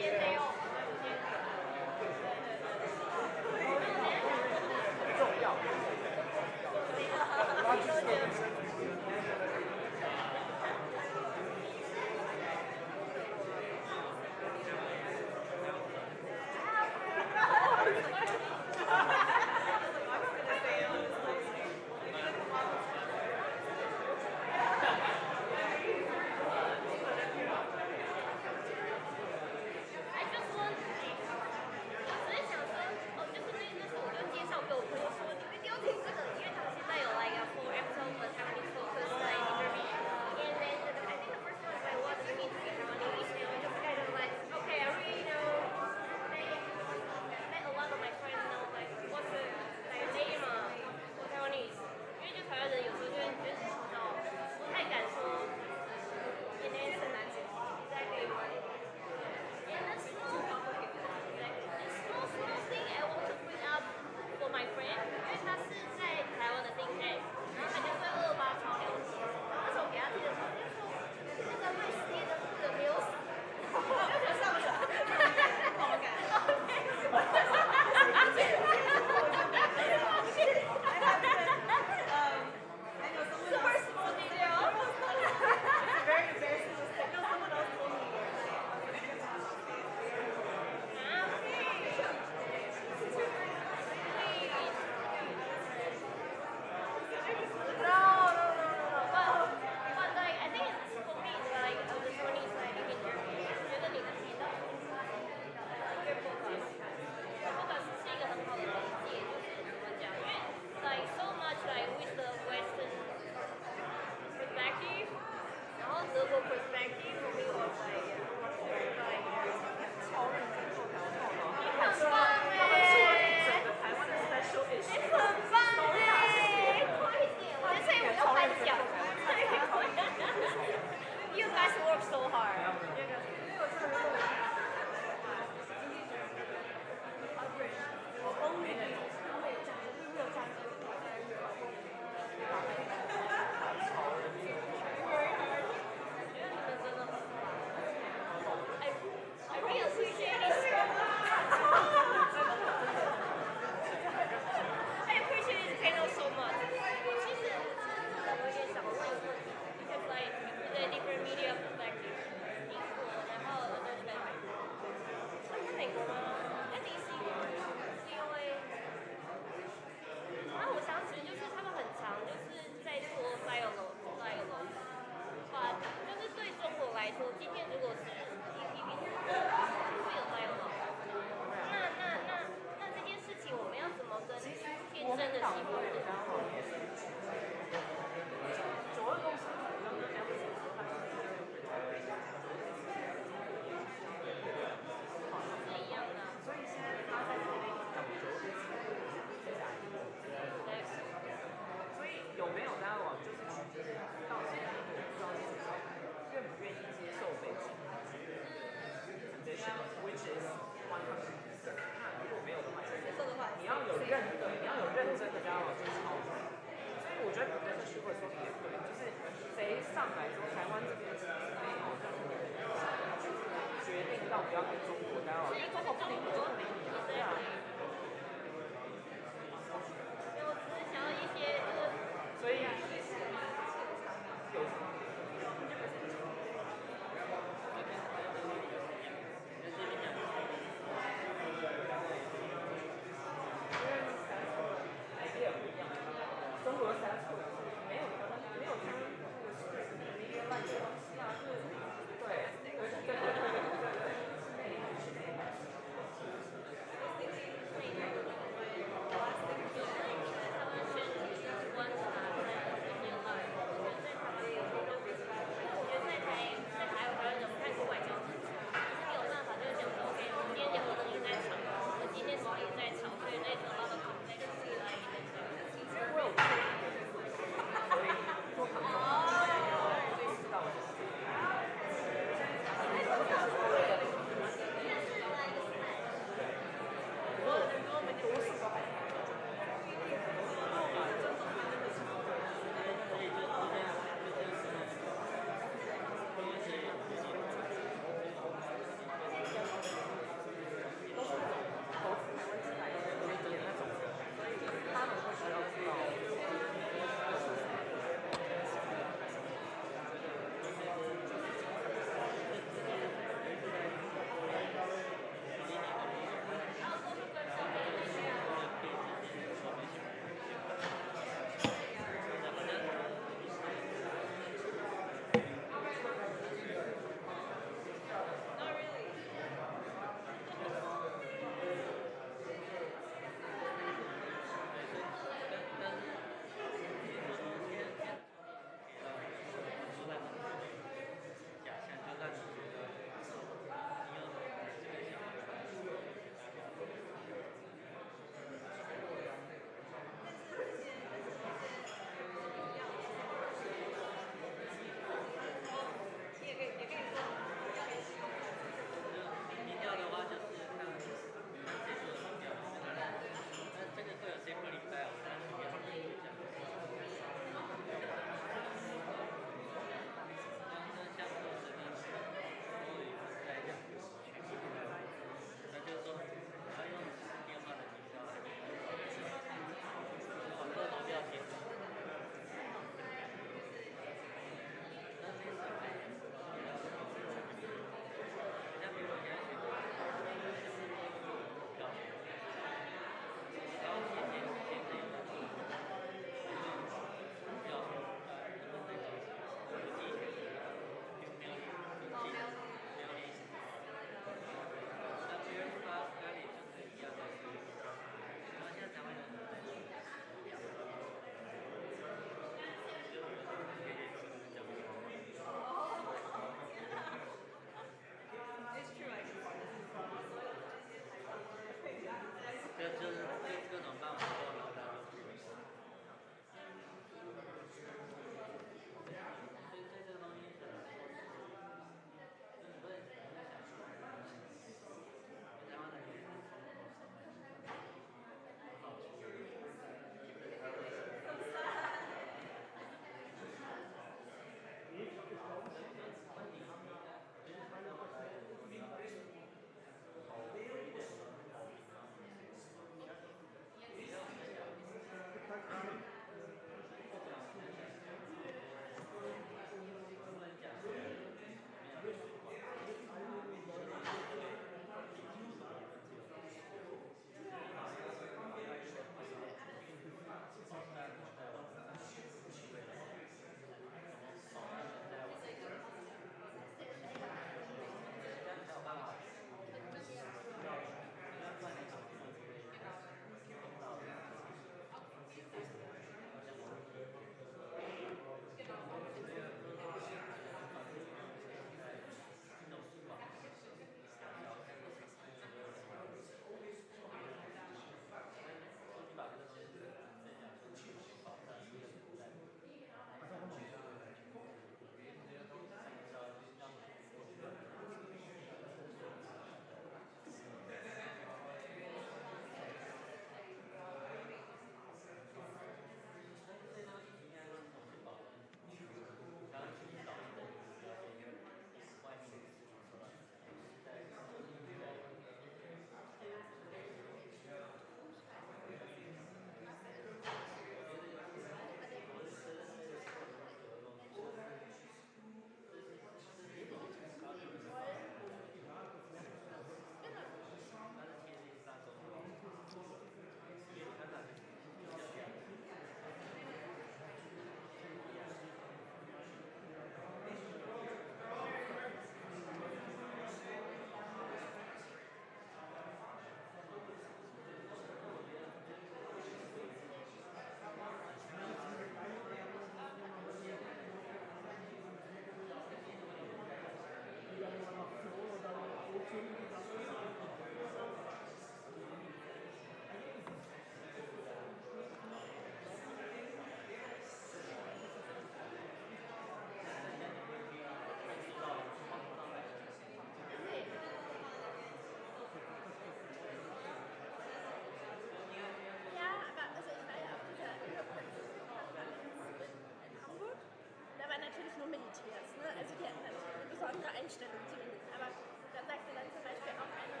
Einstellung zumindest. Aber dann sagte dann zum Beispiel auch eine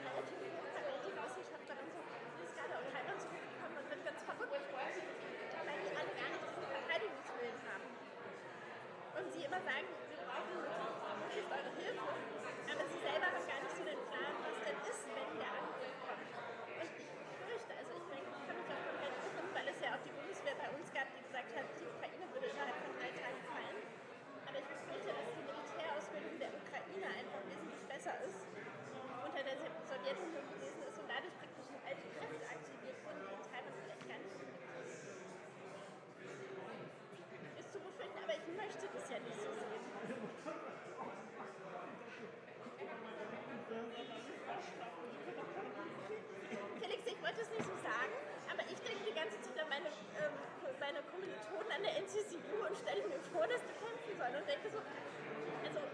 relativ hochkarätige Wissenschaftlerin so, sie ist gerade aus Taiwan zurückgekommen und wird ganz verrückt, weil die alle gar nicht diesen Verteidigungswillen haben. Und sie immer sagen, wir brauchen möglichst eure Hilfe, aber sie selber haben gar nicht so den Plan, was denn ist, wenn der Angriff kommt. Und ich fürchte, also ich denke, ich kann mich auch komplett irren, weil es ja auch die Bundeswehr bei uns gab, die gesagt hat, die Ukraine würde innerhalb von 3 Tagen fallen. Aber ich befürchte, dass die Militärausbildung der Ukraine einfach wesentlich besser ist, unter der Sowjetunion gewesen ist und dadurch praktisch alte Kräfte aktiviert wurden, die in Taiwan vielleicht gar nicht ist zu befürchten, aber ich möchte das ja nicht so sehen. Felix, ich wollte es nicht so sagen, aber ich denke die ganze Zeit an meine Kommilitonen an der NCCU und stelle mir vor, dass die kämpfen sollen und denke so, also, ja.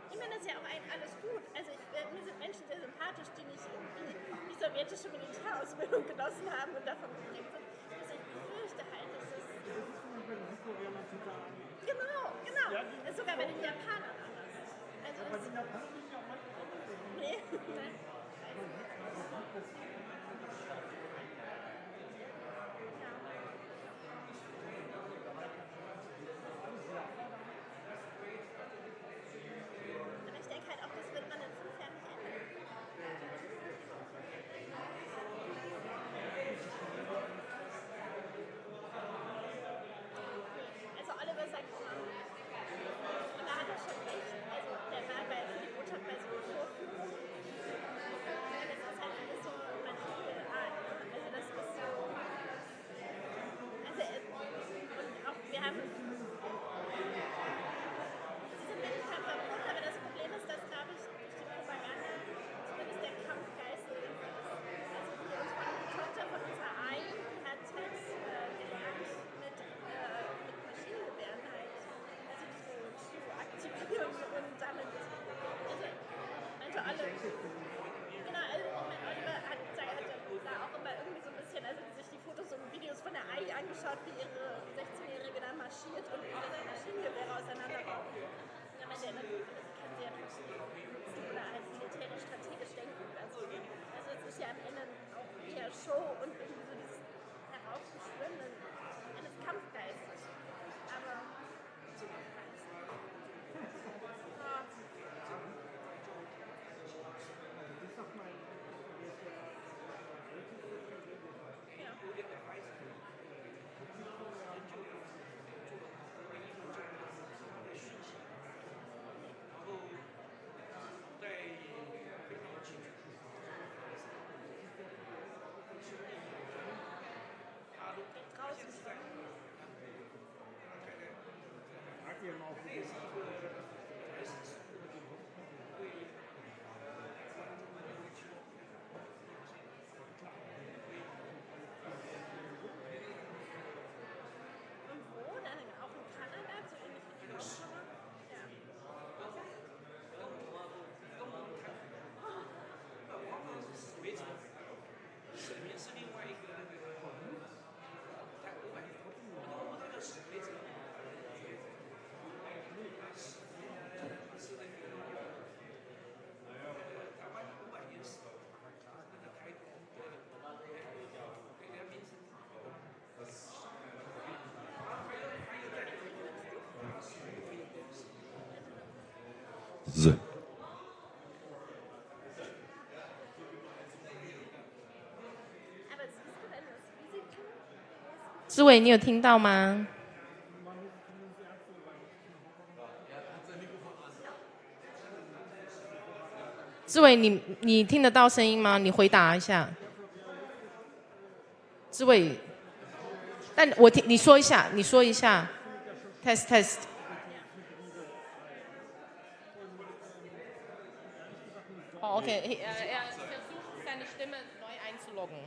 Ich meine, das ist ja auch alles gut. Also mir sind Menschen sehr sympathisch, die nicht irgendwie die sowjetische Militärausbildung genossen haben und davon geprägt sind. Also ich befürchte halt, dass es... Genau. Das ist sogar bei den Japanern anders. Also aber die Japaner sind ja auch manchmal anders. Nee. Aber ich denke halt auch, das wird man in 5 Jahren nicht ändern. Also Oliver sagt immer, und da hat er schon recht, also der war für die Botschaft bei so Vorführungen. Und das ist halt alles so manche Art. Also das ist so. Also und auch wir haben diese Mittelkampf verboten, aber das Problem ist, dass, glaube ich, durch die Propaganda zumindest der Kampfgeist irgendwie ist. Also die Tochter von unserer Ein, die hat halt gelernt mit Maschinengewehren halt, also die so zu aktivieren und damit, also meinte alle, genau, also ich meine, Oliver hat da auch immer irgendwie so ein bisschen, also sich die Fotos und Videos von der Ai angeschaut, wie ihre 16-Jährige da marschiert und alle seine Maschinengewehre auseinanderbaut. Ja, man der kann sie ja trotzdem nutzen oder halt militärisch strategisch denken oder so. Also es ist ja am Ende auch eher Show und irgendwie so dieses Heraufbeschwören eines Kampfgeistes. Aber zum Kampfgeist. Draußen schon. Und wo? Dann auch in Kanada, so ähnlich wie die Oshawa? Ja. So. Aber siehst du denn das Risiko? 志伟，你有听到吗？志伟，你听得到声音吗？你回答一下。志伟，但我听你说一下，你说一下 ，test test。Oh, okay. Er versucht, seine Stimme neu einzuloggen.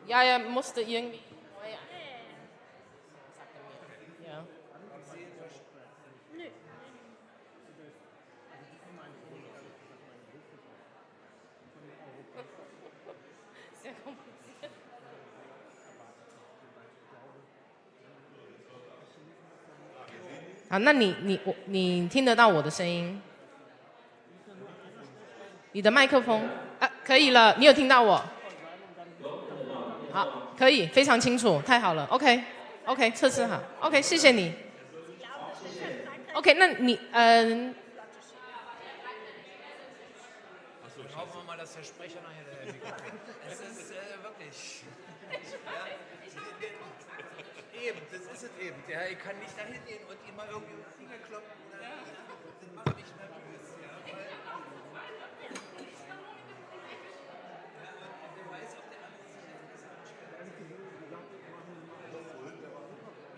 Ja, er musste irgendwie neu. Ja. Nö. Sehr kompliziert.好，那你听得到我的声音？你的麦克风啊，可以了，你有听到我？好，可以，非常清楚，太好了。OK，测试好。OK，谢谢你。OK，那你Hoffen wir mal, dass der Sprecher nachher der Mikrofon. Es ist wirklich. Eben, das ist es eben. Ja, ich kann nicht dahin gehen und ihm mal irgendwie den Finger kloppen. Das macht mich nervös. Ja, weil, der weiß auf der anderen Seite, dass er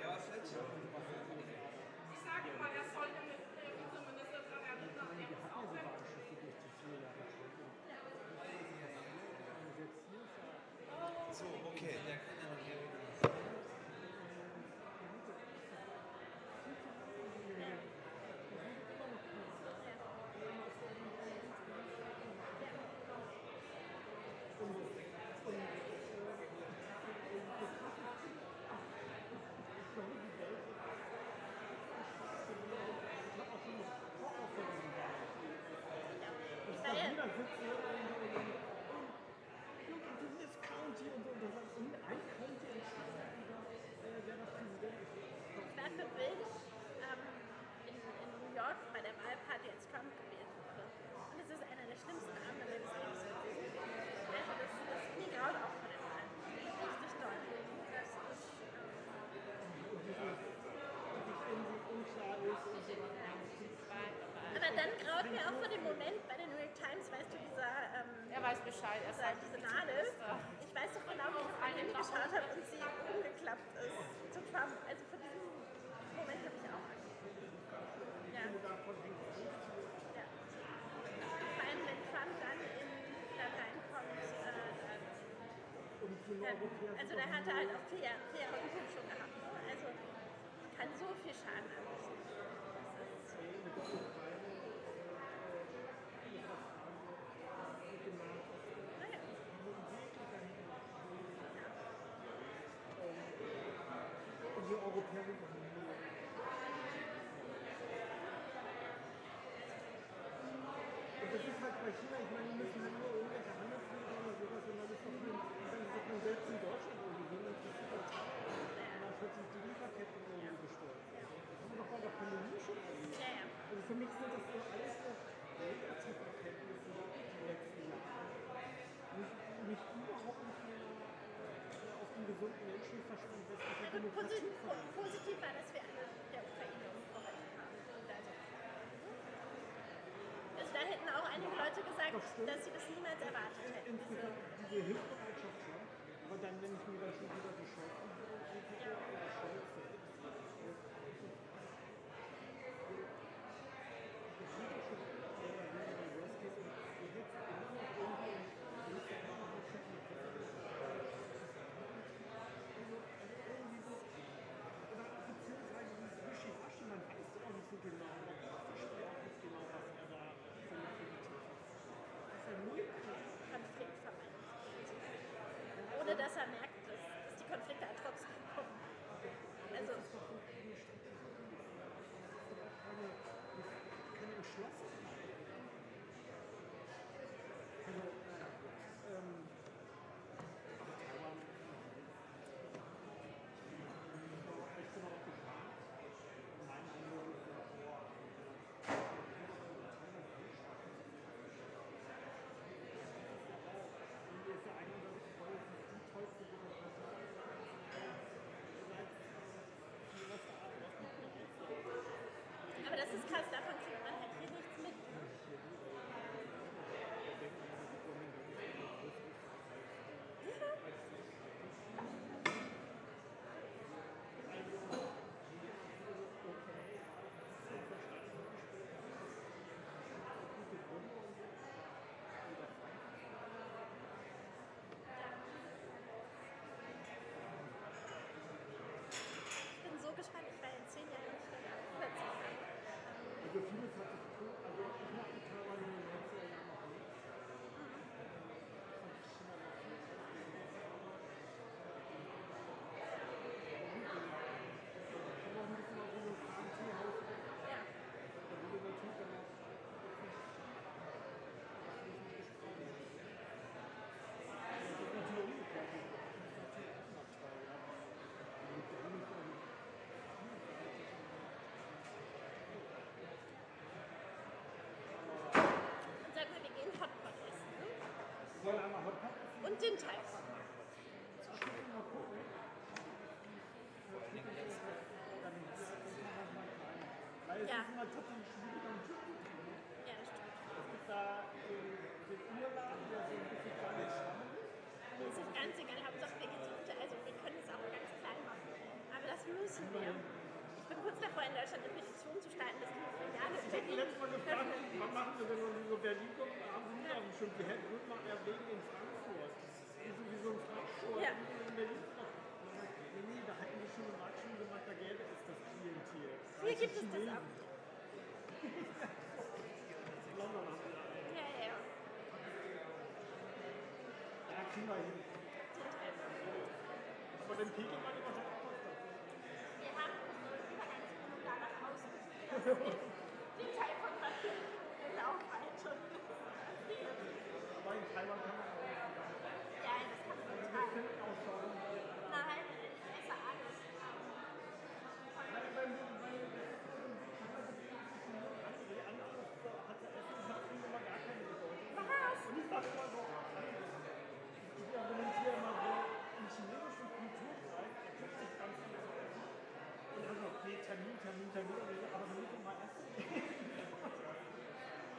ja, was willst du? Ich sage immer, er soll mit Vizeminister so, okay. dann graut mir auch vor dem Moment bei der New York Times, weißt du, er weiß Bescheid, er sagt diese Nadel. Ich weiß doch genau, wie ich auf mein Handy geschaut habe und sie umgeklappt ist zu Trump. Also vor diesem Moment habe ich auch Angst. Ja. Ja. Vor allem, wenn Trump dann da reinkommt, also der hatte halt auch 4 Jahre Übung schon gehabt. Also kann so viel Schaden anrichten. Für mich sind das so alles so negative Erkenntnisse die letzten Jahre. Mich überhaupt nicht mehr auf den gesunden Menschenverstand westlicher Demokratie verlassen. Positiv war, dass wir alle der Ukraine geholfen haben. Also da hätten auch einige Leute gesagt, dass sie das niemals erwartet hätten. Insgesamt diese Hilfsbereitschaft schon, aber dann, wenn ich mir dann schon wieder die Chancen angucke, oder Scholz selbst, Ohne dass er merkt, dass die Konflikte trotzdem kommen. Also keine Entschlossenheit. aber das ist krass, davon kriegt man halt hier nichts mit. den Teil von. Weil es Ja. ist immer tatsächlich schwierig am Tisch zu kriegen. Ja, das stimmt. Es gibt da den Urladen, der so ein bisschen klein und schwammig ist. Mir ist es ganz egal, Hauptsache wir geht's unter. Also wir können es auch ganz klein machen. Aber das müssen wir. Ich bin kurz davor, in Deutschland eine Petition zu starten, dass die Filiale Ich habe letztes Mal gefragt, was machen wir, wenn wir so Berlin kommen, haben sie nicht auf dem Schirm. Wir hätten mal erwägen in Frankfurt. Wie so ein Fachschule Ja. in Berlin. Nee, da hätten wir schon eine Marktschule gemacht, da gäbe es das Klientel. Hier gibt es das auch. London haben wir da. Ja, ja. Ja, kriegen wir hin. Aber den Pegel war die wahrscheinlich auch was dafür. Wir haben Übergangswohnung danach ausgesucht, den Teil von Papier Laufweite. Aber in Taiwan kann man auch nicht. Ja, das kann man total. Nein, ich esse alles. Was? Und ich sage immer so, ich argumentiere immer so, im chinesischen Kulturkreis ergibt sich ganz viel zu essen. Und dann so, okay, Termin, aber wir müssen mal essen.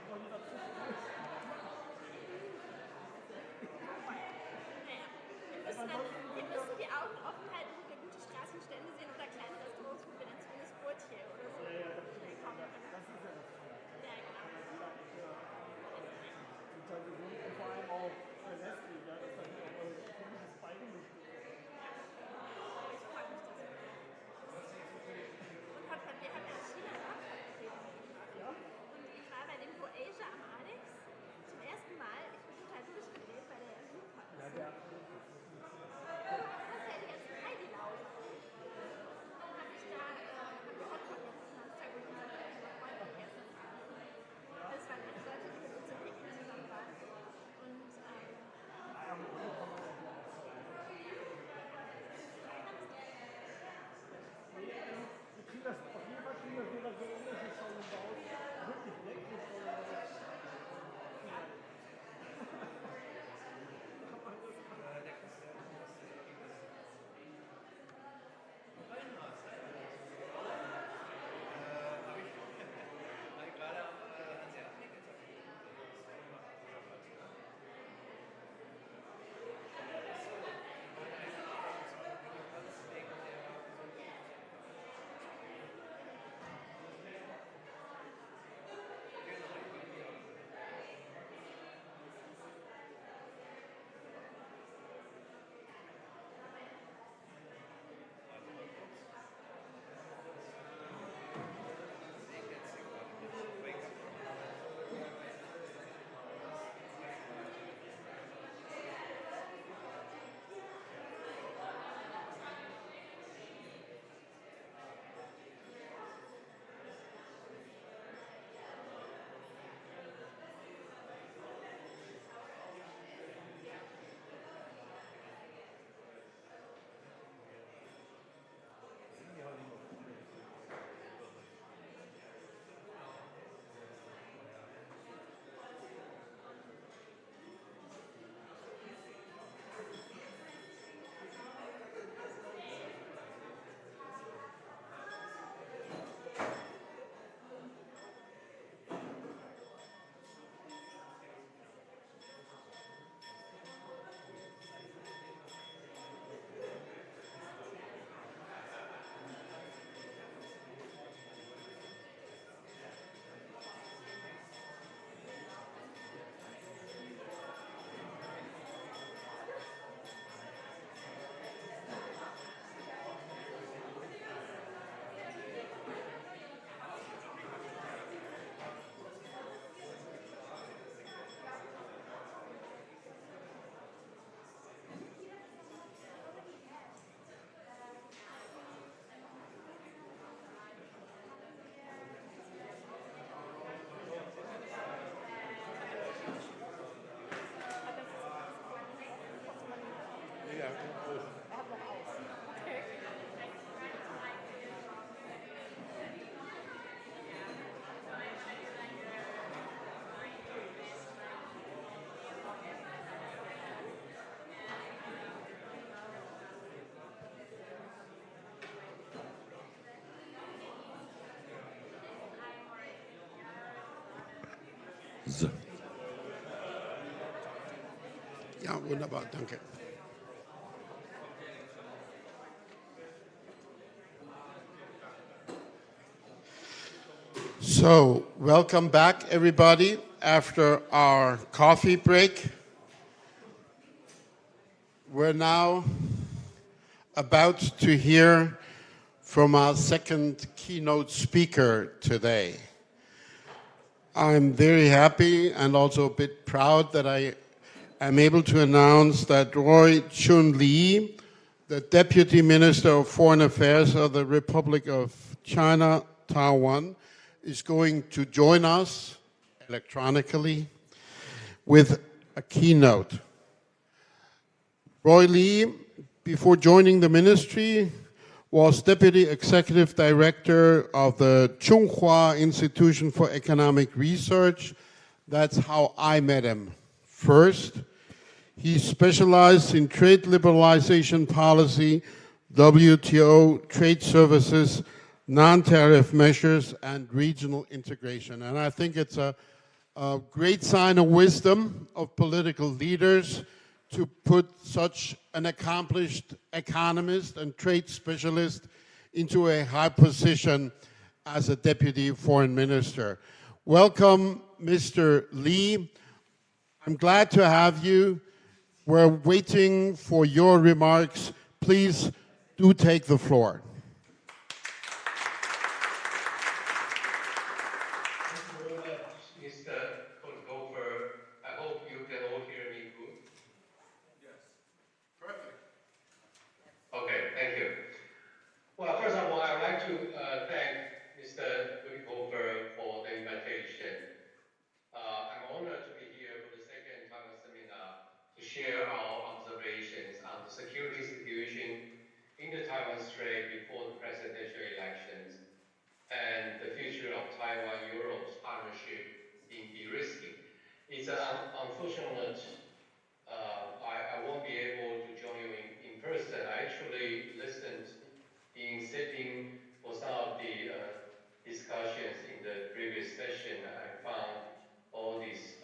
Und dazwischen. Wir müssen die Augen offen halten, wo wir gute Straßenstände sehen oder kleine Restaurants, wo wir dann zumindest Brötchen oder so bekommen. Das ist ja das Tolle. Ja, genau. Total gesund und vor allem auch verlässlich, ja, dass dann auch komisches Beigemischt ist. Ich freue mich, dass und Hotpot, wir haben ja in China einen Hotpot gesehen. Ja? Und ich war bei dem Go Asia am Alex zum ersten Mal. Ich bin total durchgedreht bei der Super. Ja, der. Das ist ja die ganze Heidi Lauf. Dann habe ich da Hotpot jetzt Samstag mit meiner Freundin gegessen. Das waren echt Leute, die mit uns im Picknick zusammen waren. Und Wunderbar, danke. So, welcome back, everybody, after our coffee break. We're now about to hear from our second keynote speaker today. I'm very happy and also a bit proud that I am able to announce that Roy Chun-Li, the Deputy Minister of Foreign Affairs of the Republic of China, Taiwan, is going to join us electronically with a keynote. Roy Lee, before joining the ministry, was Deputy Executive Director of the Tsinghua Institution for Economic Research. That's how I met him first. He specialized in trade liberalization policy, WTO, trade services, non-tariff measures, and regional integration. And I think it's a great sign of wisdom of political leaders to put such an accomplished economist and trade specialist into a high position as a deputy foreign minister. Welcome, Mr. Lee. I'm glad to have you. We're waiting for your remarks. Please do take the floor. Thank you very much, Mr. Kothofer. I hope you can all hear me good. Okay, thank you. Well, first of all, I would like to thank Mr. Bütikofer for the invitation. I'm honored to be here for the second Taiwan seminar to share our observations on the security situation in the Taiwan Strait before the presidential elections and the future of Taiwan-Europe's partnership in de-risking. It's unfortunate I won't be able to join you in person. I actually listened in sitting for some of the discussions in the previous session. I found all these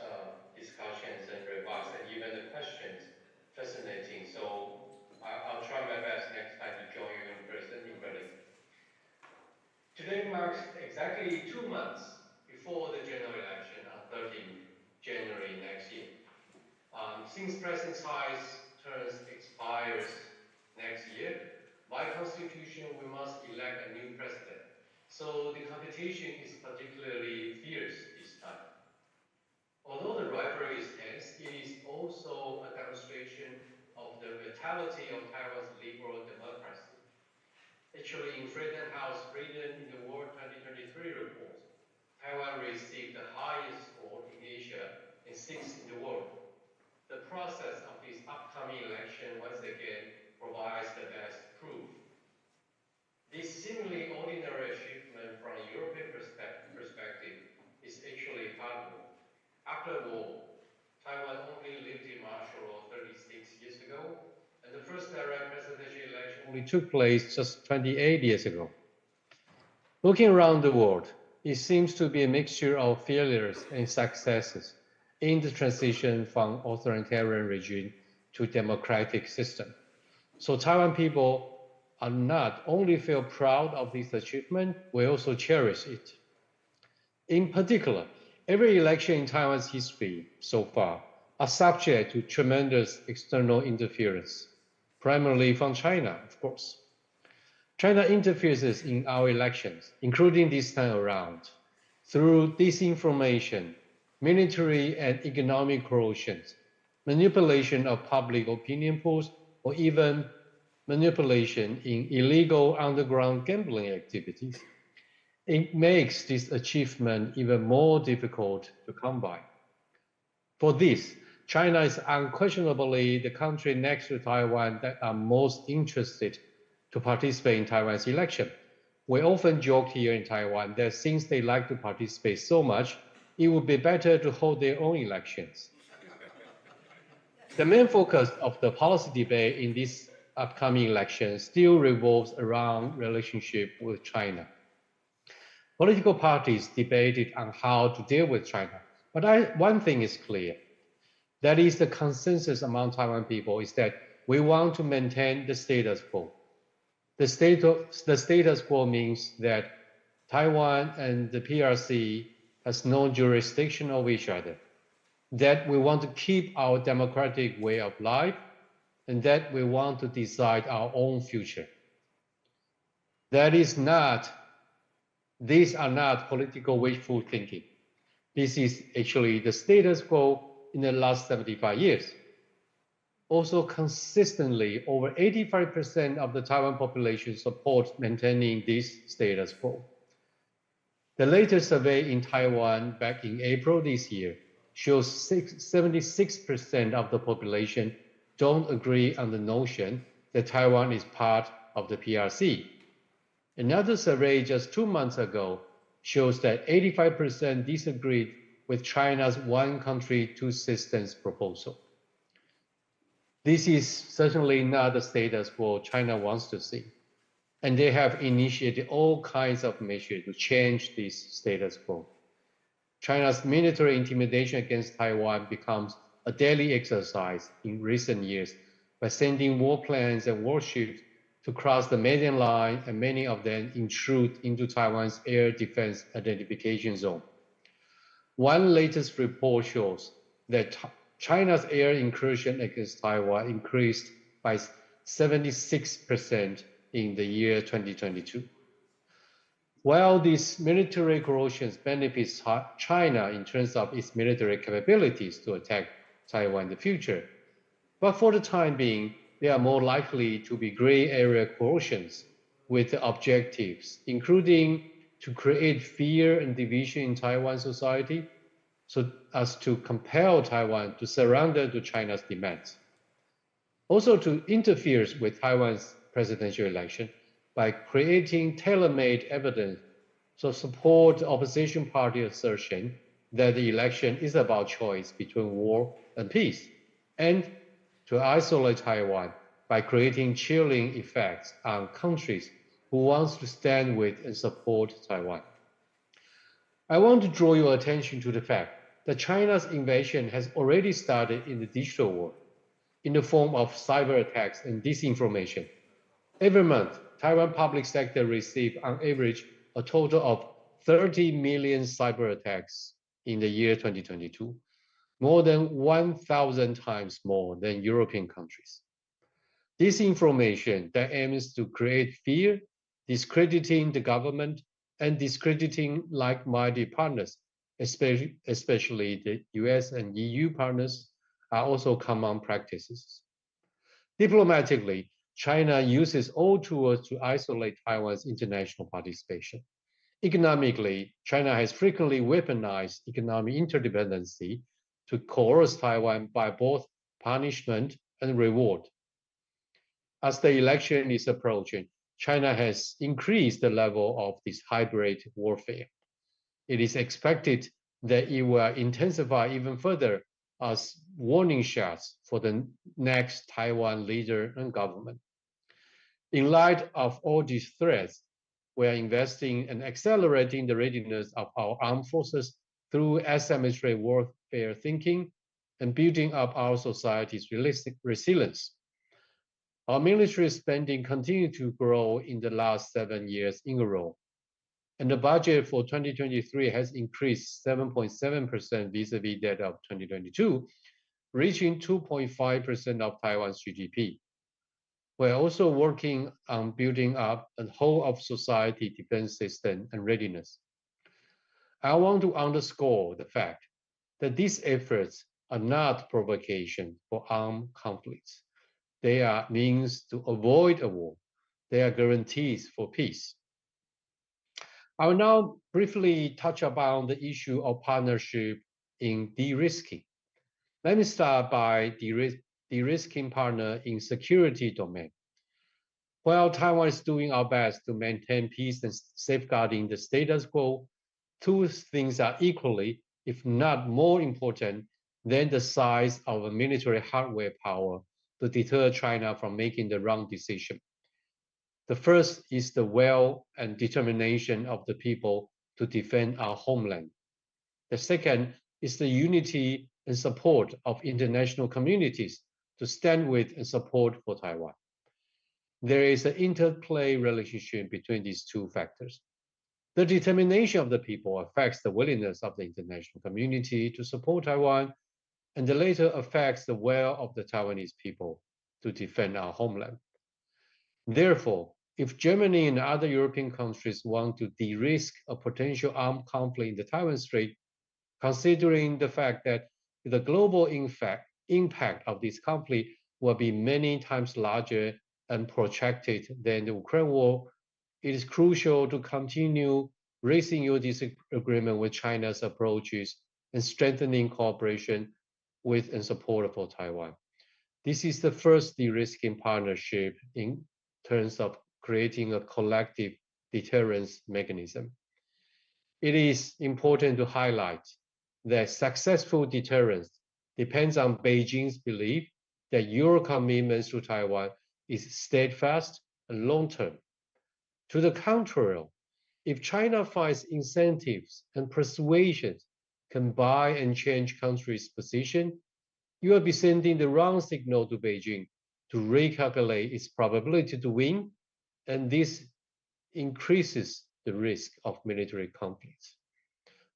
discussions and remarks and even the questions fascinating. So I'll try my best next time to join you in person in Berlin. Today marks exactly 2 months before the general election on 13 January next year. Since President Tsai's term expires next year, by constitution, we must elect a new president. So the competition is particularly fierce this time. Although the rivalry is tense, it is also a demonstration of the vitality of Taiwan's liberal democracy. Actually, in Freedom House Freedom in the World 2023 report, Taiwan received the highest score in Asia and 6th in the world. The process of this upcoming election once again provides the best proof. This seemingly ordinary achievement from a European perspective is actually hard work. After all, Taiwan only lifted martial law 36 years ago, and the first direct presidential election only took place just 28 years ago. Looking around the world, it seems to be a mixture of failures and successes in the transition from authoritarian regime to democratic system. So Taiwan people are not only feel proud of this achievement, we also cherish it. In particular, every election in Taiwan's history so far are subject to tremendous external interference, primarily from China, of course. China interferes in our elections, including this time around, through disinformation, military and economic coercion, manipulation of public opinion polls, or even manipulation in illegal underground gambling activities. It makes this achievement even more difficult to come by. For this, China is unquestionably the country next to Taiwan that are most interested to participate in Taiwan's election. We often joke here in Taiwan that since they like to participate so much, it would be better to hold their own elections. The main focus of the policy debate in this upcoming election still revolves around relationship with China. Political parties debated on how to deal with China, but one thing is clear. That is the consensus among Taiwan people, is that we want to maintain the status quo. The status quo means that Taiwan and the PRC has no jurisdiction over each other, that we want to keep our democratic way of life, and that we want to decide our own future. These are not political wishful thinking. This is actually the status quo in the last 75 years. Also consistently, over 85% of the Taiwan population support maintaining this status quo. The latest survey in Taiwan back in April this year shows 76% of the population don't agree on the notion that Taiwan is part of the PRC. Another survey just 2 months ago shows that 85% disagreed with China's one country, two systems proposal. This is certainly not the status quo China wants to see. And they have initiated all kinds of measures to change this status quo. China's military intimidation against Taiwan becomes a daily exercise in recent years by sending warplanes and warships to cross the Median Line, and many of them intrude into Taiwan's air defense identification zone. One latest report shows that China's air incursion against Taiwan increased by 76% in the year 2022. While this military coercion benefits China in terms of its military capabilities to attack Taiwan in the future, but for the time being, they are more likely to be gray area coercions with objectives, including to create fear and division in Taiwan society, so as to compel Taiwan to surrender to China's demands. Also to interfere with Taiwan's presidential election by creating tailor-made evidence to support the opposition party assertion that the election is about choice between war and peace, and to isolate Taiwan by creating chilling effects on countries who want to stand with and support Taiwan. I want to draw your attention to the fact that China's invasion has already started in the digital world in the form of cyber attacks and disinformation. Every month, Taiwan public sector receives on average a total of 30 million cyber attacks in the year 2022, more than 1,000 times more than European countries. Disinformation that aims to create fear, discrediting the government, and discrediting like-minded partners, especially the US and EU partners, are also common practices. Diplomatically, China uses all tools to isolate Taiwan's international participation. Economically, China has frequently weaponized economic interdependency to coerce Taiwan by both punishment and reward. As the election is approaching, China has increased the level of this hybrid warfare. It is expected that it will intensify even further as warning shots for the next Taiwan leader and government. In light of all these threats, we are investing and accelerating the readiness of our armed forces through asymmetric warfare thinking and building up our society's resilience. Our military spending continued to grow in the last 7 years in a row, and the budget for 2023 has increased 7.7% vis-a-vis that of 2022, reaching 2.5% of Taiwan's GDP. We're also working on building up a whole of society defense system and readiness. I want to underscore the fact that these efforts are not provocation for armed conflicts. They are means to avoid a war. They are guarantees for peace. I will now briefly touch upon the issue of partnership in de-risking. Let me start by de-risking partner in security domain. While Taiwan is doing our best to maintain peace and safeguarding the status quo, two things are equally, if not more important than the size of a military hardware power to deter China from making the wrong decision. The first is the will and determination of the people to defend our homeland. The second is the unity and support of international communities to stand with and support for Taiwan. There is an interplay relationship between these two factors. The determination of the people affects the willingness of the international community to support Taiwan, and the latter affects the will of the Taiwanese people to defend our homeland. Therefore, if Germany and other European countries want to de-risk a potential armed conflict in the Taiwan Strait, considering the fact that the global impact of this conflict will be many times larger and protracted than the Ukraine war, it is crucial to continue raising your disagreement with China's approaches and strengthening cooperation with and support for Taiwan. This is the first de-risking partnership in terms of creating a collective deterrence mechanism. It is important to highlight that successful deterrence depends on Beijing's belief that your commitment to Taiwan is steadfast and long-term. To the contrary, if China finds incentives and persuasions can buy and change countries' position, you will be sending the wrong signal to Beijing to recalculate its probability to win, and this increases the risk of military conflicts.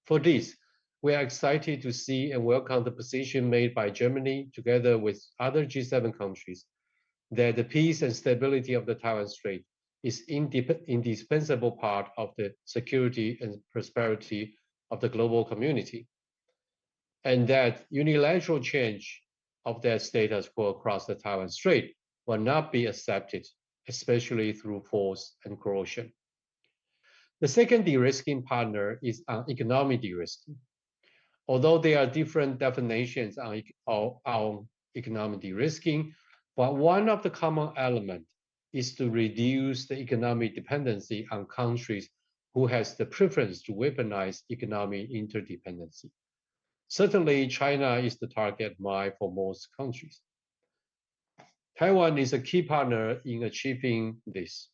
For this, we are excited to see and welcome the position made by Germany together with other G7 countries that the peace and stability of the Taiwan Strait is indispensable part of the security and prosperity of the global community, and that unilateral change of their status quo across the Taiwan Strait will not be accepted, especially through force and coercion. The second de-risking partner is on economic de-risking. Although there are different definitions on economic de-risking, but one of the common elements is to reduce the economic dependency on countries who has the preference to weaponize economic interdependency. Certainly, China is the target market for most countries. Taiwan is a key partner in achieving this.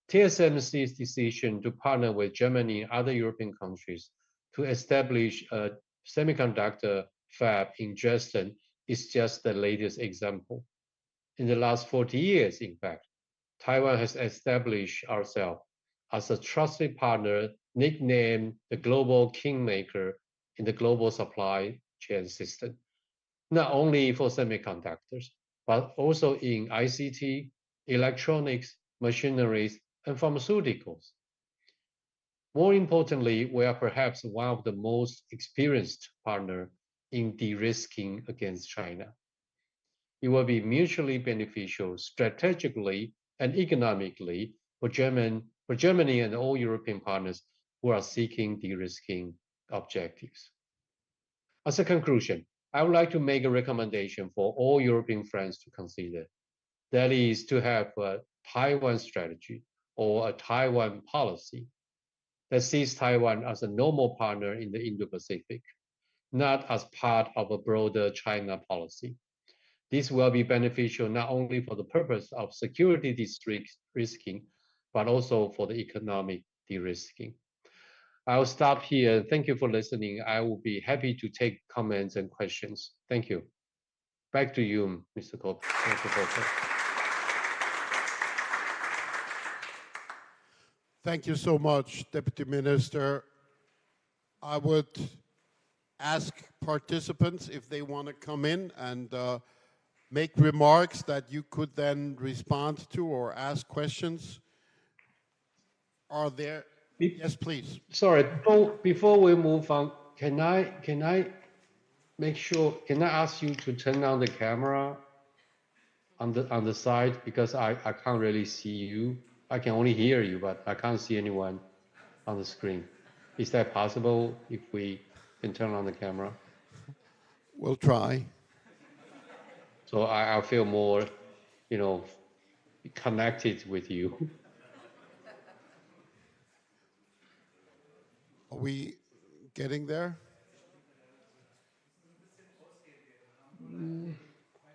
TSMC's decision to partner with Germany and other European countries to establish a semiconductor fab in Dresden is just the latest example. In the last 40 years, in fact, Taiwan has established ourselves as a trusted partner, nicknamed the global kingmaker in the global supply chain system, not only for semiconductors, but also in ICT, electronics, machineries, and pharmaceuticals. More importantly, we are perhaps one of the most experienced partners in de-risking against China. It will be mutually beneficial strategically and economically for Germany and all European partners who are seeking de-risking objectives. As a conclusion, I would like to make a recommendation for all European friends to consider. That is to have a Taiwan strategy or a Taiwan policy that sees Taiwan as a normal partner in the Indo-Pacific, not as part of a broader China policy. This will be beneficial not only for the purpose of security de-risking, but also for the economic de-risking. I'll stop here. Thank you for listening. I will be happy to take comments and questions. Thank you. Back to you, Mr. Cooper. Thank you so much, Deputy Minister. I would ask participants if they want to come in and make remarks that you could then respond to or ask questions. Are there? Yes, please. Sorry, before we move on, can I make sure? Can I ask you to turn on the camera on the side, because I can't really see you. I can only hear you, but I can't see anyone on the screen. Is that possible if we can turn on the camera? We'll try. So I'll feel more, connected with you. Are we getting there?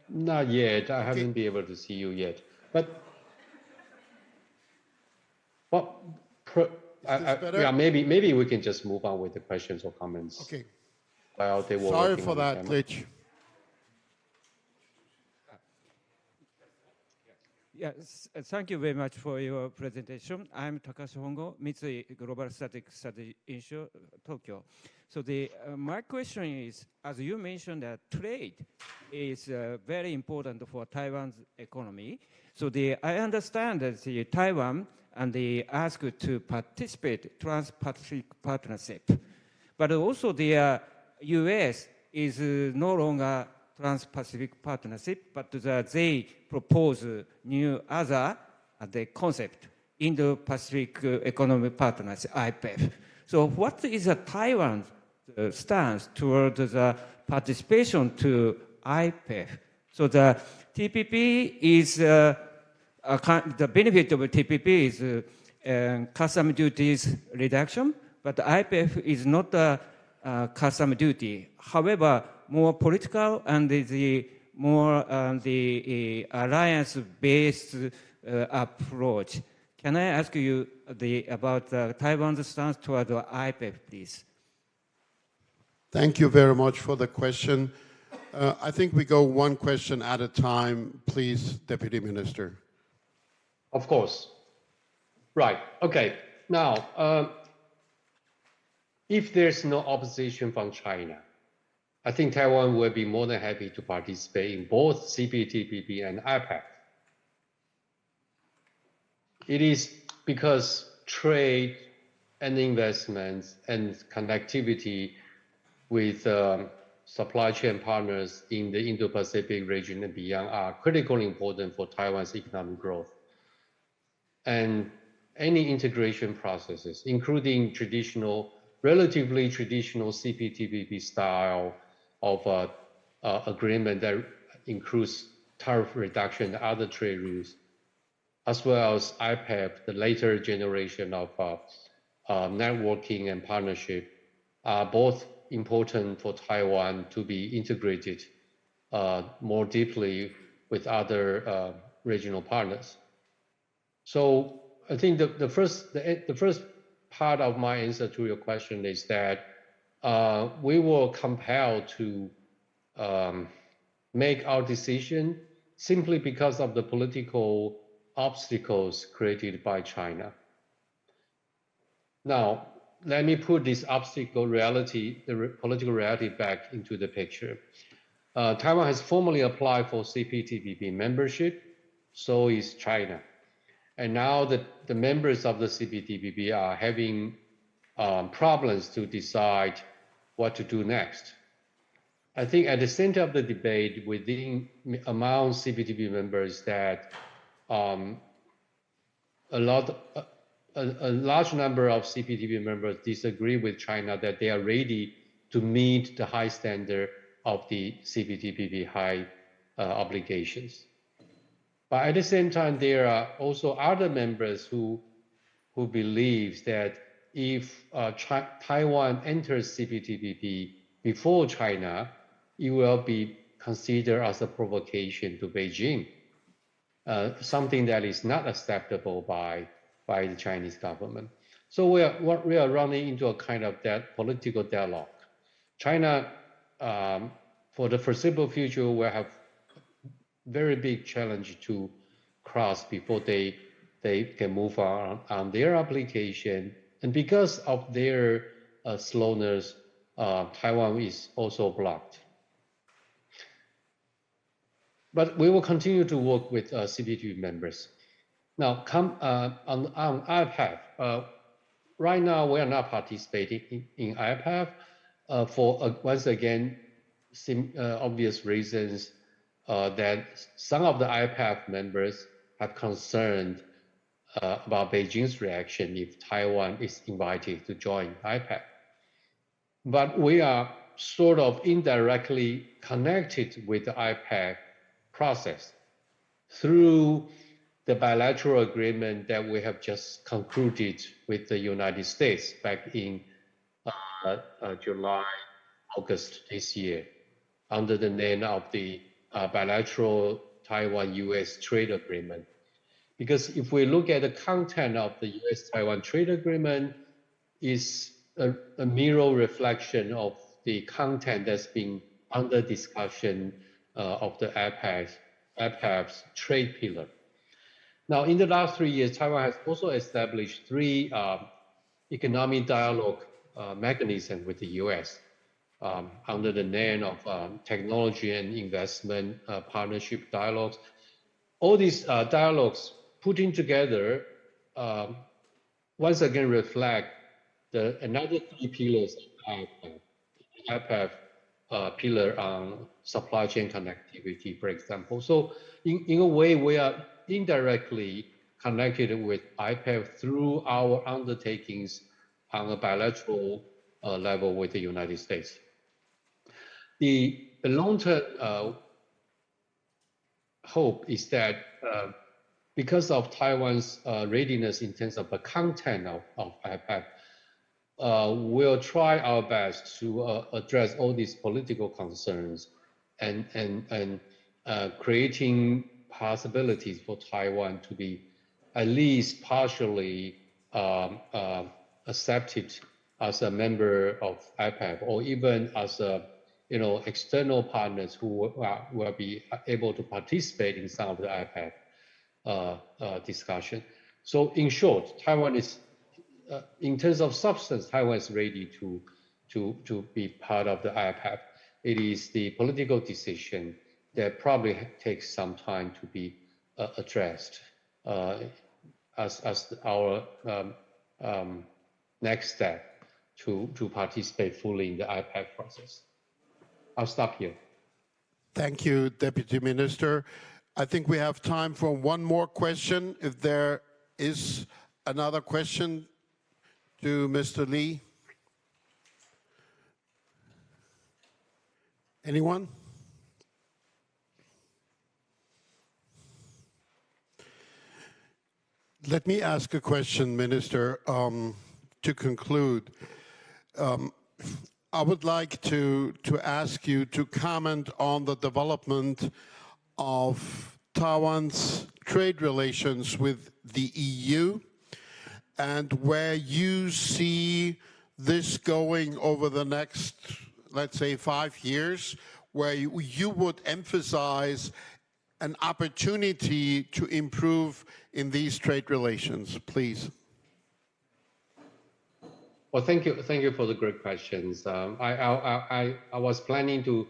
Not yet. I haven't been able to see you yet. But yeah, maybe we can just move on with the questions or comments. Okay. while they were Sorry working for on the that camera. glitch. Yes, thank you very much for your presentation. I'm Takashi Hongo, Mitsui Global Static Study Institute, Tokyo. So my question is, as you mentioned, that trade is very important for Taiwan's economy. So I understand that Taiwan and they ask to participate Trans-Pacific Partnership, but also the U.S. is no longer Trans-Pacific Partnership, but they propose new other the concept, Indo-Pacific Economic Partnership, IPEF. So what is Taiwan's stance towards the participation to IPEF? So the TPP is, the benefit of TPP is custom duties reduction, but IPEF is not a custom duty. However, more political and the more the alliance-based approach. Can I ask you about Taiwan's stance toward the IPEF, please? Thank you very much for the question. I think we go one question at a time, please, Deputy Minister. Of course. Right. Okay. Now, if there's no opposition from China, I think Taiwan will be more than happy to participate in both CPTPP and IPEF. It is because trade and investments and connectivity with supply chain partners in the Indo-Pacific region and beyond are critically important for Taiwan's economic growth. And any integration processes, including relatively traditional CPTPP style of agreement that includes tariff reduction and other trade rules, as well as IPEF, the later generation of networking and partnership, are both important for Taiwan to be integrated more deeply with other regional partners. So I think the first part of my answer to your question is that we were compelled to make our decision simply because of the political obstacles created by China. Now, let me put this obstacle reality, the political reality, back into the picture. Taiwan has formally applied for CPTPP membership, so is China. And now the members of the CPTPP are having problems to decide what to do next. I think at the center of the debate among CPTPP members that a large number of CPTPP members disagree with China that they are ready to meet the high standard of the CPTPP high obligations. But at the same time, there are also other members who believe that if Taiwan enters CPTPP before China, it will be considered as a provocation to Beijing, something that is not acceptable by the Chinese government. So we are running into a kind of that political dialogue. China, for the foreseeable future, will have very big challenge to cross before they can move on their application. And because of their slowness, Taiwan is also blocked. But we will continue to work with CPTPP members. Now, on IPEF, right now we are not participating in IPEF for, once again, obvious reasons that some of the IPEF members have concerned about Beijing's reaction if Taiwan is invited to join IPEF. But we are sort of indirectly connected with the IPEF process through the bilateral agreement that we have just concluded with the United States back in July, August this year, under the name of the bilateral Taiwan-US trade agreement. Because if we look at the content of the US-Taiwan trade agreement, is a mirror reflection of the content that's been under discussion of the IPAF's trade pillar. Now, in the last 3 years, Taiwan has also established 3 economic dialogue mechanisms with the US under the name of technology and investment partnership dialogues. All these dialogues putting together once again reflect another 3 pillars of IPAF pillar on supply chain connectivity, for example. So in a way, we are indirectly connected with IPAF through our undertakings on a bilateral level with the United States. The long-term hope is that because of Taiwan's readiness in terms of the content of IPAF, we'll try our best to address all these political concerns and creating possibilities for Taiwan to be at least partially accepted as a member of IPAF, or even as a external partners who will be able to participate in some of the IPAF discussion. So in short, Taiwan is, in terms of substance, Taiwan is ready to be part of the IPAF. It is the political decision that probably takes some time to be addressed as our next step to participate fully in the IPAF process. I'll stop here. Thank you, Deputy Minister. I think we have time for one more question. If there is another question to Mr. Lee. Anyone? Let me ask a question, Minister, to conclude. I would like to ask you to comment on the development of Taiwan's trade relations with the EU and where you see this going over the next, let's say, 5 years, where you would emphasize an opportunity to improve in these trade relations, please. Well, thank you for the great questions. I was planning to.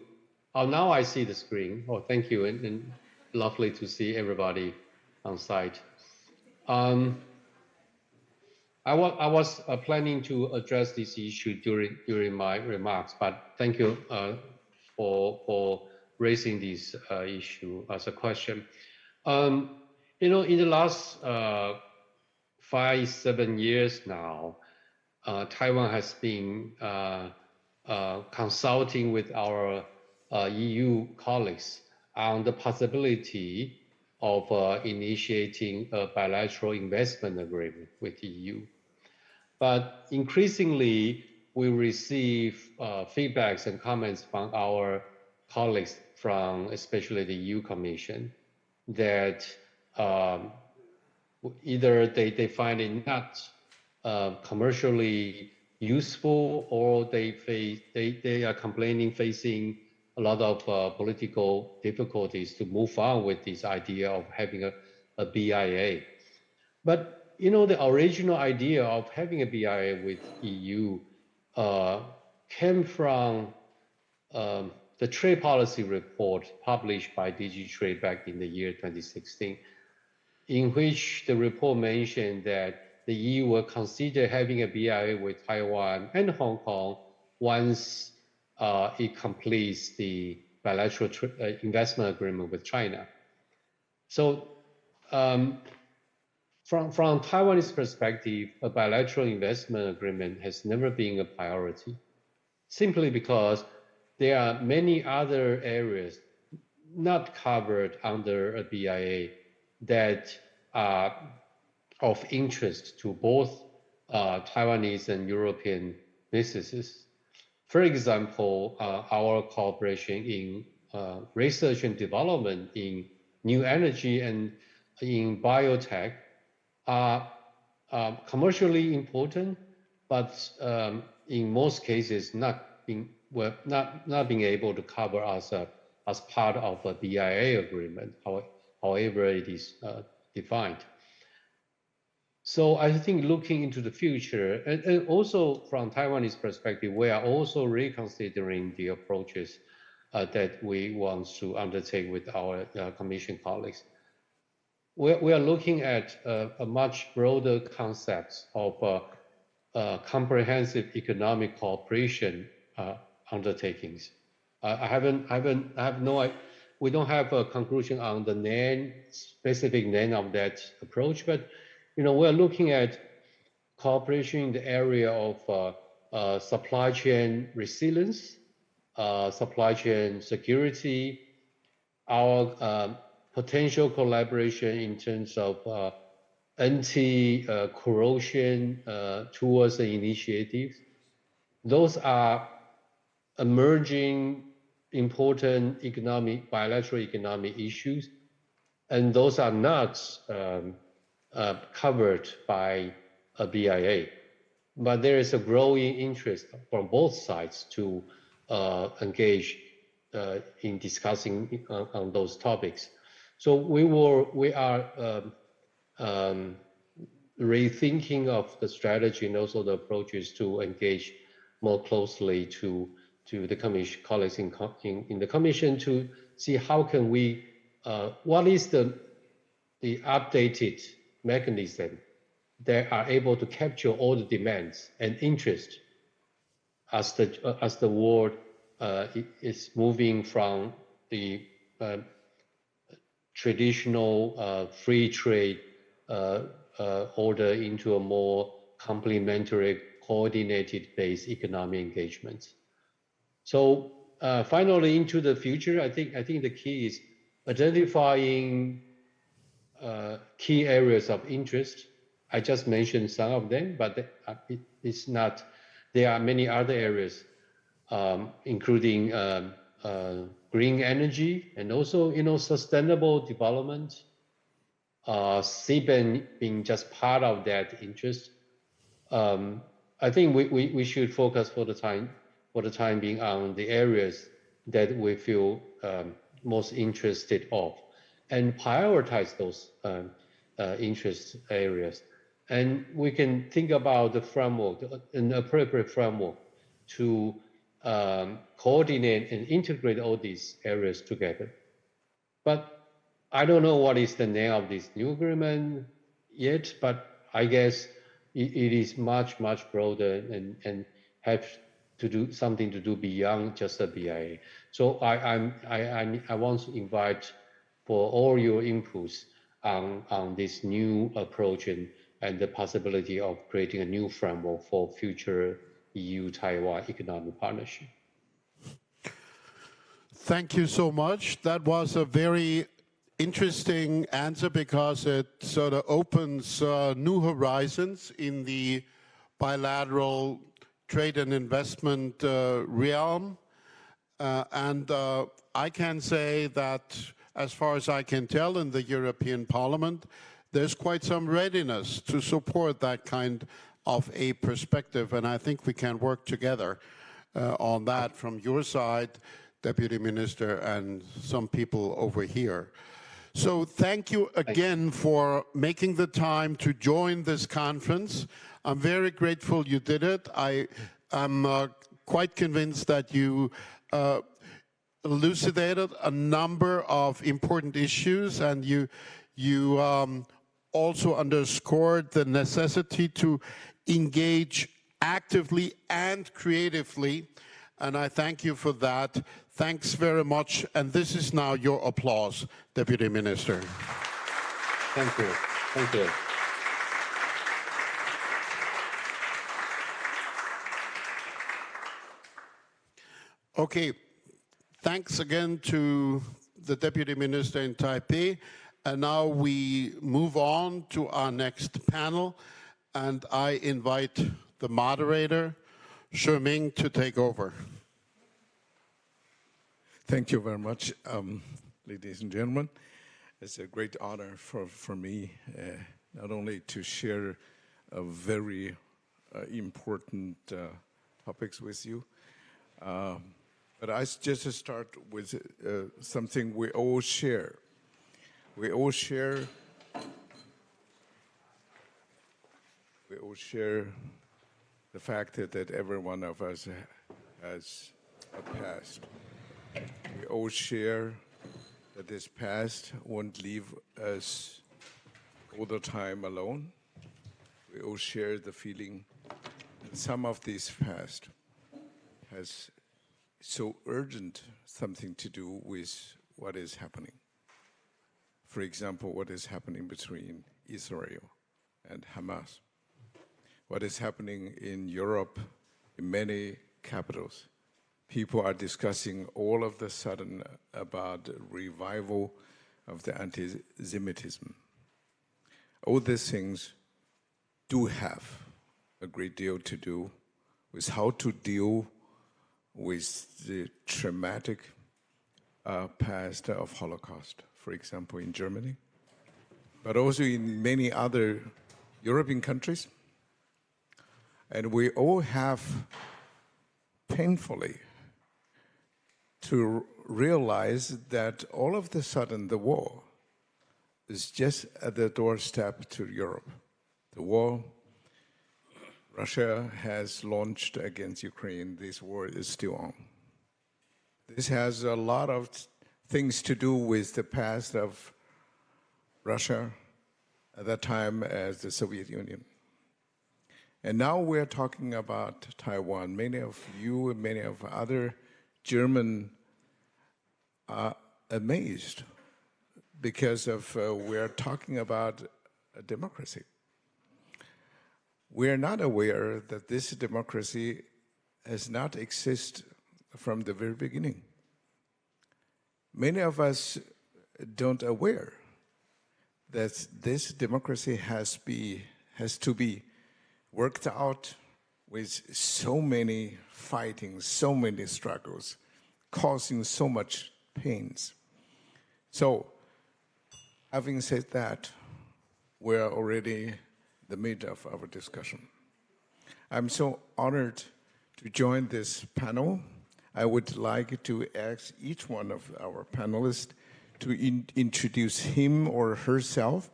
Oh, now I see the screen. Oh, thank you, and lovely to see everybody on site. I was planning to address this issue during my remarks, but thank you for raising this issue as a question. In the last 5-7 years now, Taiwan has been consulting with our EU colleagues on the possibility of initiating a bilateral investment agreement with the EU. But increasingly, we receive feedbacks and comments from our colleagues from especially the EU Commission that either they find it not commercially useful, or they are facing a lot of political difficulties to move on with this idea of having a BIA. But the original idea of having a BIA with EU came from the trade policy report published by DG Trade back in the year 2016, in which the report mentioned that the EU will consider having a BIA with Taiwan and Hong Kong once it completes the bilateral investment agreement with China. So from Taiwanese perspective, a bilateral investment agreement has never been a priority, simply because there are many other areas not covered under a BIA that are of interest to both Taiwanese and European businesses. For example, our cooperation in research and development in new energy and in biotech are commercially important, but in most cases not being were not being able to cover as part of a BIA agreement, however it is defined. So I think looking into the future, and also from Taiwanese perspective, we are also reconsidering the approaches that we want to undertake with our Commission colleagues. We are looking at a much broader concept of comprehensive economic cooperation undertakings. We don't have a conclusion on the specific name of that approach, but we're looking at cooperation in the area of supply chain resilience, supply chain security, our potential collaboration in terms of anti-corrosion towards the initiatives. Those are emerging important bilateral economic issues, and those are not covered by a BIA. But there is a growing interest from both sides to engage in discussing on those topics. So we are rethinking of the strategy and also the approaches to engage more closely to the commission colleagues in the commission to see how can we what is the updated mechanism that are able to capture all the demands and interest as the world is moving from the traditional free trade order into a more complementary, coordinated-based economic engagement. So finally, into the future, I think the key is identifying key areas of interest. I just mentioned some of them, but it's not. There are many other areas, including green energy and also, sustainable development. CBAN being just part of that interest. I think we should focus for the time being on the areas that we feel most interested of, and prioritize those interest areas. And we can think about the framework, an appropriate framework to coordinate and integrate all these areas together. But I don't know what is the name of this new agreement yet, but I guess it is much, much broader and have to do something to do beyond just the BIA. So I want to invite for all your inputs on this new approach and the possibility of creating a new framework for future EU-Taiwan economic partnership. Thank you so much. That was a very interesting answer because it sort of opens new horizons in the bilateral trade and investment realm. And I can say that, as far as I can tell, in the European Parliament, there's quite some readiness to support that kind of a perspective. And I think we can work together on that from your side, Deputy Minister, and some people over here. So thank you again for making the time to join this conference. I'm very grateful you did it. I'm quite convinced that you elucidated a number of important issues, and you also underscored the necessity to engage actively and creatively, and I thank you for that. Thanks very much, and this is now your applause, Deputy Minister. Thank you. Thank you. Okay, thanks again to the Deputy Minister in Taipei. And now we move on to our next panel, and I invite the moderator, Shiming, to take over. Thank you very much, ladies and gentlemen. It's a great honor for me not only to share a very important topics with you, But I just start with something we all share. We all share the fact that every one of us has a past. We all share that this past won't leave us all the time alone. We all share the feeling that some of this past has so urgent something to do with what is happening. For example, what is happening between Israel and Hamas. What is happening in Europe, in many capitals. People are discussing all of a sudden about revival of the anti-Semitism. All these things do have a great deal to do with how to deal with the traumatic past of Holocaust, for example, in Germany, but also in many other European countries. And we all have painfully to realize that all of a sudden the war is just at the doorstep to Europe. The war Russia has launched against Ukraine, this war is still on. This has a lot of things to do with the past of Russia at that time as the Soviet Union. And now we're talking about Taiwan. Many of you and many of other German are amazed because of we're talking about a democracy. We are not aware that this democracy has not existed from the very beginning. Many of us don't aware that this democracy has to be worked out with so many fightings, so many struggles, causing so much pains. So, having said that, we're already the mid of our discussion. I'm so honored to join this panel. I would like to ask each one of our panelists to introduce him or herself,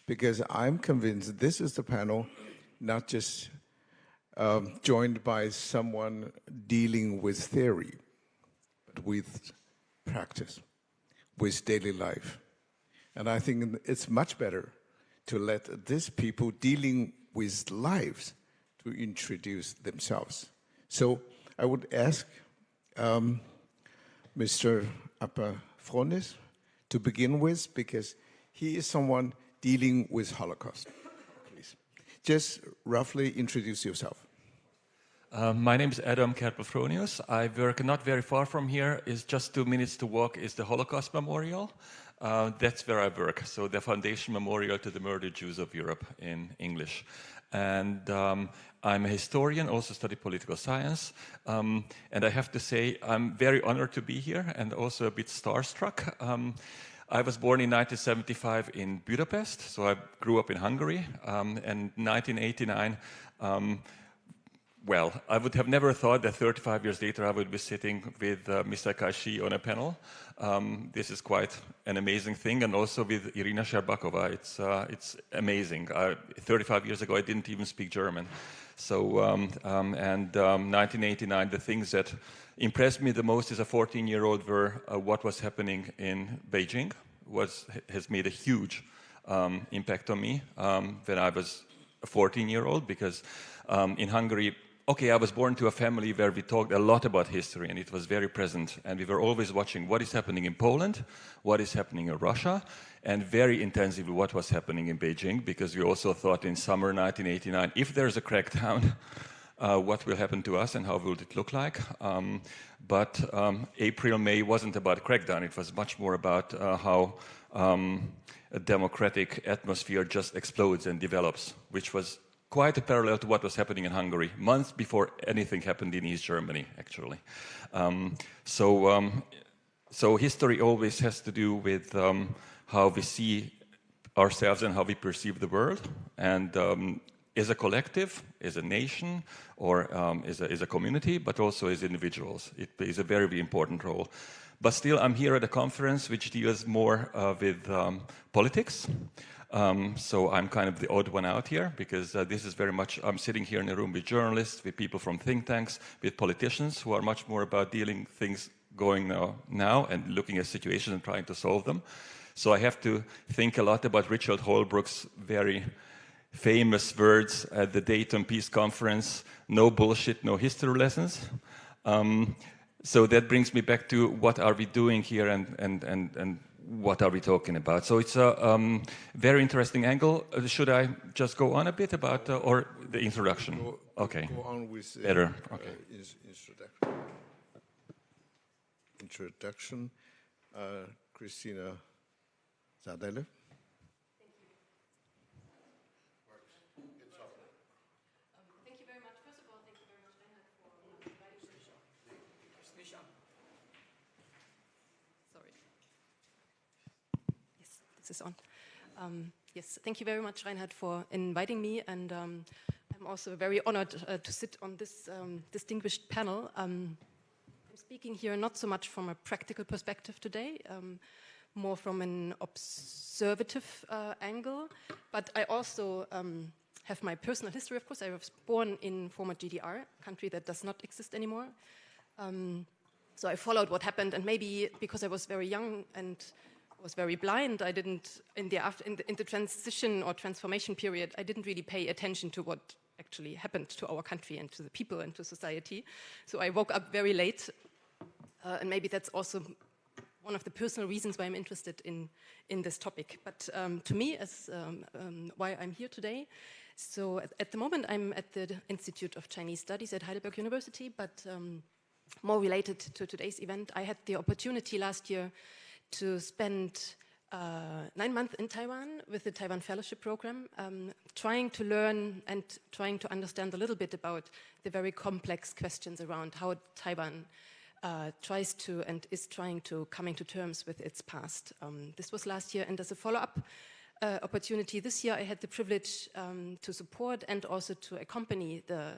because I'm convinced this is the panel not just joined by someone dealing with theory, but with practice, with daily life. And I think it's much better to let these people dealing with lives to introduce themselves. So I would ask Mr. Apafronis to begin with, because he is someone dealing with Holocaust. Please, just roughly introduce yourself. My name is Adam Kerpel-Fronius. I work not very far from here. It's just 2 minutes to walk is the Holocaust Memorial. That's where I work. So the Foundation Memorial to the Murdered Jews of Europe in English. And I'm a historian, also study political science. And I have to say, I'm very honored to be here and also a bit starstruck. I was born in 1975 in Budapest, so I grew up in Hungary. And 1989, well, I would have never thought that 35 years later I would be sitting with Mr. Kaishi on a panel. This is quite an amazing thing, and also with Irina Sherbakova. It's amazing. 35 years ago I didn't even speak German. So, 1989, the things that impressed me the most as a 14-year-old were what was happening in Beijing. Has made a huge impact on me when I was a 14-year-old, because in Hungary, okay, I was born to a family where we talked a lot about history, and it was very present. And we were always watching what is happening in Poland, what is happening in Russia, and very intensively what was happening in Beijing, because we also thought in summer 1989, if there's a crackdown, what will happen to us and how will it look like? But April, May wasn't about crackdown. It was much more about how a democratic atmosphere just explodes and develops, which was quite a parallel to what was happening in Hungary, months before anything happened in East Germany, actually. So history always has to do with how we see ourselves and how we perceive the world. And as a collective, as a nation, or as a community, but also as individuals. It plays a very, very important role. But still, I'm here at a conference which deals more with politics. So I'm kind of the odd one out here, because this is very much, I'm sitting here in a room with journalists, with people from think tanks, with politicians who are much more about dealing things going now and looking at situations and trying to solve them. So I have to think a lot about Richard Holbrooke's very famous words at the Dayton Peace Conference: no bullshit, no history lessons. So that brings me back to what are we doing here and what are we talking about. So it's a very interesting angle. Should I just go on a bit about, or the introduction? Okay. Go on with better. Okay. Introduction. Christina Zadele. Is on. Yes, thank you very much, Reinhard, for inviting me, and I'm also very honored to sit on this distinguished panel. I'm speaking here not so much from a practical perspective today, more from an observative angle, but I also have my personal history, of course. I was born in former GDR, a country that does not exist anymore. So I followed what happened, and maybe because I was very young and was very blind, I didn't, in the transition or transformation period, I didn't really pay attention to what actually happened to our country and to the people and to society. So I woke up very late, and maybe that's also one of the personal reasons why I'm interested in this topic. But to me, as why I'm here today, so at the moment I'm at the Institute of Chinese Studies at Heidelberg University, but more related to today's event, I had the opportunity last year to spend 9 months in Taiwan with the Taiwan Fellowship Program, trying to learn and trying to understand a little bit about the very complex questions around how Taiwan tries to and is trying to coming to terms with its past. This was last year, and as a follow-up opportunity this year, I had the privilege to support and also to accompany the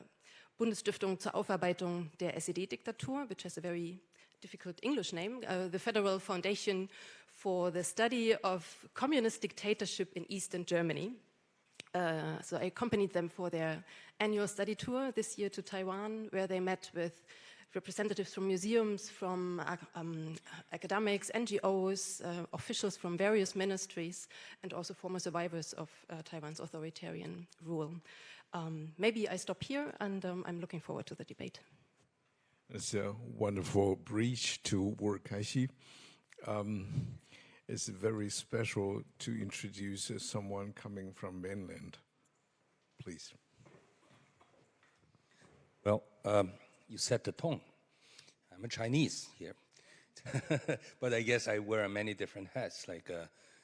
Bundesstiftung zur Aufarbeitung der SED-Diktatur, which has a very difficult English name, the Federal Foundation for the Study of Communist Dictatorship in Eastern Germany. So I accompanied them for their annual study tour this year to Taiwan, where they met with representatives from museums, from academics, NGOs, officials from various ministries, and also former survivors of Taiwan's authoritarian rule. Maybe I stop here, and I'm looking forward to the debate. It's a wonderful bridge to Workashi. It's very special to introduce someone coming from mainland. Please. Well, you set the tone. I'm a Chinese here. But I guess I wear many different hats.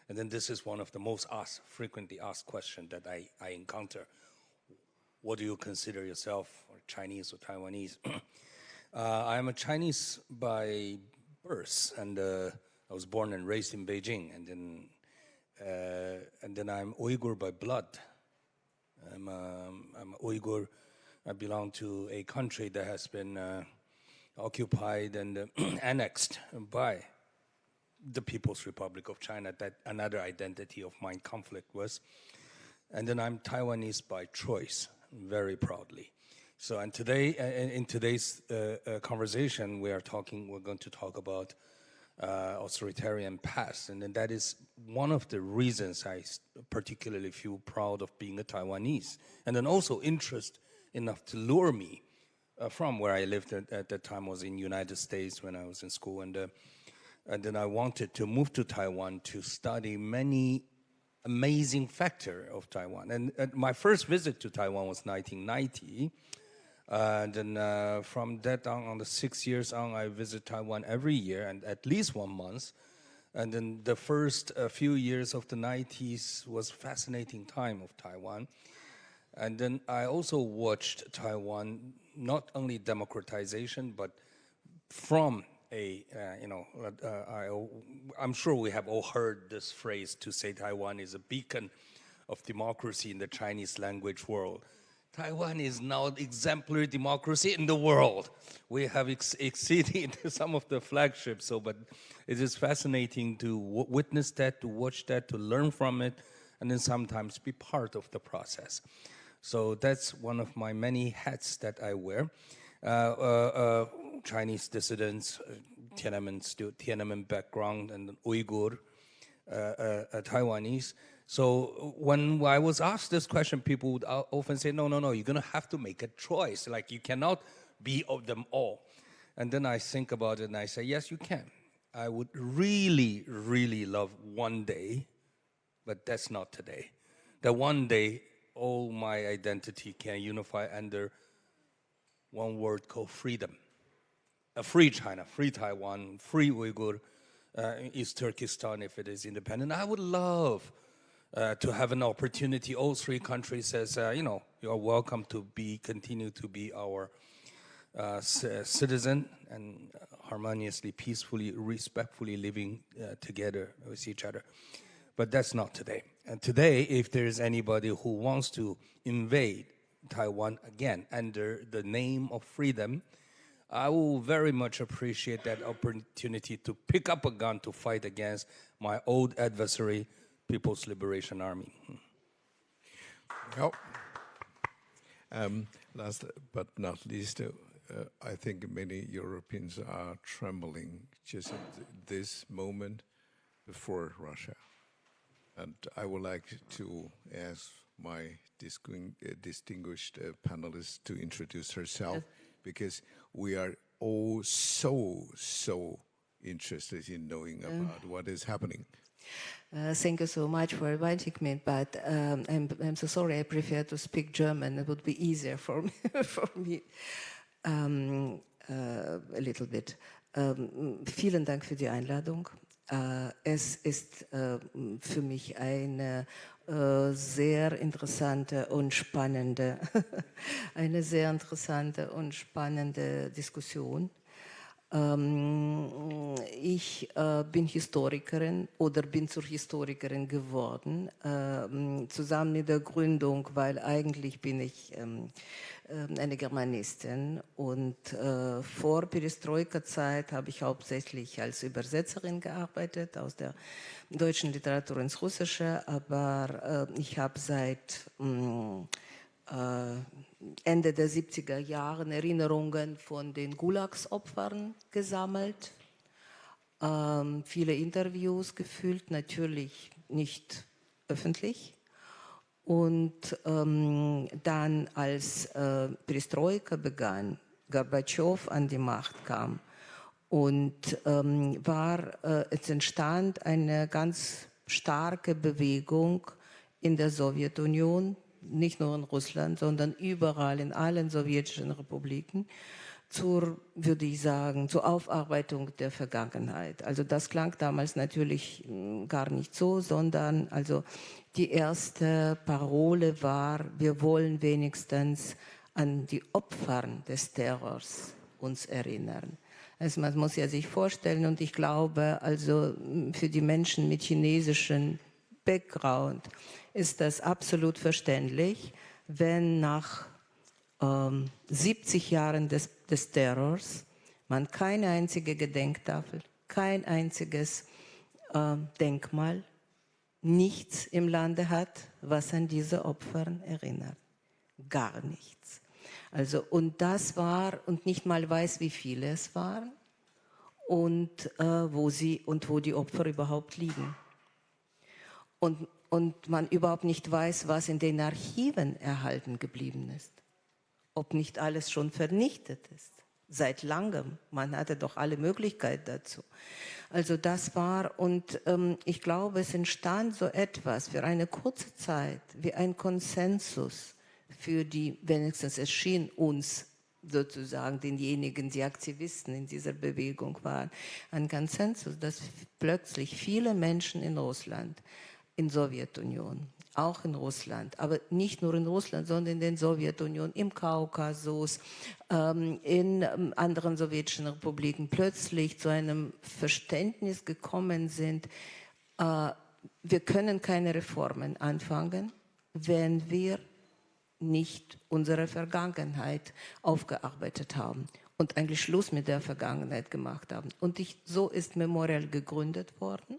And then this is one of the most frequently asked questions that I encounter. What do you consider yourself, or Chinese or Taiwanese? I'm a Chinese by birth, and I was born and raised in Beijing, and then I'm Uyghur by blood. I'm Uyghur. I belong to a country that has been occupied and annexed by the People's Republic of China. That another identity of my conflict was. And then I'm Taiwanese by choice, very proudly. So, and today, in today's conversation, we're going to talk about authoritarian past, and then that is one of the reasons I particularly feel proud of being a Taiwanese, and then also interest enough to lure me from where I lived at that time was in United States when I was in school, and then I wanted to move to Taiwan to study many amazing factors of Taiwan. And my first visit to Taiwan was 1990. And then from that on the 6 years on, I visit Taiwan every year and at least 1 month. And then the first few years of the 90s was a fascinating time of Taiwan. And then I also watched Taiwan, not only democratization, but from I'm sure we have all heard this phrase to say Taiwan is a beacon of democracy in the Chinese language world. Taiwan is now exemplary democracy in the world. We have exceeded some of the flagships, but it is fascinating to witness that, to watch that, to learn from it, and then sometimes be part of the process. So that's one of my many hats that I wear. Chinese dissidents, Tiananmen background, and Uyghur, Taiwanese. So when I was asked this question, people would often say, no, you're going to have to make a choice. Like, you cannot be of them all. And then I think about it and I say, yes, you can. I would really, really love one day, but that's not today. That one day, all my identity can unify under one word called freedom. A free China, free Taiwan, free Uyghur, East Turkestan if it is independent. I would love to have an opportunity. All three countries says, you are welcome to continue to be our citizen and harmoniously, peacefully, respectfully living together with each other. But that's not today. And today, if there's anybody who wants to invade Taiwan again under the name of freedom, I will very much appreciate that opportunity to pick up a gun to fight against my old adversary, People's Liberation Army. Well, last but not least, I think many Europeans are trembling just at this moment before Russia. And I would like to ask my distinguished panelist to introduce herself, because we are all so interested in knowing about what is happening. Thank you so much for inviting me, but I'm so sorry, I prefer to speak German. It would be easier for me a little bit. Vielen Dank für die Einladung. Es ist für mich eine sehr interessante und spannende Diskussion. Ich bin Historikerin oder bin zur Historikerin geworden, zusammen mit der Gründung, weil eigentlich bin ich eine Germanistin und vor Perestroika-Zeit habe ich hauptsächlich als Übersetzerin gearbeitet, aus der deutschen Literatur ins Russische, aber ich habe seit Ende der 70er Jahre Erinnerungen von den Gulagsopfern gesammelt, viele Interviews geführt, natürlich nicht öffentlich. Und dann, als Perestroika begann, Gorbatschow an die Macht kam und es entstand eine ganz starke Bewegung in der Sowjetunion, nicht nur in Russland, sondern überall in allen sowjetischen Republiken, würde ich sagen, zur Aufarbeitung der Vergangenheit. Also das klang damals natürlich gar nicht so, sondern also die erste Parole war, wir wollen wenigstens an die Opfer des Terrors uns erinnern. Also man muss ja sich vorstellen, und ich glaube, also für die Menschen mit chinesischem Background ist das absolut verständlich, wenn nach 70 Jahren des Terrors man keine einzige Gedenktafel, kein einziges Denkmal, nichts im Lande hat, was an diese Opfer erinnert. Gar nichts. Also, und das war, und nicht mal weiß, wie viele es waren und wo die Opfer überhaupt liegen. Und man überhaupt nicht weiß, was in den Archiven erhalten geblieben ist. Ob nicht alles schon vernichtet ist. Seit langem. Man hatte doch alle Möglichkeiten dazu. Also das war, und ich glaube, es entstand so etwas für eine kurze Zeit wie ein Konsensus für die, wenigstens es schien uns sozusagen denjenigen, die Aktivisten in dieser Bewegung waren, ein Konsensus, dass plötzlich viele Menschen in Russland, in Sowjetunion, auch in Russland, aber nicht nur in Russland, sondern in der Sowjetunion, im Kaukasus, in anderen sowjetischen Republiken plötzlich zu einem Verständnis gekommen sind, wir können keine Reformen anfangen, wenn wir nicht unsere Vergangenheit aufgearbeitet haben und eigentlich Schluss mit der Vergangenheit gemacht haben. Und so ist Memorial gegründet worden,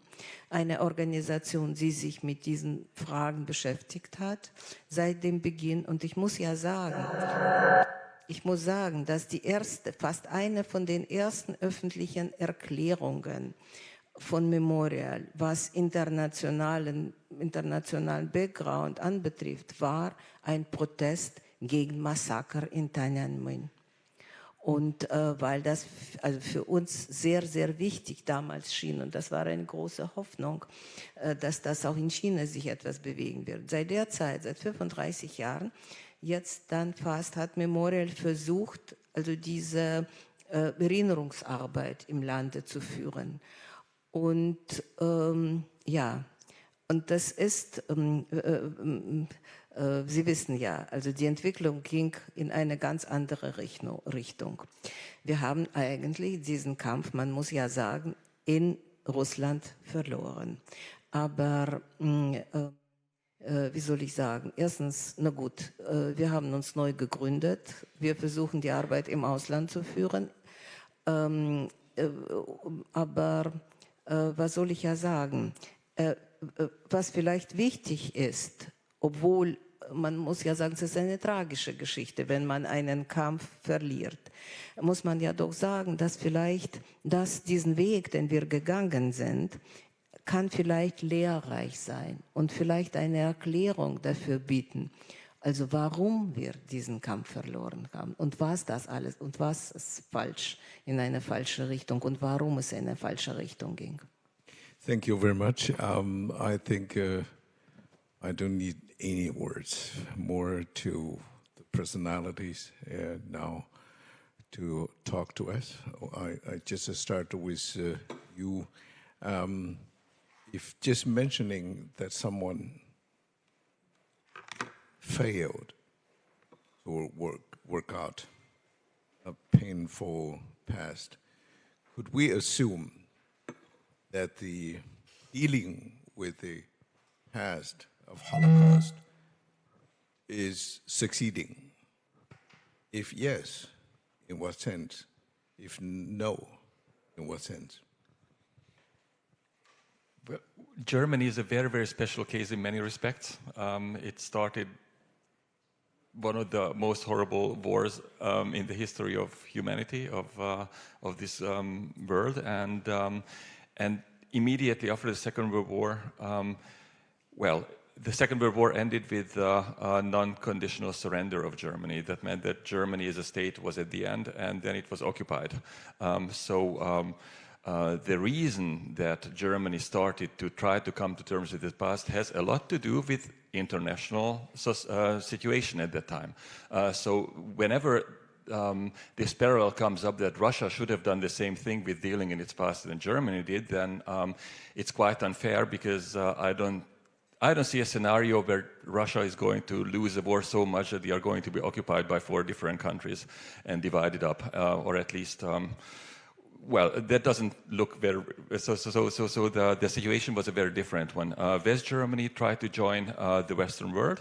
eine Organisation, die sich mit diesen Fragen beschäftigt hat seit dem Beginn. Und ich muss sagen, dass fast eine von den ersten öffentlichen Erklärungen von Memorial, was internationalen Background anbetrifft, war ein Protest gegen Massaker in Tiananmen. Und weil das also für uns sehr, sehr wichtig damals schien, und das war eine große Hoffnung, dass das auch in China sich etwas bewegen wird. Seit der Zeit, seit 35 Jahren, jetzt dann fast, hat Memorial versucht, also diese Erinnerungsarbeit im Lande zu führen. Und ja, und das ist, Sie wissen ja, also die Entwicklung ging in eine ganz andere Richtung. Wir haben eigentlich diesen Kampf, man muss ja sagen, in Russland verloren. Aber wie soll ich sagen? Erstens, na gut, wir haben uns neu gegründet. Wir versuchen die Arbeit im Ausland zu führen. Aber was soll ich ja sagen? Was vielleicht wichtig ist, obwohl man muss ja sagen, es ist eine tragische Geschichte, wenn man einen Kampf verliert, muss man ja doch sagen, dass vielleicht diesen Weg, den wir gegangen sind, kann vielleicht lehrreich sein und vielleicht eine Erklärung dafür bieten, also warum wir diesen Kampf verloren haben und was das alles und was ist falsch in eine falsche Richtung und warum es in eine falsche Richtung ging. Thank you very much. I think I don't need any words more to the personalities now to talk to us. I just start with you. If just mentioning that someone failed to work out a painful past, could we assume that the dealing with the past of Holocaust is succeeding? If yes, in what sense? If no, in what sense? Well, Germany is a very, very special case in many respects. It started one of the most horrible wars in the history of humanity, of this world, and immediately after the Second World War, the Second World War ended with a non-conditional surrender of Germany. That meant that Germany as a state was at the end, and then it was occupied. The reason that Germany started to try to come to terms with the past has a lot to do with international situation at that time. So whenever this parallel comes up that Russia should have done the same thing with dealing in its past than Germany did, then it's quite unfair, because I don't see a scenario where Russia is going to lose the war so much that they are going to be occupied by 4 different countries and divided up, or at least, that doesn't look very. So the situation was a very different one. West Germany tried to join the Western world.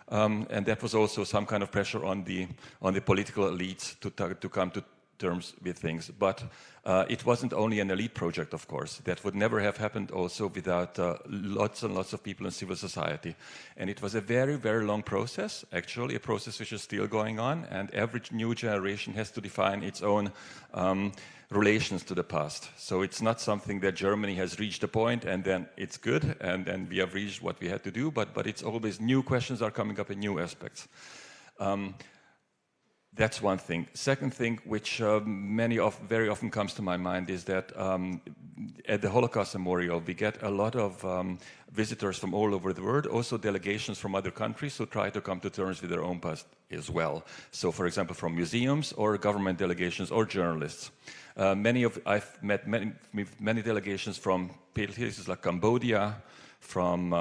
And that was also some kind of pressure on the political elites to come to terms with things. But it wasn't only an elite project, of course. That would never have happened also without lots and lots of people in civil society. And it was a very, very long process, actually, a process which is still going on. And every new generation has to define its own relations to the past. So it's not something that Germany has reached a point and then it's good and we have reached what we had to do, but it's always new questions are coming up in new aspects. That's one thing. Second thing, which very often comes to my mind, is that at the Holocaust Memorial, we get a lot of visitors from all over the world, also delegations from other countries who try to come to terms with their own past as well. So, for example, from museums or government delegations or journalists. I've met many delegations from places like Cambodia, from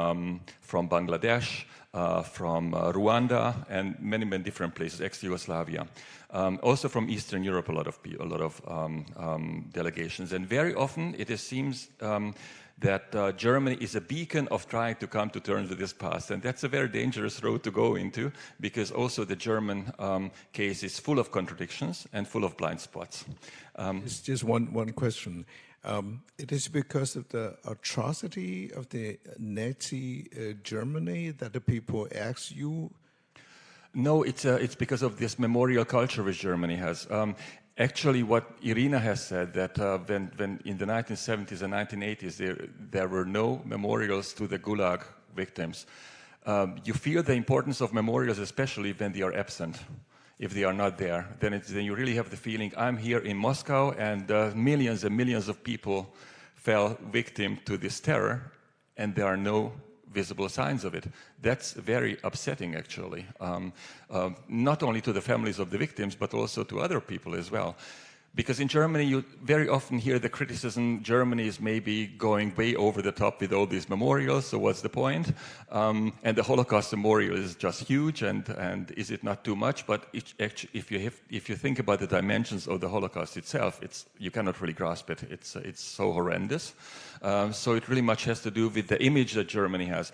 Bangladesh, from Rwanda, and many, many different places, ex-Yugoslavia. Also from Eastern Europe, a lot of delegations. And very often it seems that Germany is a beacon of trying to come to terms with this past. And that's a very dangerous road to go into, because also the German case is full of contradictions and full of blind spots. It's just one question. It is because of the atrocity of the Nazi Germany that the people ask you? No, it's because of this memorial culture which Germany has. Actually, what Irina has said, that when in the 1970s and 1980s there were no memorials to the Gulag victims, you feel the importance of memorials, especially when they are absent. If they are not there, then you really have the feeling, I'm here in Moscow, and millions and millions of people fell victim to this terror, and there are no visible signs of it. That's very upsetting, actually, not only to the families of the victims, but also to other people as well. Because in Germany, you very often hear the criticism, Germany is maybe going way over the top with all these memorials, so what's the point? And the Holocaust memorial is just huge, and is it not too much? But if you think about the dimensions of the Holocaust itself, you cannot really grasp it. It's so horrendous. So it really much has to do with the image that Germany has.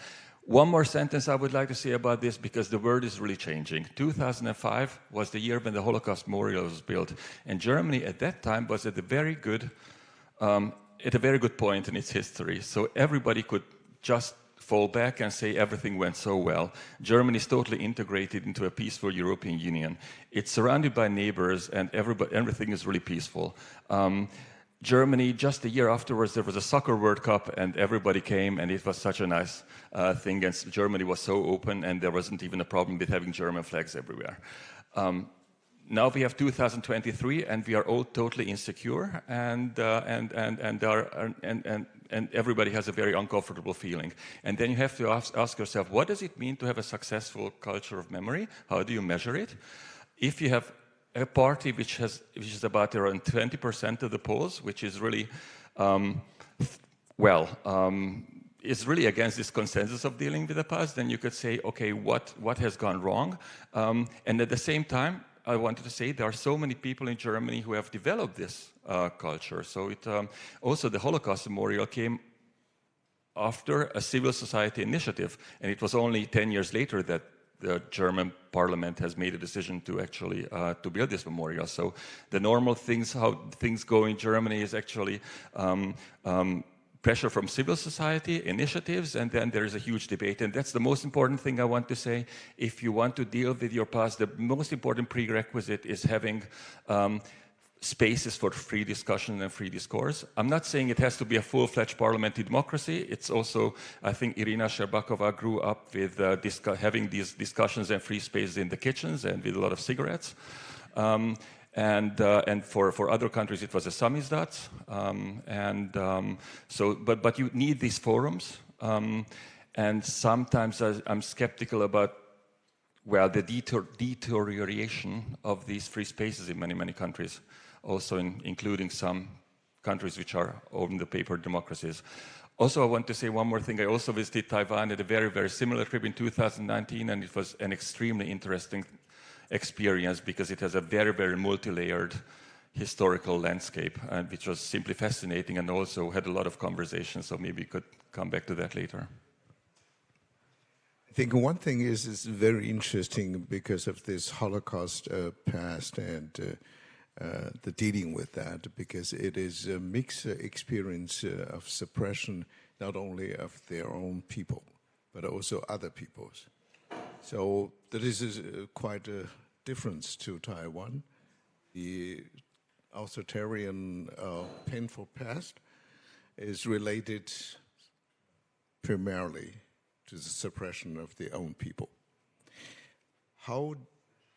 One more sentence I would like to say about this, because the world is really changing. 2005 was the year when the Holocaust Memorial was built, and Germany at that time was at a very good point in its history. So everybody could just fall back and say everything went so well. Germany is totally integrated into a peaceful European Union. It's surrounded by neighbors, and everything is really peaceful. Germany, just a year afterwards, there was a soccer World Cup, and everybody came, and it was such a nice thing. And Germany was so open, and there wasn't even a problem with having German flags everywhere. Now we have 2023, and we are all totally insecure, and everybody has a very uncomfortable feeling. And then you have to ask yourself, what does it mean to have a successful culture of memory? How do you measure it? If you have a party which is about around 20% of the polls, which is really, is really against this consensus of dealing with the past, then you could say, okay, what has gone wrong? And at the same time, I wanted to say there are so many people in Germany who have developed this culture. So also the Holocaust Memorial came after a civil society initiative, and it was only 10 years later that the German parliament has made a decision to actually to build this memorial. So the normal things, how things go in Germany, is actually pressure from civil society, initiatives, and then there is a huge debate. And that's the most important thing I want to say. If you want to deal with your past, the most important prerequisite is having spaces for free discussion and free discourse. I'm not saying it has to be a full-fledged parliamentary democracy. It's also, I think Irina Sherbakova grew up with having these discussions and free spaces in the kitchens and with a lot of cigarettes. And for other countries, it was a samizdat. But you need these forums. And sometimes I'm skeptical about, well, the deterioration of these free spaces in many, many countries, also including some countries which are on the paper democracies. Also, I want to say one more thing. I also visited Taiwan at a very, very similar trip in 2019, and it was an extremely interesting experience because it has a very, very multi-layered historical landscape, which was simply fascinating, and also had a lot of conversations, so maybe we could come back to that later. I think one thing is very interesting because of this Holocaust past and the dealing with that, because it is a mixed experience of suppression, not only of their own people, but also other people's. So there is quite a difference to Taiwan. The authoritarian, painful past is related primarily to the suppression of their own people. How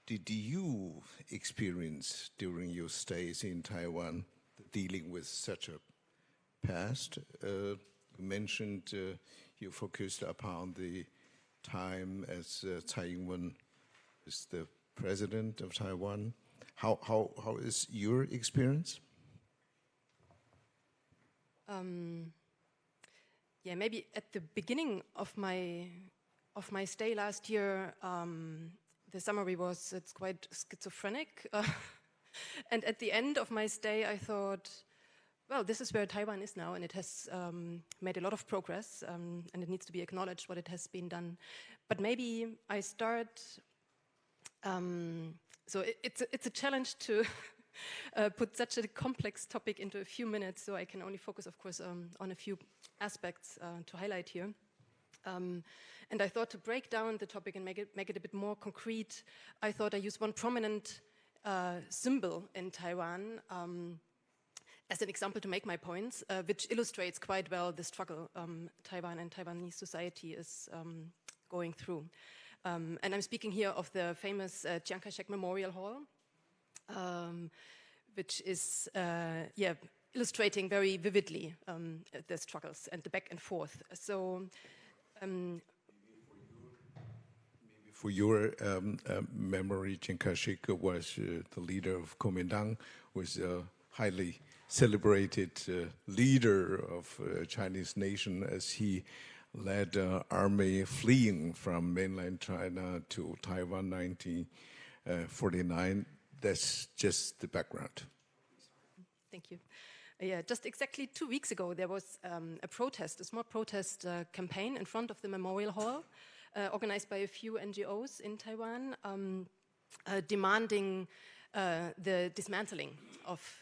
did you experience during your stays in Taiwan dealing with such a past? You mentioned you focused upon the time as Tsai Ing-wen is the president of Taiwan. How is your experience? yeah, maybe at the beginning of my stay last year, the summary was it's quite schizophrenic. And at the end of my stay, I thought, well, this is where Taiwan is now, and it has made a lot of progress, and it needs to be acknowledged what it has been done. But maybe I start. So it's a challenge to put such a complex topic into a few minutes. So I can only focus, of course, on a few aspects to highlight here. And I thought to break down the topic and make it a bit more concrete, I thought I use one prominent symbol in Taiwan as an example to make my points, which illustrates quite well the struggle Taiwan and Taiwanese society is going through. And I'm speaking here of the famous Chiang Kai-shek Memorial Hall, which is illustrating very vividly the struggles and the back and forth. So. For your memory, Chiang Kai-shek was the leader of Kuomintang, was a highly celebrated leader of Chinese nation as he led an army fleeing from mainland China to Taiwan 1949. That's just the background. Thank you. Yeah, just exactly 2 weeks ago, there was a small protest campaign in front of the Memorial Hall, organized by a few NGOs in Taiwan, demanding the dismantling of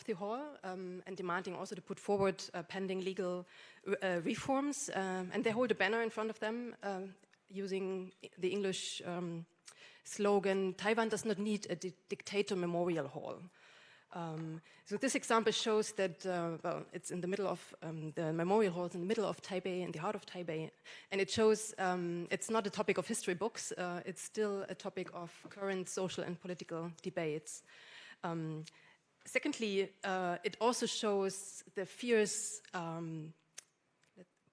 the hall and demanding also to put forward pending legal reforms. And they hold a banner in front of them using the English slogan, "Taiwan does not need a dictator memorial hall." So this example shows that, well, it's in the middle of, the memorial hall is in the middle of Taipei, in the heart of Taipei, and it shows it's not a topic of history books, it's still a topic of current social and political debates. Secondly, it also shows the fierce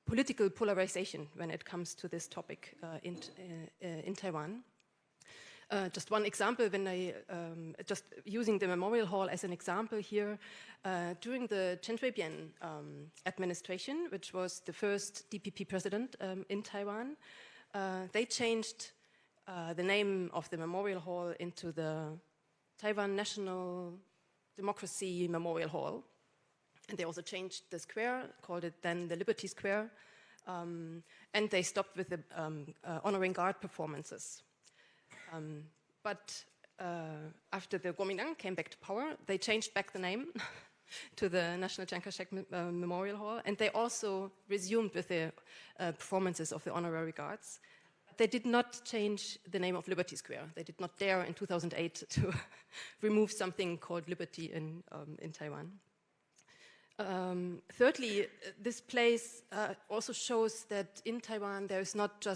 political polarization when it comes to this topic in Taiwan. Just one example, when I, just using the Memorial Hall as an example here, during the Chen Shui-bian administration, which was the first DPP president in Taiwan, they changed the name of the Memorial Hall into the Taiwan National Democracy Memorial Hall. And they also changed the square, called it then the Liberty Square, and they stopped with the honoring guard performances. But after the Kuomintang came back to power, they changed back the name to the National Chiang Kai-shek Memorial Hall, and they also resumed with the performances of the honorary guards. They did not change the name of Liberty Square. They did not dare in 2008 to remove something called Liberty in Taiwan. Thirdly, this place also shows that in Taiwan there's not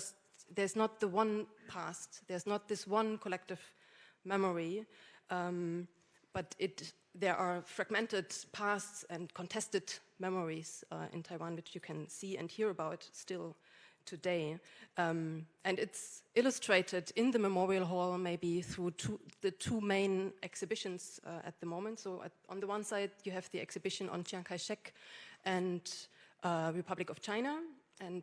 the one past, there's not this one collective memory, but there are fragmented pasts and contested memories in Taiwan, which you can see and hear about still today. And it's illustrated in the Memorial Hall maybe through the two main exhibitions at the moment. So on the one side, you have the exhibition on Chiang Kai-shek and Republic of China, and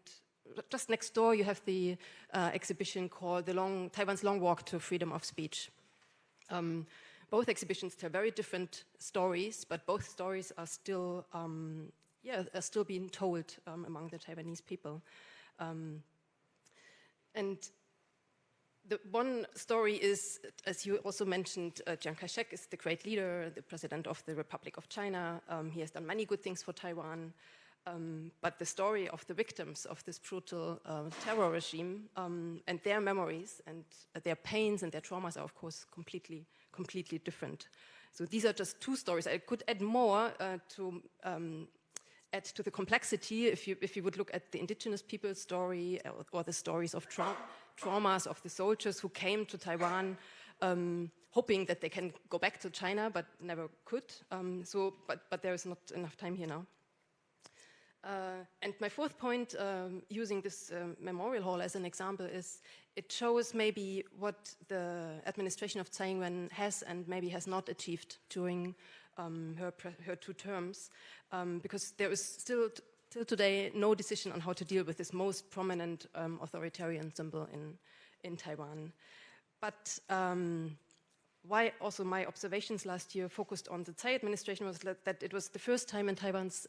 just next door, you have the exhibition called Taiwan's Long Walk to Freedom of Speech. Both exhibitions tell very different stories, but both stories are still, are still being told among the Taiwanese people. And the one story is, as you also mentioned, Chiang Kai-shek is the great leader, the president of the Republic of China. He has done many good things for Taiwan. But the story of the victims of this brutal terror regime and their memories and their pains and their traumas are, of course, completely different. So these are just two stories. I could add more to add to the complexity if you would look at the indigenous people's story or the stories of traumas of the soldiers who came to Taiwan hoping that they can go back to China but never could. But there is not enough time here now. And my fourth point, using this memorial hall as an example, is it shows maybe what the administration of Tsai Ing-wen has and maybe has not achieved during her 2 terms, because there is still till today, no decision on how to deal with this most prominent authoritarian symbol in Taiwan. But why also my observations last year focused on the Tsai administration was that it was the first time in Taiwan's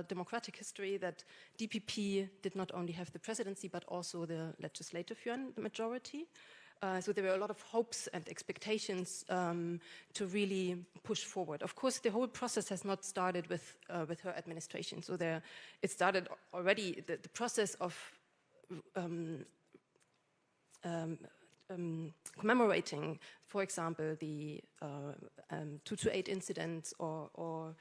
democratic history that DPP did not only have the presidency, but also the legislative yuan, the majority. So there were a lot of hopes and expectations to really push forward. Of course, the whole process has not started with her administration. So it started already, the process of commemorating, for example, the 228 incidents or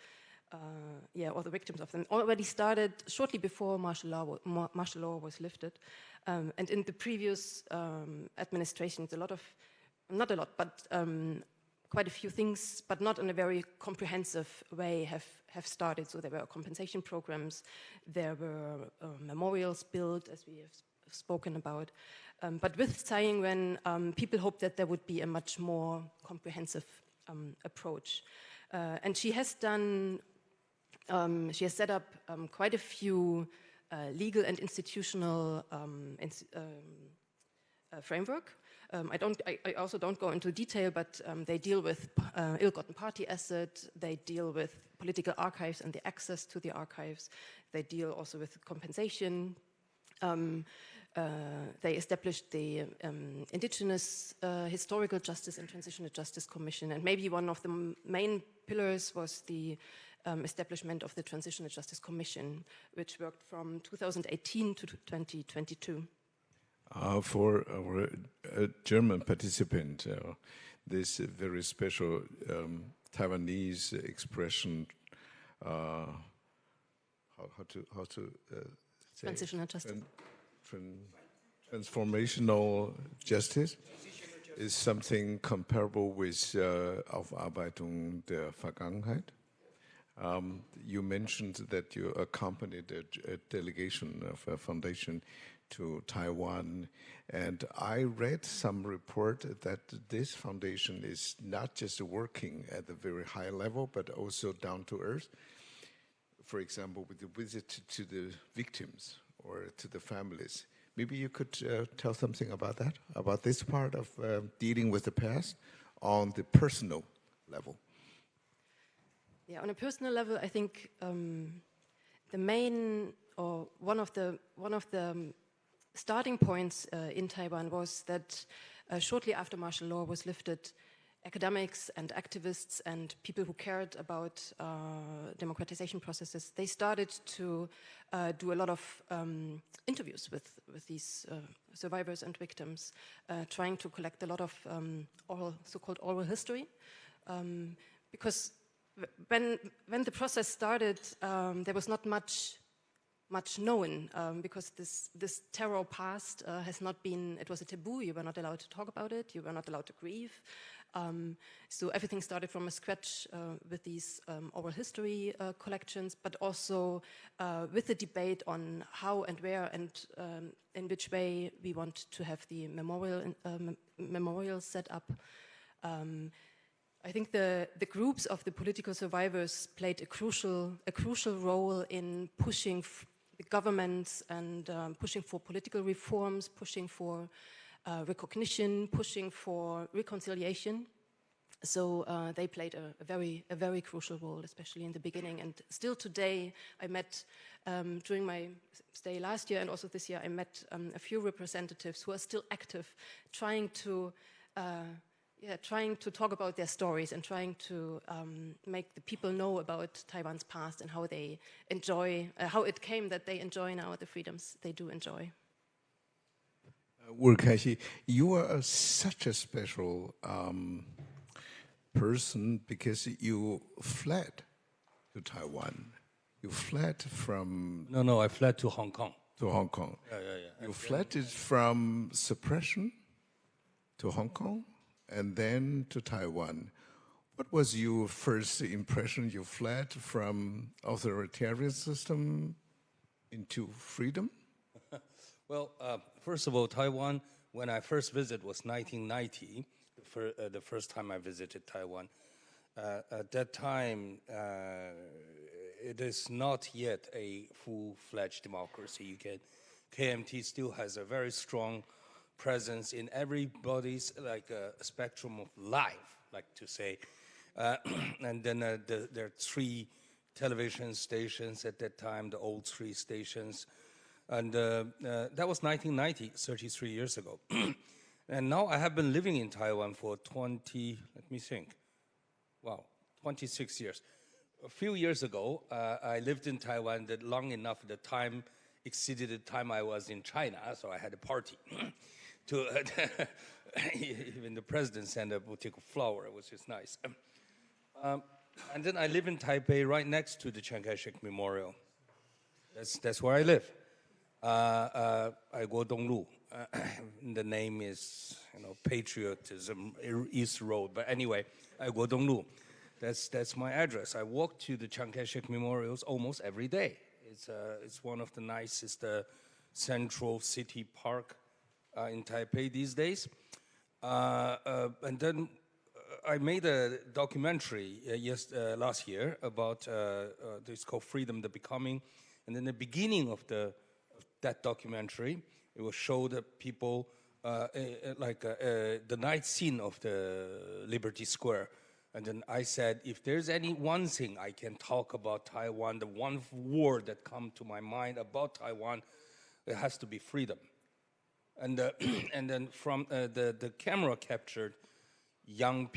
the victims of them already started shortly before martial law was lifted. And in the previous administrations, not a lot, but quite a few things, but not in a very comprehensive way have started. So there were compensation programs, there were memorials built, as we have spoken about. But with Tsai Ing-wen, people hoped that there would be a much more comprehensive approach. And she has set up quite a few legal and institutional framework. I also don't go into detail, but they deal with ill-gotten party asset, they deal with political archives and the access to the archives, they deal also with compensation. They established the Indigenous Historical Justice and Transitional Justice Commission, and maybe one of the main pillars was the establishment of the Transitional Justice Commission, which worked from 2018 to 2022. For our German participant, this very special Taiwanese expression, how to say transitional justice. Transformational justice is something comparable with Aufarbeitung der Vergangenheit. You mentioned that you accompanied a delegation of a foundation to Taiwan, and I read some report that this foundation is not just working at the very high level, but also down to earth. For example, with the visit to the victims or to the families. Maybe you could tell something about that, about this part of dealing with the past on the personal level. Yeah, on a personal level, I think the main or one of the starting points in Taiwan was that shortly after martial law was lifted, academics and activists and people who cared about democratization processes, they started to do a lot of interviews with these survivors and victims, trying to collect a lot of so-called oral history, because when the process started, there was not much known, because this terror past has not been, it was a taboo, you were not allowed to talk about it, you were not allowed to grieve. So everything started from a scratch with these oral history collections, but also with the debate on how and where and in which way we want to have the memorial set up. I think the groups of the political survivors played a crucial role in pushing the governments and pushing for political reforms, pushing for recognition, pushing for reconciliation. So they played a very crucial role, especially in the beginning. And still today, I met during my stay last year and also this year, I met a few representatives who are still active, trying to talk about their stories and trying to make the people know about Taiwan's past and how they enjoy, how it came that they enjoy now the freedoms they do enjoy. Wu Kai-shi, you are such a special person because you fled to Taiwan. You fled from... No, I fled to Hong Kong. To Hong Kong. Yeah. You fled it from suppression to Hong Kong and then to Taiwan. What was your first impression? You fled from authoritarian system into freedom? Well, first of all, Taiwan, when I first visited was 1990, the first time I visited Taiwan. At that time, it is not yet a full-fledged democracy. KMT still has a very strong presence in everybody's spectrum of life, like to say. And then there are 3 television stations at that time, the old 3 stations. And that was 1990, 33 years ago. And now I have been living in Taiwan for 26 years. A few years ago, I lived in Taiwan that long enough, the time exceeded the time I was in China, so I had a party. Even the president sent a bouquet of flowers, which is nice. And then I live in Taipei, right next to the Chiang Kai-shek Memorial. That's where I live. I go Donglu. The name is, Patriotism East Road. But anyway, I go Donglu. That's my address. I walk to the Chiang Kai-shek Memorials almost every day. It's one of the nicest central city park in Taipei these days. And then I made a documentary last year about it's called Freedom the Becoming. And in the beginning of that documentary, it will show the people the night scene of the Liberty Square. And then I said, if there's any one thing I can talk about Taiwan, the one word that comes to my mind about Taiwan, it has to be freedom. And then from the camera captured young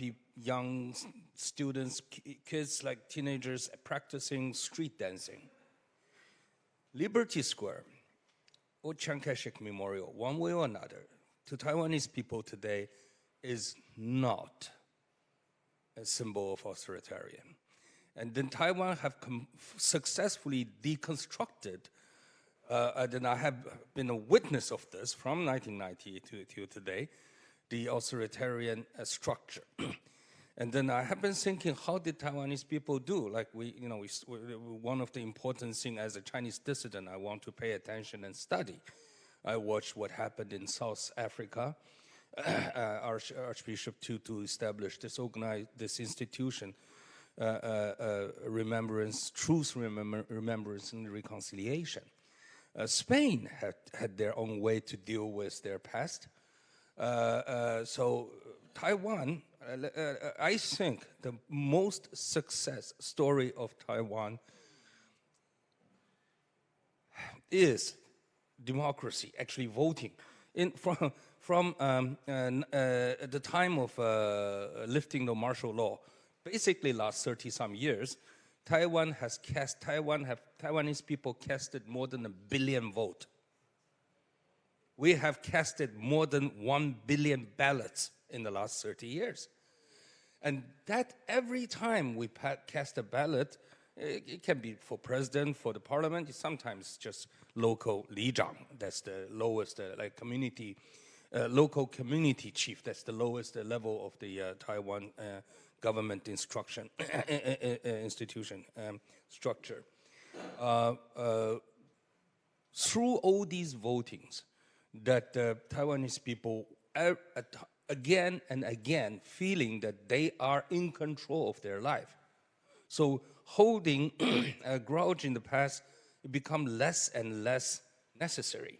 students, kids like teenagers practicing street dancing. Liberty Square or Chiang Kai-shek Memorial, one way or another, to Taiwanese people today is not a symbol of authoritarian. And then Taiwan have successfully deconstructed, and I have been a witness of this from 1990 to today, the authoritarian structure. And then I have been thinking, how did Taiwanese people do? Like one of the important things as a Chinese dissident, I want to pay attention and study. I watched what happened in South Africa. Archbishop Tutu established this institution, truth, remembrance, and reconciliation. Spain had their own way to deal with their past. So Taiwan, I think the most success story of Taiwan is democracy, actually voting. From the time of lifting the martial law, basically last 30-some years, Taiwanese people casted more than 1 billion votes. We have casted more than 1 billion ballots in the last 30 years. And that every time we cast a ballot, it can be for president, for the parliament, sometimes just local Lijang, that's the lowest community, local community chief, that's the lowest level of the Taiwan government institution structure. Through all these votings, that Taiwanese people are again and again feeling that they are in control of their life. So holding a grudge in the past become less and less necessary.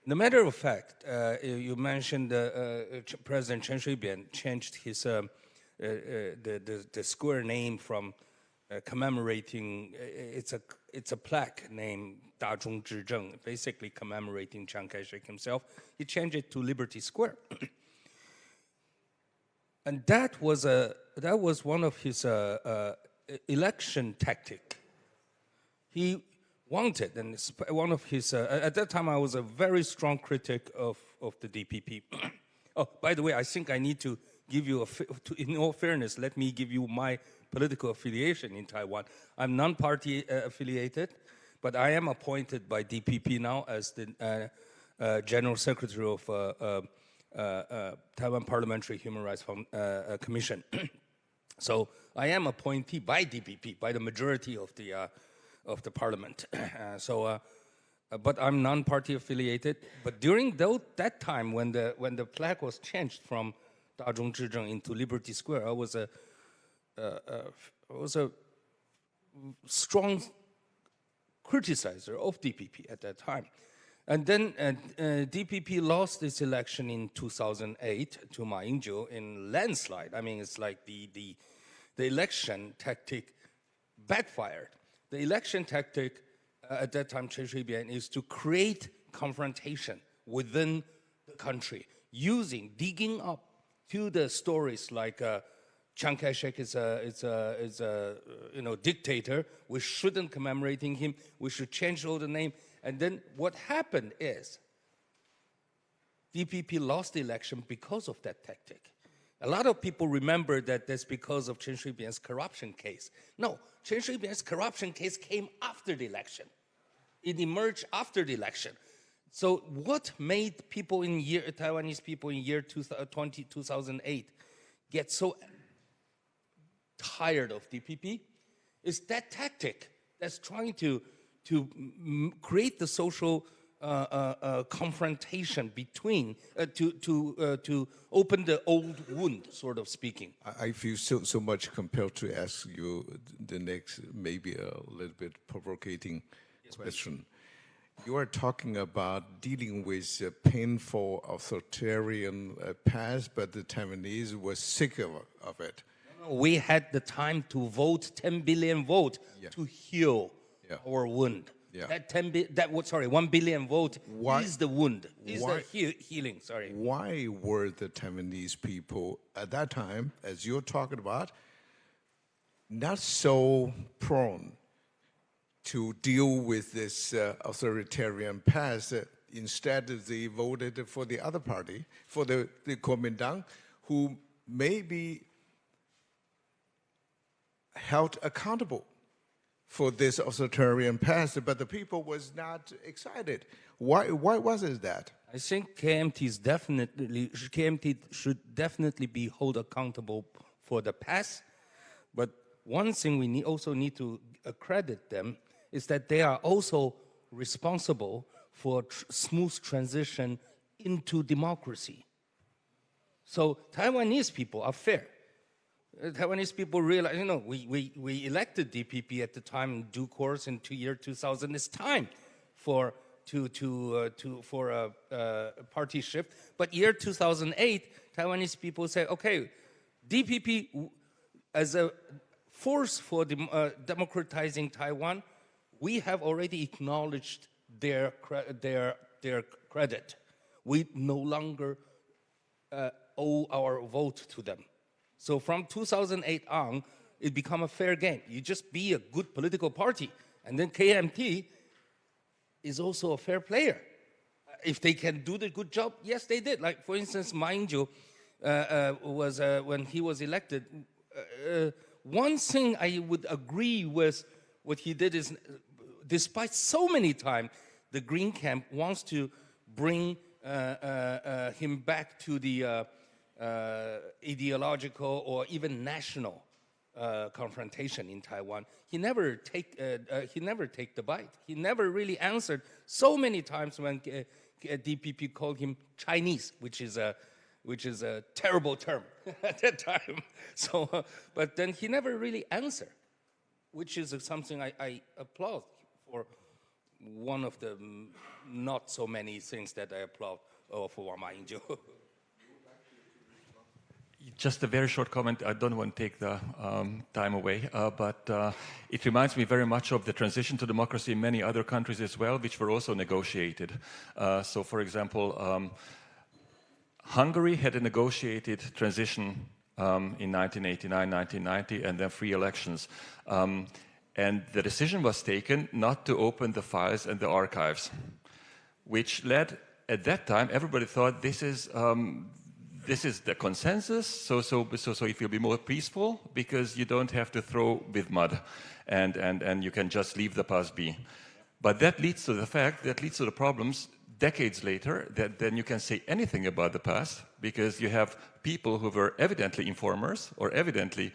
No matter of fact, you mentioned President Chen Shui-bian changed his the square name from commemorating. It's a plaque named Dazhong Zhizheng, basically commemorating Chiang Kai-shek himself. He changed it to Liberty Square, and that was one of his election tactic. He wanted, and one of his, at that time I was a very strong critic of the DPP. Oh, by the way, I think I need to give you, in all fairness, let me give you my political affiliation in Taiwan. I'm non-party affiliated, but I am appointed by DPP now as the General Secretary of Taiwan Parliamentary Human Rights Commission. So I am appointee by DPP, by the majority of the parliament. But I'm non-party affiliated. But during that time, when the flag was changed from Dazhong Zhizheng into Liberty Square, I was strong criticizer of DPP at that time. And then DPP lost its election in 2008 to Ma Ying-jeou in landslide. I mean, it's like the election tactic backfired. The election tactic at that time, Chen Shui-bian, is to create confrontation within the country, digging up to the stories like Chiang Kai-shek is a dictator. We shouldn't commemorate him. We should change all the name. And then what happened is DPP lost the election because of that tactic. A lot of people remember that that's because of Chen Shui-bian's corruption case. No, Chen Shui-bian's corruption case came after the election. It emerged after the election. So what made Taiwanese people in year 2008 get so tired of DPP is that tactic that's trying to create the social confrontation between, to open the old wound, sort of speaking. I feel so much compelled to ask you the next, maybe a little bit provocating question. You are talking about dealing with a painful authoritarian past, but the Taiwanese were sick of it. We had the time to vote 10 billion vote to heal our wound. That 1 billion vote is the wound, is the healing, sorry. Why were the Taiwanese people at that time, as you're talking about, not so prone to deal with this authoritarian past? Instead, they voted for the other party, for the Kuomintang, who may be held accountable for this authoritarian past, but the people was not excited. Why was it that? I think KMT should definitely be held accountable for the past, but one thing we also need to accredit them is that they are also responsible for smooth transition into democracy. So Taiwanese people are fair. Taiwanese people realize, we elected DPP at the time in due course in year 2000. It's time for a party shift. But year 2008, Taiwanese people say, okay, DPP as a force for democratizing Taiwan, we have already acknowledged their credit. We no longer owe our vote to them. So from 2008 on, it became a fair game. You just be a good political party. And then KMT is also a fair player. If they can do the good job, yes, they did. Like, for instance, Ma Ying-jeou was, when he was elected, one thing I would agree with what he did is, despite so many times, the Green camp wants to bring him back to the ideological or even national confrontation in Taiwan. He never take the bite. He never really answered so many times when DPP called him Chinese, which is a terrible term at that time. So, but then he never really answered, which is something I applaud for. One of the not so many things that I applaud for Ma Ying-jeou. Just a very short comment. I don't want to take the time away, but it reminds me very much of the transition to democracy in many other countries as well, which were also negotiated. So, for example, Hungary had a negotiated transition in 1989, 1990, and then free elections. And the decision was taken not to open the files and the archives, which led, at that time, everybody thought this is the consensus, so it will be more peaceful because you don't have to throw with mud and you can just leave the past be. But that leads to the problems decades later, that then you can say anything about the past because you have people who were evidently informers or evidently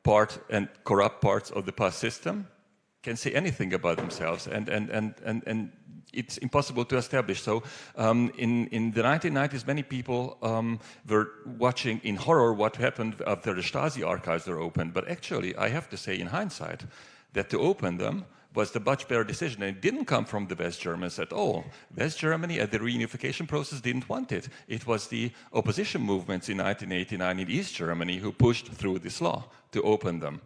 part and corrupt parts of the past system, can say anything about themselves, and it's impossible to establish. So in the 1990s, many people were watching in horror what happened after the Stasi archives were opened. But actually, I have to say in hindsight that to open them was the much better decision. And it didn't come from the West Germans at all. West Germany at the reunification process didn't want it. It was the opposition movements in 1989 in East Germany who pushed through this law to open them,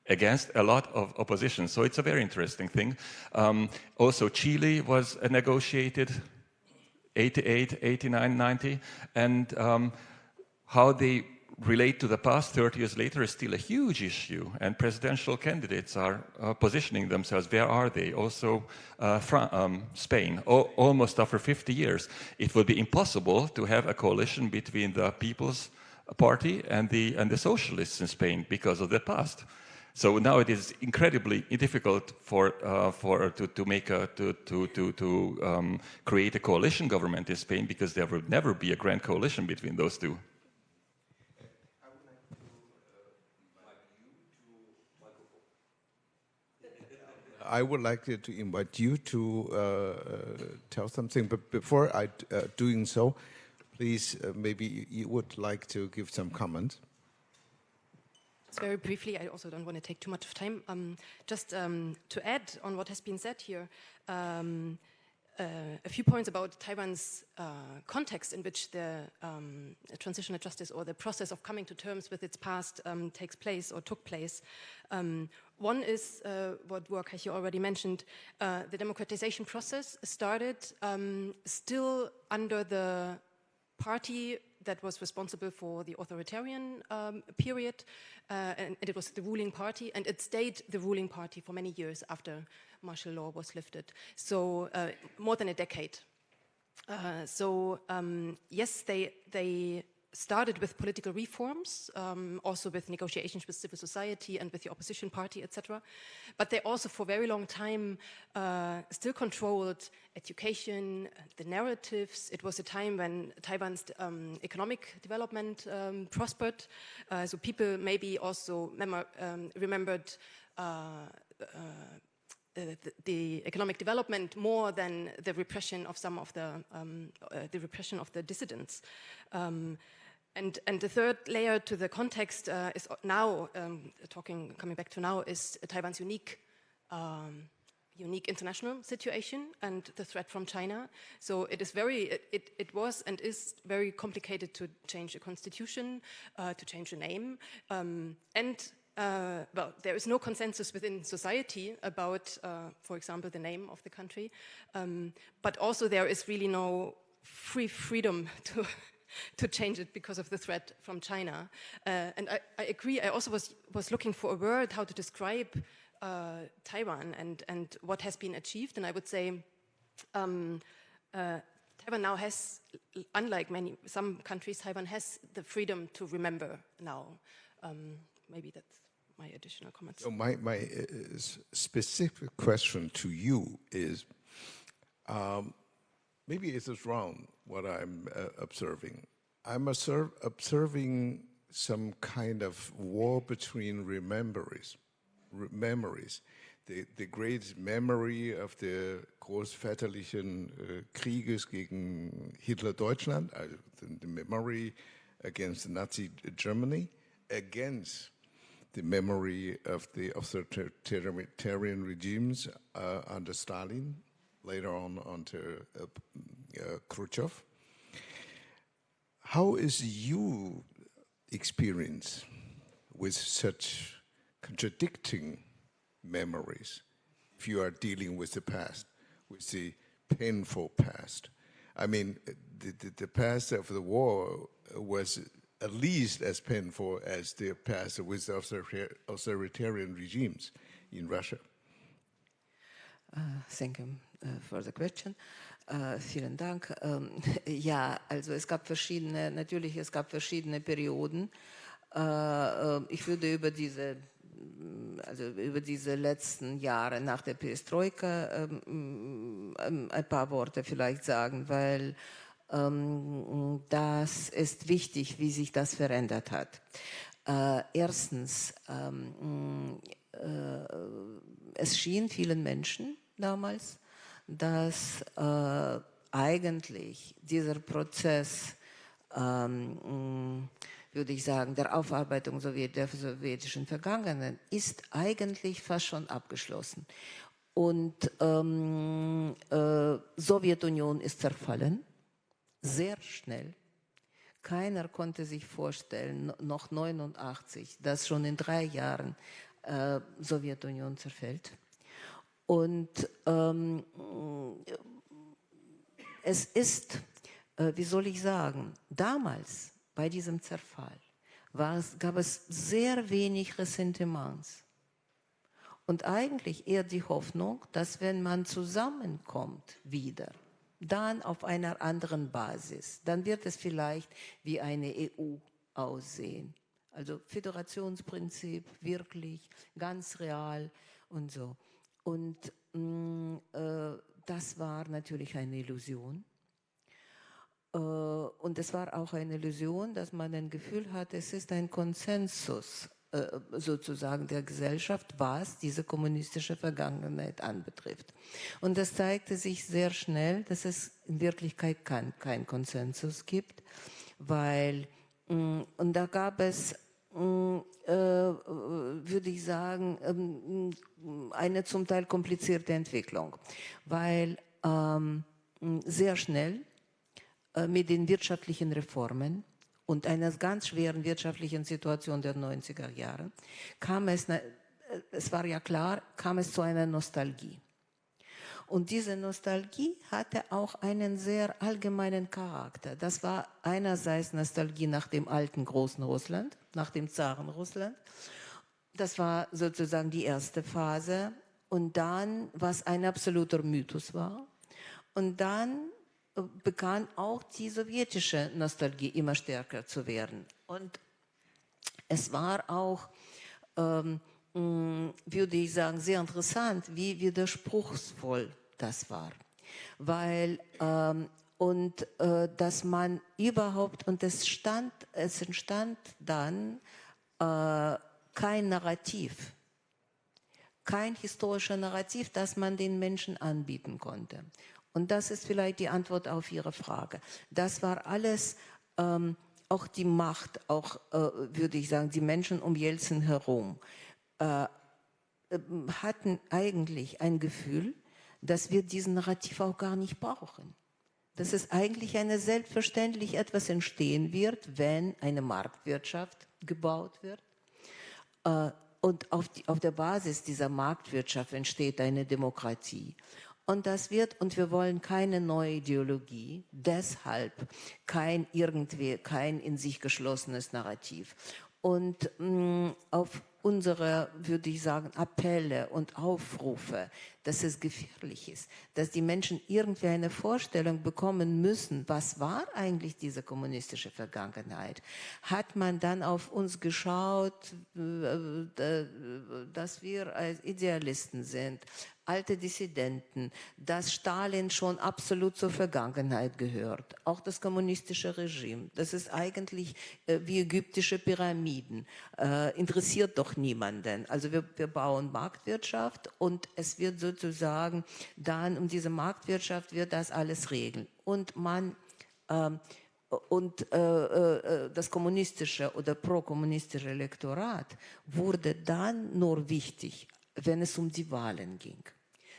against a lot of opposition. So it's a very interesting thing. Also, Chile was negotiated 88, 89, 90, and how they relate to the past 30 years later is still a huge issue, and presidential candidates are positioning themselves. Where are they? Also, Spain, almost after 50 years, it would be impossible to have a coalition between the People's Party and the socialists in Spain because of the past. So now it is incredibly difficult to create a coalition government in Spain, because there will never be a grand coalition between those two. I would like to invite you to tell something, but before doing so, please, maybe you would like to give some comments. Very briefly, I also don't want to take too much of time. Just to add on what has been said here, a few points about Taiwan's context in which the transitional justice or the process of coming to terms with its past takes place or took place. One is what Work you already mentioned. The democratization process started still under the party that was responsible for the authoritarian period, and it was the ruling party, and it stayed the ruling party for many years after martial law was lifted, so more than a decade. Yes, they started with political reforms, also with negotiations with civil society and with the opposition party, etc. But they also, for a very long time, still controlled education, the narratives. It was a time when Taiwan's economic development prospered. So people maybe also remembered the economic development more than the repression of some of the dissidents. And the third layer to the context is now, coming back to now, is Taiwan's unique international situation and the threat from China. So it is it was and is very complicated to change the constitution, to change the name, well, there is no consensus within society about, for example, the name of the country, but also there is really no freedom to change it because of the threat from China. And I agree. I also was looking for a word how to describe Taiwan and what has been achieved. And I would say Taiwan now has, unlike some countries, Taiwan has the freedom to remember now. Maybe that's my additional comments. So my specific question to you is, maybe it is wrong what I'm observing. I'm observing some kind of war between memories. The great memory of the großväterlichen Krieges gegen Hitler-Deutschland, the memory against Nazi Germany, against the memory of the authoritarian regimes under Stalin, later on under Khrushchev. How is your experience with such contradicting memories if you are dealing with the past, with the painful past? I mean, the past of the war was at least as painful as the past with authoritarian regimes in Russia. Thank you for the question. Vielen Dank. Ja, also es gab verschiedene Perioden. Ich würde über diese letzten Jahre nach der Perestroika ein paar Worte vielleicht sagen, weil das ist wichtig, wie sich das verändert hat. Erstens, es schien vielen Menschen damals, dass eigentlich dieser Prozess, würde ich sagen, der Aufarbeitung der sowjetischen Vergangenheit ist eigentlich fast schon abgeschlossen. Und Sowjetunion ist zerfallen, sehr schnell. Keiner konnte sich vorstellen, noch 89, dass schon in 3 Jahren Sowjetunion zerfällt. Und es ist, wie soll ich sagen, damals bei diesem Zerfall gab es sehr wenig Ressentiments. Und eigentlich eher die Hoffnung, dass wenn man zusammenkommt wieder, dann auf einer anderen Basis, dann wird es vielleicht wie eine EU aussehen. Also Föderationsprinzip, wirklich, ganz real und so. Und das war natürlich eine Illusion. Und es war auch eine Illusion, dass man ein Gefühl hat, es ist ein Konsensus sozusagen der Gesellschaft, was diese kommunistische Vergangenheit anbetrifft. Und das zeigte sich sehr schnell, dass es in Wirklichkeit kein Konsensus gibt, weil, und da gab es, würde ich sagen, eine zum Teil komplizierte Entwicklung, weil sehr schnell mit den wirtschaftlichen Reformen und einer ganz schweren wirtschaftlichen Situation der 90er Jahre kam es war ja klar, kam es zu einer Nostalgie. Und diese Nostalgie hatte auch einen sehr allgemeinen Charakter. Das war einerseits Nostalgie nach dem alten großen Russland, nach dem Zarenrussland. Das war sozusagen die erste Phase. Und dann, was ein absoluter Mythos war. Und dann begann auch die sowjetische Nostalgie immer stärker zu werden. Und es war auch, würde ich sagen, sehr interessant, wie widerspruchsvoll das war. Weil, dass man überhaupt, und es entstand dann kein Narrativ, kein historisches Narrativ, das man den Menschen anbieten konnte. Und das ist vielleicht die Antwort auf Ihre Frage. Das war alles, auch die Macht, auch würde ich sagen, die Menschen um Jelzin herum, hatten eigentlich ein Gefühl, dass wir diesen Narrativ auch gar nicht brauchen. Dass es eigentlich selbstverständlich etwas entstehen wird, wenn eine Marktwirtschaft gebaut wird. Und auf der Basis dieser Marktwirtschaft entsteht eine Demokratie. Und wir wollen keine neue Ideologie, deshalb kein in sich geschlossenes Narrativ. Und auf unsere, würde ich sagen, Appelle und Aufrufe, dass es gefährlich ist, dass die Menschen irgendwie eine Vorstellung bekommen müssen, was war eigentlich diese kommunistische Vergangenheit? Hat man dann auf uns geschaut, dass wir als Idealisten sind, alte Dissidenten, dass Stalin schon absolut zur Vergangenheit gehört, auch das kommunistische Regime. Das ist eigentlich wie ägyptische Pyramiden, interessiert doch niemanden. Also wir bauen Marktwirtschaft und es wird sozusagen dann um diese Marktwirtschaft wird das alles regeln. Und das kommunistische oder prokommunistische Elektorat wurde dann nur wichtig, wenn es um die Wahlen ging.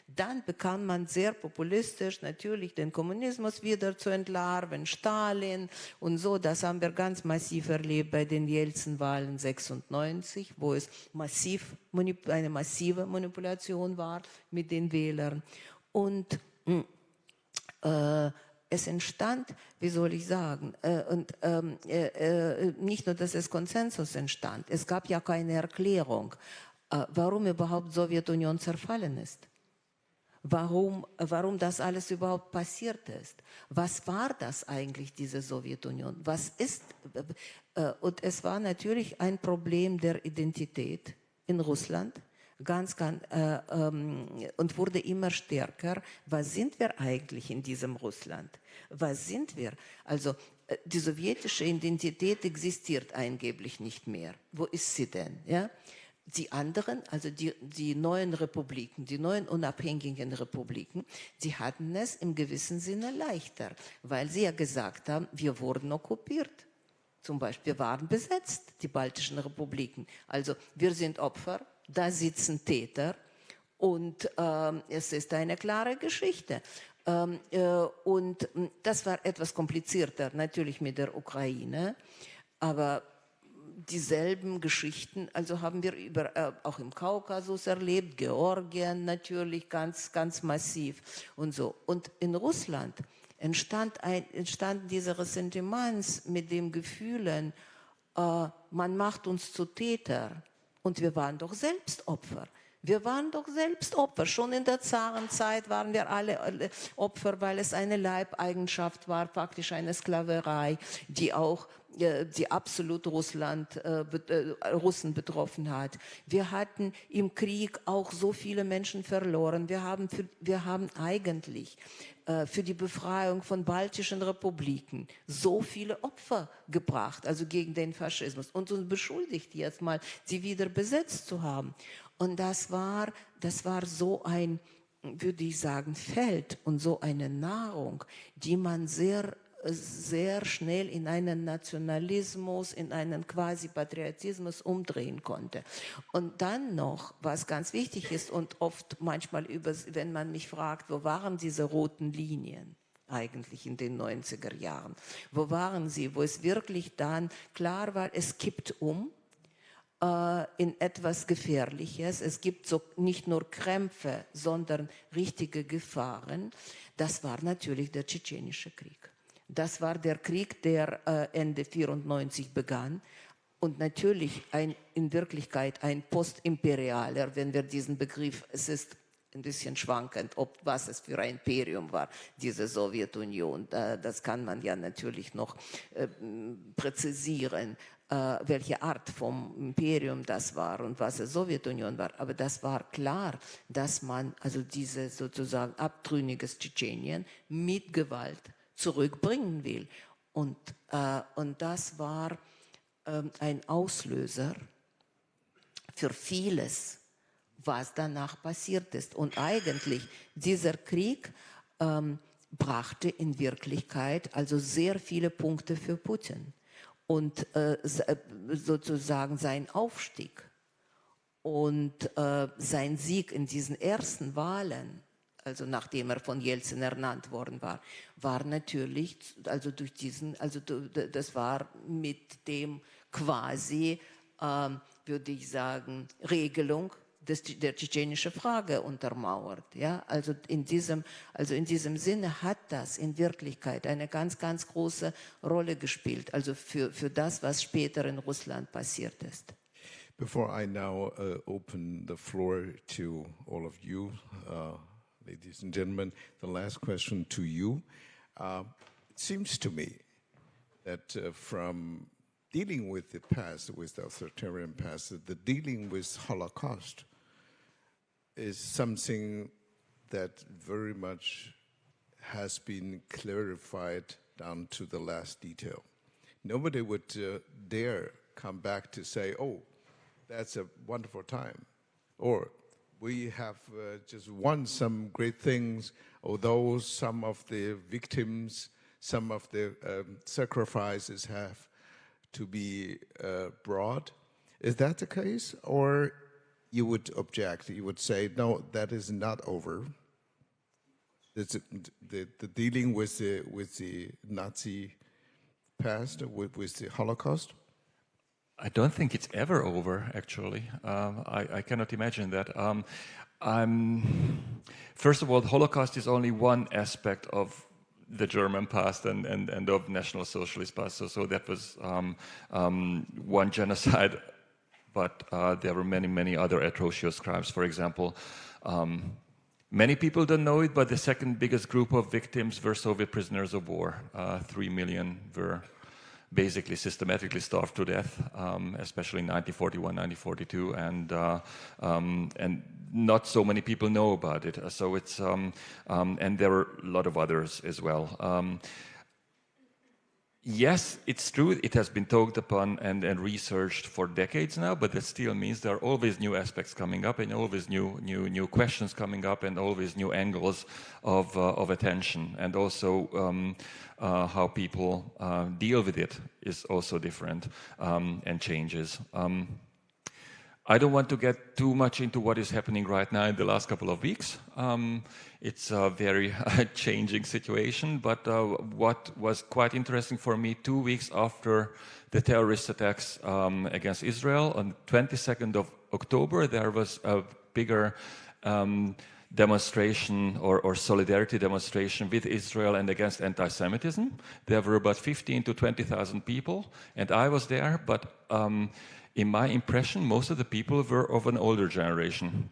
Dann bekam man sehr populistisch natürlich den Kommunismus wieder zu entlarven, Stalin und so. Das haben wir ganz massiv erlebt bei den Jelzin-Wahlen 96, wo es eine massive Manipulation war mit den Wählern. Und es entstand, wie soll ich sagen, nicht nur, dass es Konsensus entstand, es gab ja keine Erklärung, warum überhaupt Sowjetunion zerfallen ist. Warum das alles überhaupt passiert ist. Was war das eigentlich, diese Sowjetunion? Und es war natürlich ein Problem der Identität in Russland, und wurde immer stärker. Was sind wir eigentlich in diesem Russland? Was sind wir? Also die sowjetische Identität existiert angeblich nicht mehr. Wo ist sie denn? Ja? Die anderen, also die neuen Republiken, die neuen unabhängigen Republiken, sie hatten es im gewissen Sinne leichter, weil sie ja gesagt haben, wir wurden okkupiert. Zum Beispiel, wir waren besetzt, die baltischen Republiken. Also wir sind Opfer, da sitzen Täter und es ist eine klare Geschichte. Und das war etwas komplizierter, natürlich mit der Ukraine, aber dieselben Geschichten, also haben wir auch im Kaukasus erlebt, Georgien natürlich ganz, ganz massiv und so. Und in Russland entstanden diese Ressentiments mit dem Gefühlen, man macht uns zu Täter und wir waren doch selbst Opfer. Wir waren doch selbst Opfer. Schon in der Zarenzeit waren wir alle Opfer, weil es eine Leibeigenschaft war, faktisch eine Sklaverei, die auch die absolut Russen betroffen hat. Wir hatten im Krieg auch so viele Menschen verloren. Wir haben eigentlich für die Befreiung von baltischen Republiken so viele Opfer gebracht, also gegen den Faschismus, und uns beschuldigt jetzt mal, sie wieder besetzt zu haben. Und das war so ein, würde ich sagen, Feld und so eine Nahrung, die man sehr schnell in einen Nationalismus, in einen quasi Patriotismus umdrehen konnte. Und dann noch, was ganz wichtig ist und oft manchmal, wenn man mich fragt, wo waren diese roten Linien eigentlich in den 90er Jahren? Wo waren sie? Wo es wirklich dann klar war, es kippt um in etwas Gefährliches. Es gibt so nicht nur Krämpfe, sondern richtige Gefahren. Das war natürlich der Tschetschenische Krieg. Das war der Krieg, der Ende 1994 begann und natürlich in Wirklichkeit ein postimperialer, wenn wir diesen Begriff, es ist ein bisschen schwankend, was es für ein Imperium war, diese Sowjetunion. Das kann man ja natürlich noch präzisieren, welche Art vom Imperium das war und was die Sowjetunion war. Aber das war klar, dass man also dieses sozusagen abtrünniges Tschetschenien mit Gewalt zurückbringen will. Und das war ein Auslöser für vieles, was danach passiert ist. Und eigentlich dieser Krieg brachte in Wirklichkeit also sehr viele Punkte für Putin. Und sozusagen sein Aufstieg und sein Sieg in diesen ersten Wahlen, also nachdem er von Jelzin ernannt worden war natürlich, also durch das war mit dem quasi, würde ich sagen, Regelung der tschetschenischen Frage untermauert. Ja? Also in diesem Sinne hat das in Wirklichkeit eine ganz, ganz große Rolle gespielt, also für das, was später in Russland passiert ist. Before I now open the floor to all of you, ladies and gentlemen, the last question to you. It seems to me that from dealing with the past, with the authoritarian past, the dealing with Holocaust is something that very much has been clarified down to the last detail. Nobody would dare come back to say, oh, that's a wonderful time, or we have just won some great things, although some of the victims, some of the sacrifices have to be brought. Is that the case? Or you would object, you would say, no, that is not over. It's the dealing with the Nazi past, with the Holocaust? I don't think it's ever over, actually. I cannot imagine that. First of all, the Holocaust is only one aspect of the German past and of National Socialist past. So that was one genocide, but there were many, many other atrocious crimes. For example, many people don't know it, but the second biggest group of victims were Soviet prisoners of war. 3 million were basically systematically starved to death, especially in 1941, 1942, and not so many people know about it. So it's and there are a lot of others as well. yes, it's true, it has been talked upon and researched for decades now, but that still means there are always new aspects coming up and always new questions coming up and always new angles of attention. And also how people deal with it is also different and changes. I don't want to get too much into what is happening right now in the last couple of weeks. It's a very changing situation, but what was quite interesting for me, 2 weeks after the terrorist attacks against Israel, on 22nd of October, there was a bigger demonstration or solidarity demonstration with Israel and against anti-Semitism. There were about 15 to 20,000 people, and I was there, but in my impression, most of the people were of an older generation.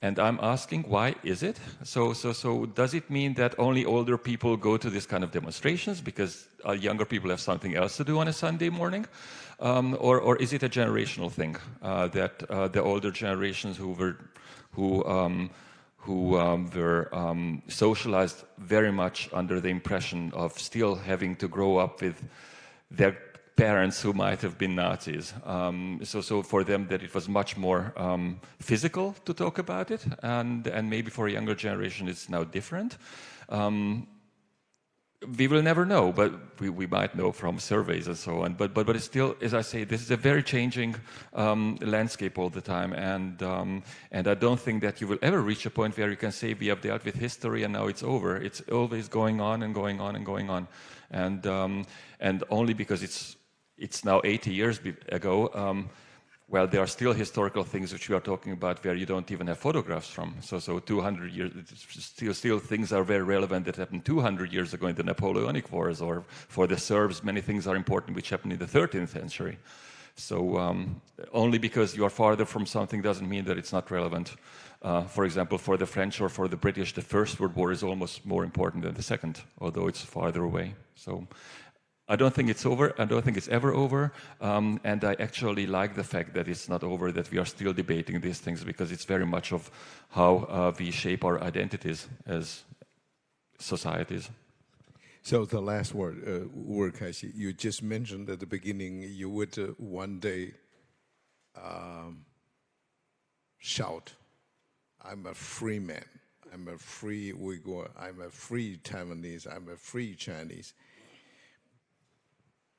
And I'm asking, why is it? So does it mean that only older people go to this kind of demonstrations because younger people have something else to do on a Sunday morning? Or is it a generational thing that the older generations who were socialized very much under the impression of still having to grow up with their parents who might have been Nazis. So for them that it was much more physical to talk about it, and maybe for a younger generation it's now different. We will never know, but we might know from surveys and so on. But it's still, as I say, this is a very changing landscape all the time, and I don't think that you will ever reach a point where you can say we have dealt with history and now it's over. It's always going on and going on and going on, and only because it's now 80 years ago. Well, there are still historical things which we are talking about where you don't even have photographs from. So 200 years, still things are very relevant that happened 200 years ago in the Napoleonic Wars, or for the Serbs, many things are important which happened in the 13th century. So only because you are farther from something doesn't mean that it's not relevant. For example, for the French or for the British, the First World War is almost more important than the Second, although it's farther away. So I don't think it's over. I don't think it's ever over. And I actually like the fact that it's not over, that we are still debating these things, because it's very much of how we shape our identities as societies. So the last word, Urkashi, you just mentioned at the beginning you would one day shout, I'm a free man, I'm a free Uyghur, I'm a free Taiwanese, I'm a free Chinese.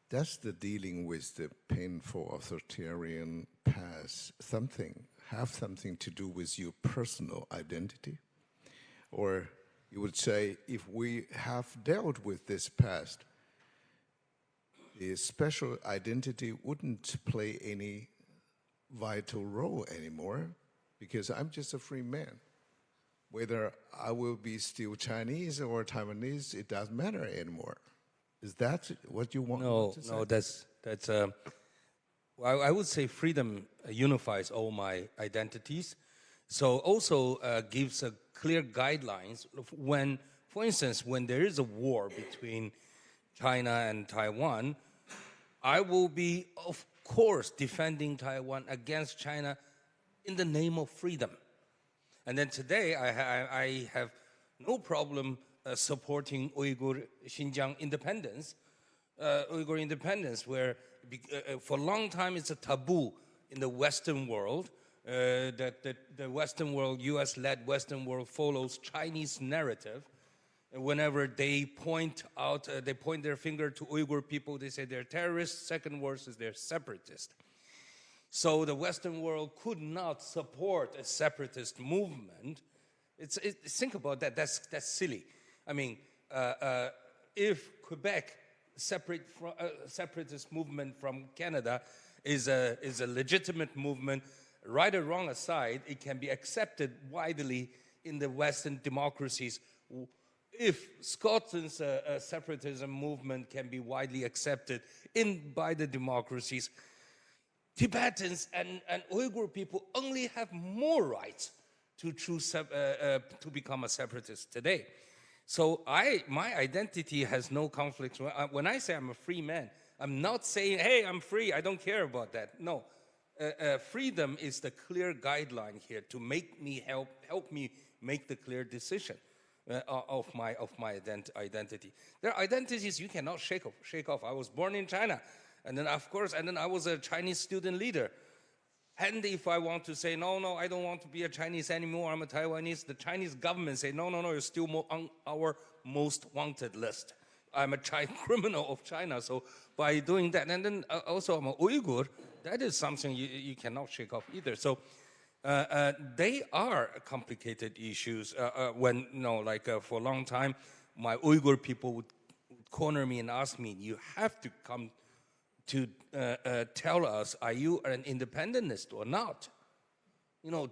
Does the dealing with the painful authoritarian past have something to do with your personal identity? Or you would say, if we have dealt with this past, the special identity wouldn't play any vital role anymore, because I'm just a free man. Whether I will be still Chinese or Taiwanese, it doesn't matter anymore. Is that what you want to say? No, that's well, I would say freedom unifies all my identities. So also gives a clear guidelines when, for instance, when there is a war between China and Taiwan, I will be, of course, defending Taiwan against China in the name of freedom. And then today I have no problem supporting Uyghur Xinjiang independence, Uyghur independence, where for a long time it's a taboo in the Western world, that the Western world, US-led Western world, follows Chinese narrative. And whenever they point their finger to Uyghur people, they say they're terrorists. Second worst is they're separatists. So the Western world could not support a separatist movement. Think about that. That's silly. I mean, if Quebec separatist movement from Canada is a legitimate movement, right or wrong aside, it can be accepted widely in the Western democracies. If Scotland's separatism movement can be widely accepted by the democracies, Tibetans and Uyghur people only have more rights to choose to become a separatist today. So my identity has no conflicts. When I say I'm a free man, I'm not saying, hey, I'm free, I don't care about that. No, freedom is the clear guideline here to make me help me make the clear decision. of my identity. There are identities you cannot shake off. I was born in China, and then of course, and then I was a Chinese student leader. And if I want to say, no, I don't want to be a Chinese anymore, I'm a Taiwanese, the Chinese government say, no, you're still on our most wanted list. I'm a criminal of China, so by doing that, and then also I'm an Uyghur, that is something you cannot shake off either. So they are complicated issues. When, for a long time, my Uyghur people would corner me and ask me, you have to come to tell us, are you an independentist or not?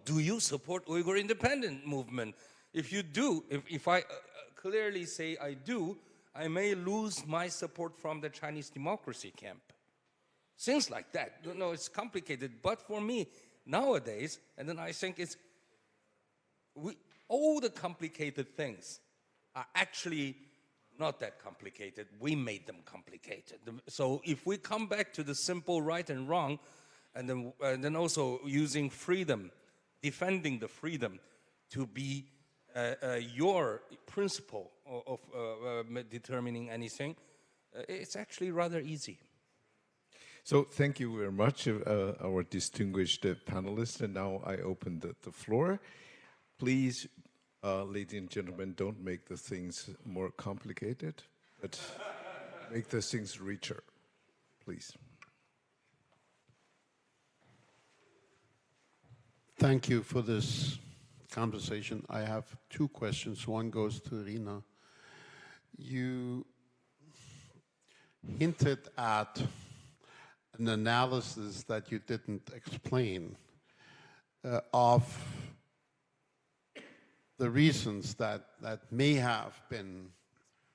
Do you support Uyghur independent movement? If you do, if I clearly say I do, I may lose my support from the Chinese democracy camp. Things like that. It's complicated. But for me, nowadays, and then I think all the complicated things are actually not that complicated. We made them complicated. So if we come back to the simple right and wrong, and then also using freedom, defending the freedom to be your principle of determining anything, it's actually rather easy. So thank you very much, our distinguished panelists. And now I open the floor. Please, ladies and gentlemen, don't make the things more complicated, but make the things richer, please. Thank you for this conversation. I have two questions. One goes to Rina. You hinted at an analysis that you didn't explain of the reasons that may have been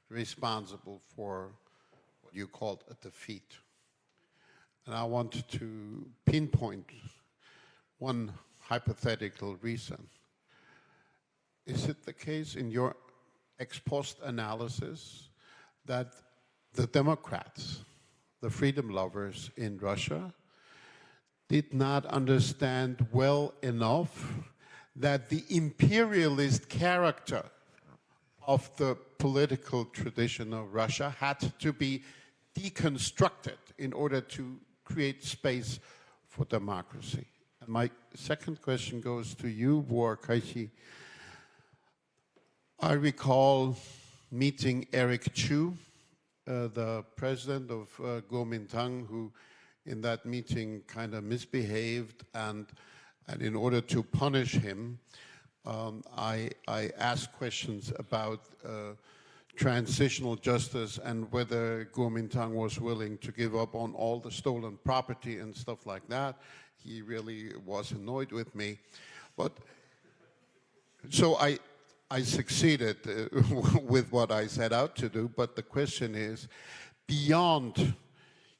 responsible for what you called a defeat. And I want to pinpoint one hypothetical reason. Is it the case in your ex post analysis that the Democrats, the freedom lovers in Russia, did not understand well enough that the imperialist character of the political tradition of Russia had to be deconstructed in order to create space for democracy? And my second question goes to you, War Kaishi. I recall meeting Eric Chu, the president of Kuomintang, who in that meeting kind of misbehaved, and in order to punish him, I asked questions about transitional justice and whether Kuomintang was willing to give up on all the stolen property and stuff like that. He really was annoyed with me. But so I succeeded with what I set out to do, but the question is, beyond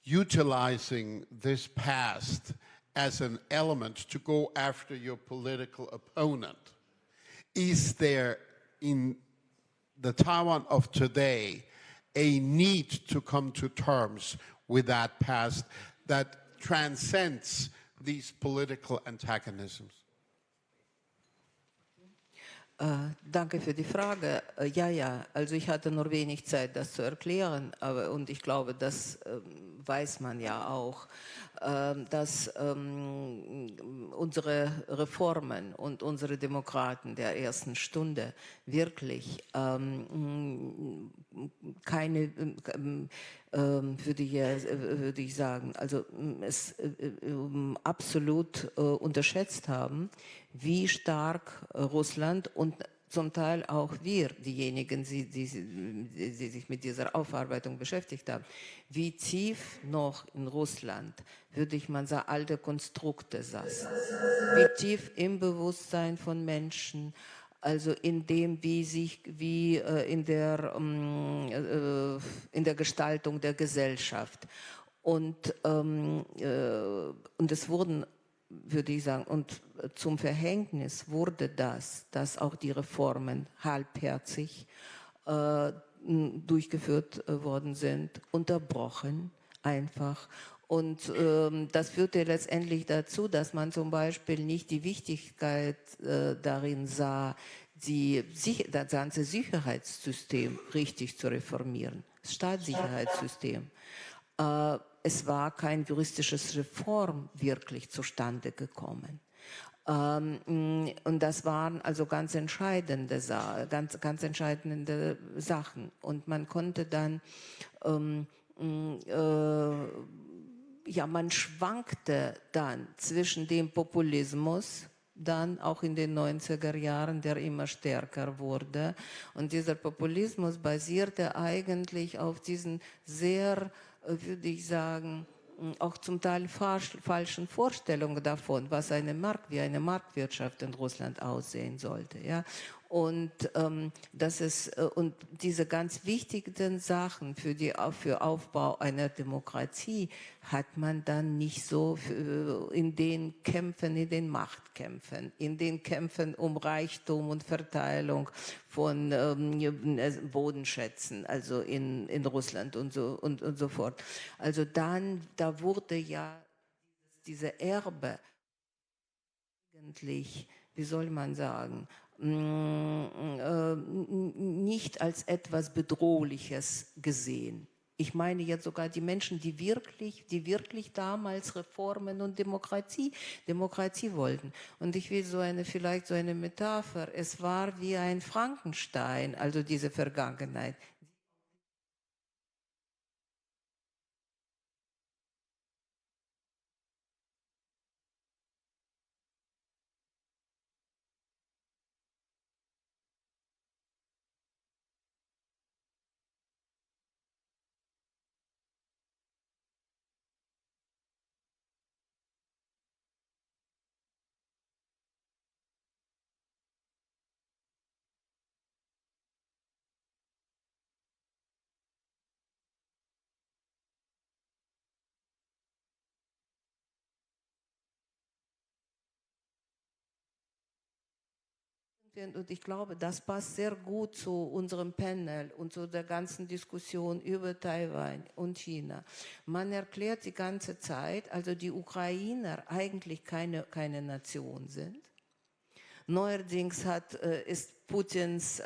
utilizing this past as an element to go after your political opponent, is there in the Taiwan of today a need to come to terms with that past that transcends these political antagonisms? Danke für die Frage. Ja, also ich hatte nur wenig Zeit, das zu erklären, und ich glaube, das weiß man ja auch, dass unsere Reformen und unsere Demokraten der ersten Stunde wirklich keine, würde ich sagen, also es absolut unterschätzt haben, wie stark Russland und zum Teil auch wir, diejenigen, die sich mit dieser Aufarbeitung beschäftigt haben, wie tief noch in Russland, würde ich mal sagen, alte Konstrukte saßen, wie tief im Bewusstsein von Menschen, also in dem, wie in der Gestaltung der Gesellschaft. Und es wurden, würde ich sagen, und zum Verhängnis wurde das, dass auch die Reformen halbherzig durchgeführt worden sind, unterbrochen einfach. Und das führte letztendlich dazu, dass man zum Beispiel nicht die Wichtigkeit darin sah, das ganze Sicherheitssystem richtig zu reformieren, das Staatssicherheitssystem. Es war kein juristisches Reform wirklich zustande gekommen. Und das waren also ganz entscheidende Sachen. Und man konnte dann, ja, man schwankte dann zwischen dem Populismus, dann auch in den 90er Jahren, der immer stärker wurde. Und dieser Populismus basierte eigentlich auf diesen sehr, würde ich sagen, auch zum Teil falschen Vorstellungen davon, was wie eine Marktwirtschaft in Russland aussehen sollte. Ja? Und, und diese ganz wichtigen Sachen für Aufbau einer Demokratie hat man dann nicht so in den Kämpfen, in den Machtkämpfen, in den Kämpfen um Reichtum und Verteilung von Bodenschätzen, also in Russland und so fort. Also da wurde ja diese Erbe eigentlich, wie soll man sagen, nicht als etwas Bedrohliches gesehen. Ich meine jetzt sogar die Menschen, die wirklich damals Reformen und Demokratie wollten. Und ich will vielleicht so eine Metapher, es war wie ein Frankenstein, also diese Vergangenheit. Und ich glaube, das passt sehr gut zu unserem Panel und zu der ganzen Diskussion über Taiwan und China. Man erklärt die ganze Zeit, also die Ukrainer eigentlich keine Nation sind. Neuerdings ist Putins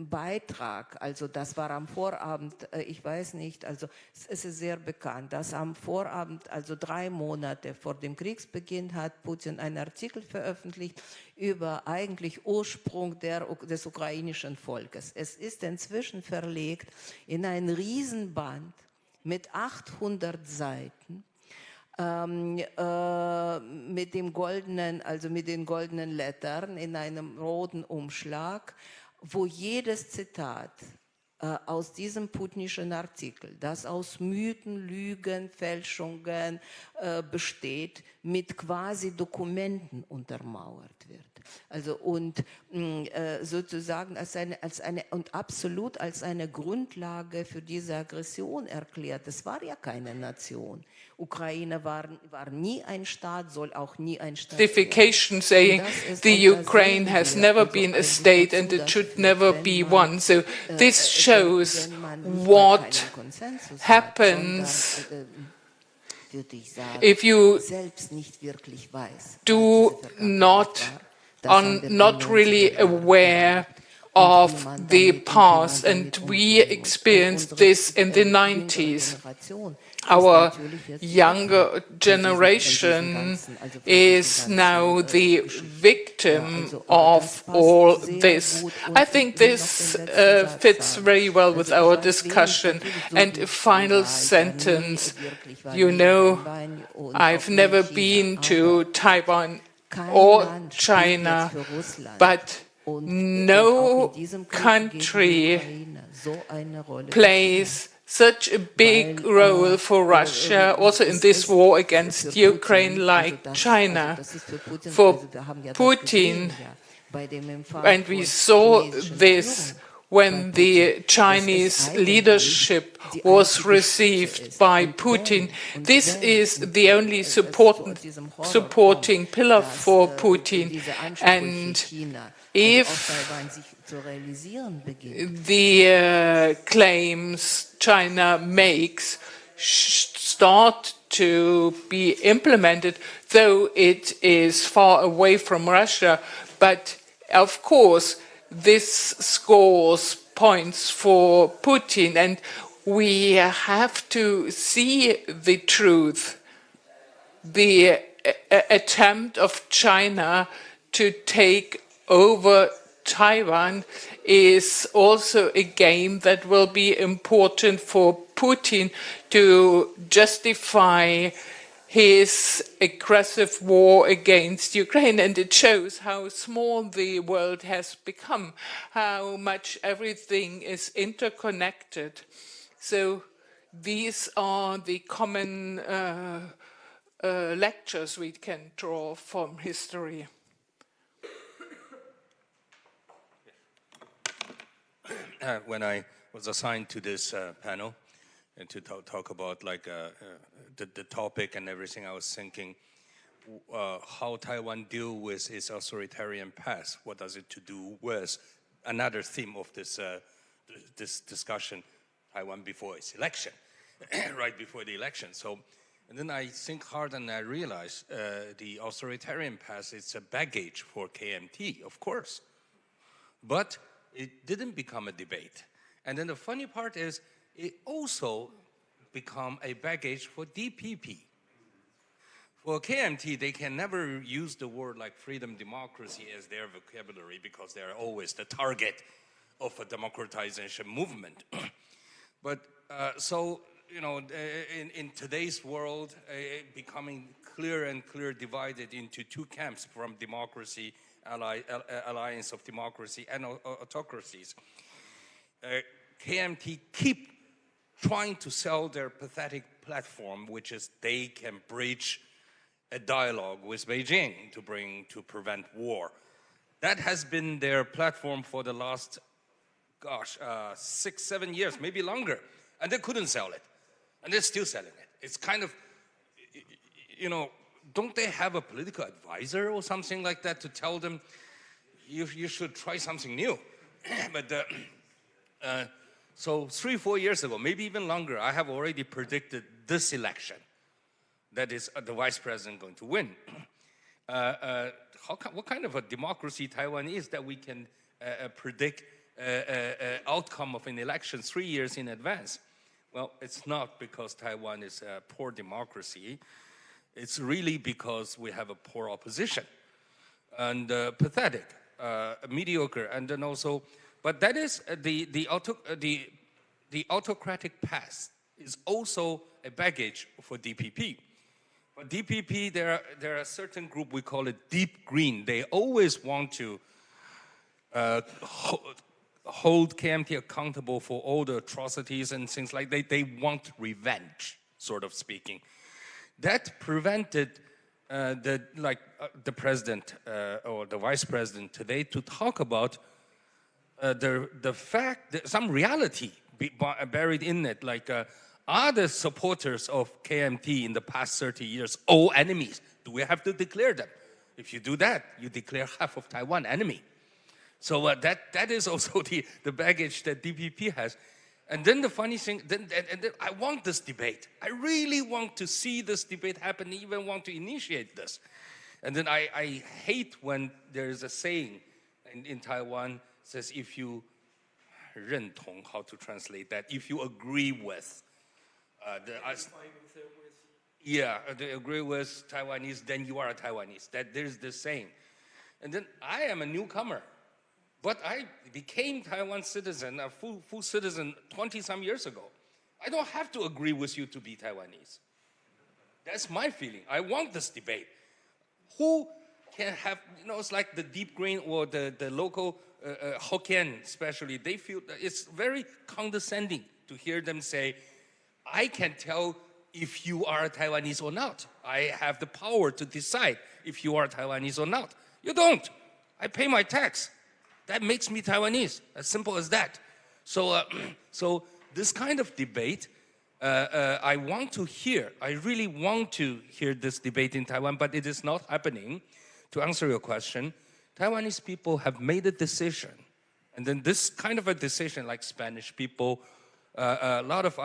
Beitrag, also das war am Vorabend, ich weiß nicht, also es ist sehr bekannt, dass am Vorabend, also 3 Monate vor dem Kriegsbeginn, hat Putin einen Artikel veröffentlicht über eigentlich Ursprung des ukrainischen Volkes. Es ist inzwischen verlegt in ein Riesenband mit 800 Seiten. Mit den goldenen Lettern in einem roten Umschlag, wo jedes Zitat aus diesem putinischen Artikel, das aus Mythen, Lügen, Fälschungen besteht, mit quasi Dokumenten untermauert wird. Also und sozusagen absolut als eine Grundlage für diese Aggression erklärt. Es war ja keine Nation. Ukraine war nie ein Staat, soll auch nie ein Staat werden. Justification saying the Ukraine has never been a state and it should never be one. So this shows what happens if you are not really aware of the past, and we experienced this in the 90s. Our younger generation is now the victim of all this. I think this fits very well with our discussion. And a final sentence, you know, I've never been to Taiwan or China, but no country plays such a big role for Russia, also in this war against Ukraine, like China. For Putin, and we saw this when the Chinese leadership was received by Putin. This is the only supporting pillar for Putin. And if the claims China makes start to be implemented, though it is far away from Russia, but of course this scores points for Putin, and we have to see the truth. The attempt of China to take over Taiwan is also a game that will be important for Putin to justify his aggressive war against Ukraine, and it shows how small the world has become, how much everything is interconnected. So these are the common lectures we can draw from history. When I was assigned to this panel and to talk about like the topic and everything, I was thinking how Taiwan deal with its authoritarian past. What does it to do with another theme of this this discussion? Taiwan before its election, right before the election. So, and then I think hard and I realize the authoritarian past is a baggage for KMT, of course, but it didn't become a debate. And then the funny part is it also become a baggage for DPP. For KMT, they can never use the word like freedom, democracy as their vocabulary because they're always the target of a democratization movement. But so, you know, in today's world, becoming clear and clear divided into two camps from democracy, alliance of democracy and autocracies. KMT keep trying to sell their pathetic platform, which is they can breach a dialogue with Beijing to prevent war. That has been their platform for the last, gosh, 6, 7 years, maybe longer, and they couldn't sell it, and they're still selling it. It's kind of, you know, don't they have a political advisor or something like that to tell them you should try something new? But so 3, 4 years ago, maybe even longer, I have already predicted this election. That is the vice president going to win. What kind of a democracy Taiwan is that we can predict outcome of an election 3 years in advance? Well, it's not because Taiwan is a poor democracy. It's really because we have a poor opposition and pathetic, mediocre, and then also, but that is the autocratic past is also a baggage for DPP. For DPP, there are a certain group, we call it deep green. They always want to hold KMT accountable for all the atrocities and things like that. They want revenge, sort of speaking. That prevented the president or the vice president today to talk about the fact that some reality buried in it, like are the supporters of KMT in the past 30 years all enemies? Do we have to declare them? If you do that, you declare half of Taiwan enemy. So that is also the baggage that DPP has. And then the funny thing, then I want this debate. I really want to see this debate happen, even want to initiate this. And then I hate when there is a saying in Taiwan, says if you 认同, how to translate that, if you agree with, they agree with Taiwanese, then you are a Taiwanese. That there's this saying. And then I am a newcomer. But I became Taiwan citizen, a full citizen 20-some years ago. I don't have to agree with you to be Taiwanese. That's my feeling. I want this debate. Who can have, you know, it's like the deep green or the local Hokkien especially, they feel that it's very condescending to hear them say, I can tell if you are a Taiwanese or not. I have the power to decide if you are Taiwanese or not. You don't. I pay my tax. That makes me Taiwanese, as simple as that. So, so this kind of debate, I want to hear. I really want to hear this debate in Taiwan, but it is not happening. To answer your question, Taiwanese people have made a decision. And then this kind of a decision, like Spanish people, a lot of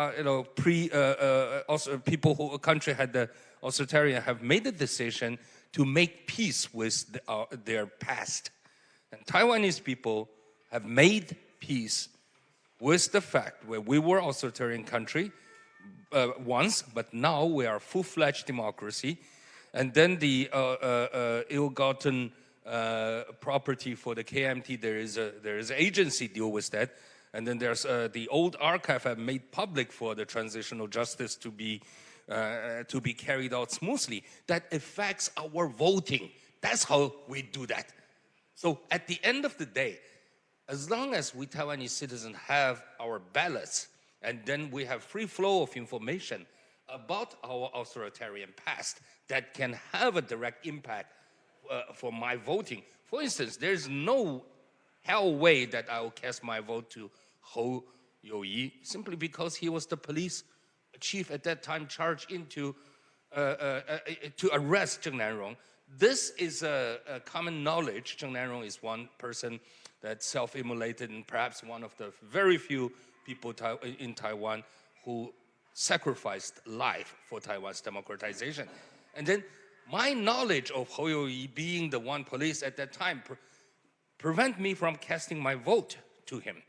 also people who a country had the authoritarian have made a decision to make peace with their past. And Taiwanese people have made peace with the fact where we were authoritarian country once, but now we are full-fledged democracy. And then the ill-gotten property for the KMT, there is an agency deal with that. And then there's the old archive have made public for the transitional justice to be carried out smoothly. That affects our voting. That's how we do that. So at the end of the day, as long as we Taiwanese citizens have our ballots, and then we have free flow of information about our authoritarian past that can have a direct impact for my voting. For instance, there's no hell way that I will cast my vote to Hou Youyi simply because he was the police chief at that time charged to arrest Zheng Nanrong. This is a common knowledge. Zheng Nanrong is one person that self-immolated and perhaps one of the very few people in Taiwan who sacrificed life for Taiwan's democratization. And then my knowledge of Hou Youyi being the one police at that time prevent me from casting my vote to him.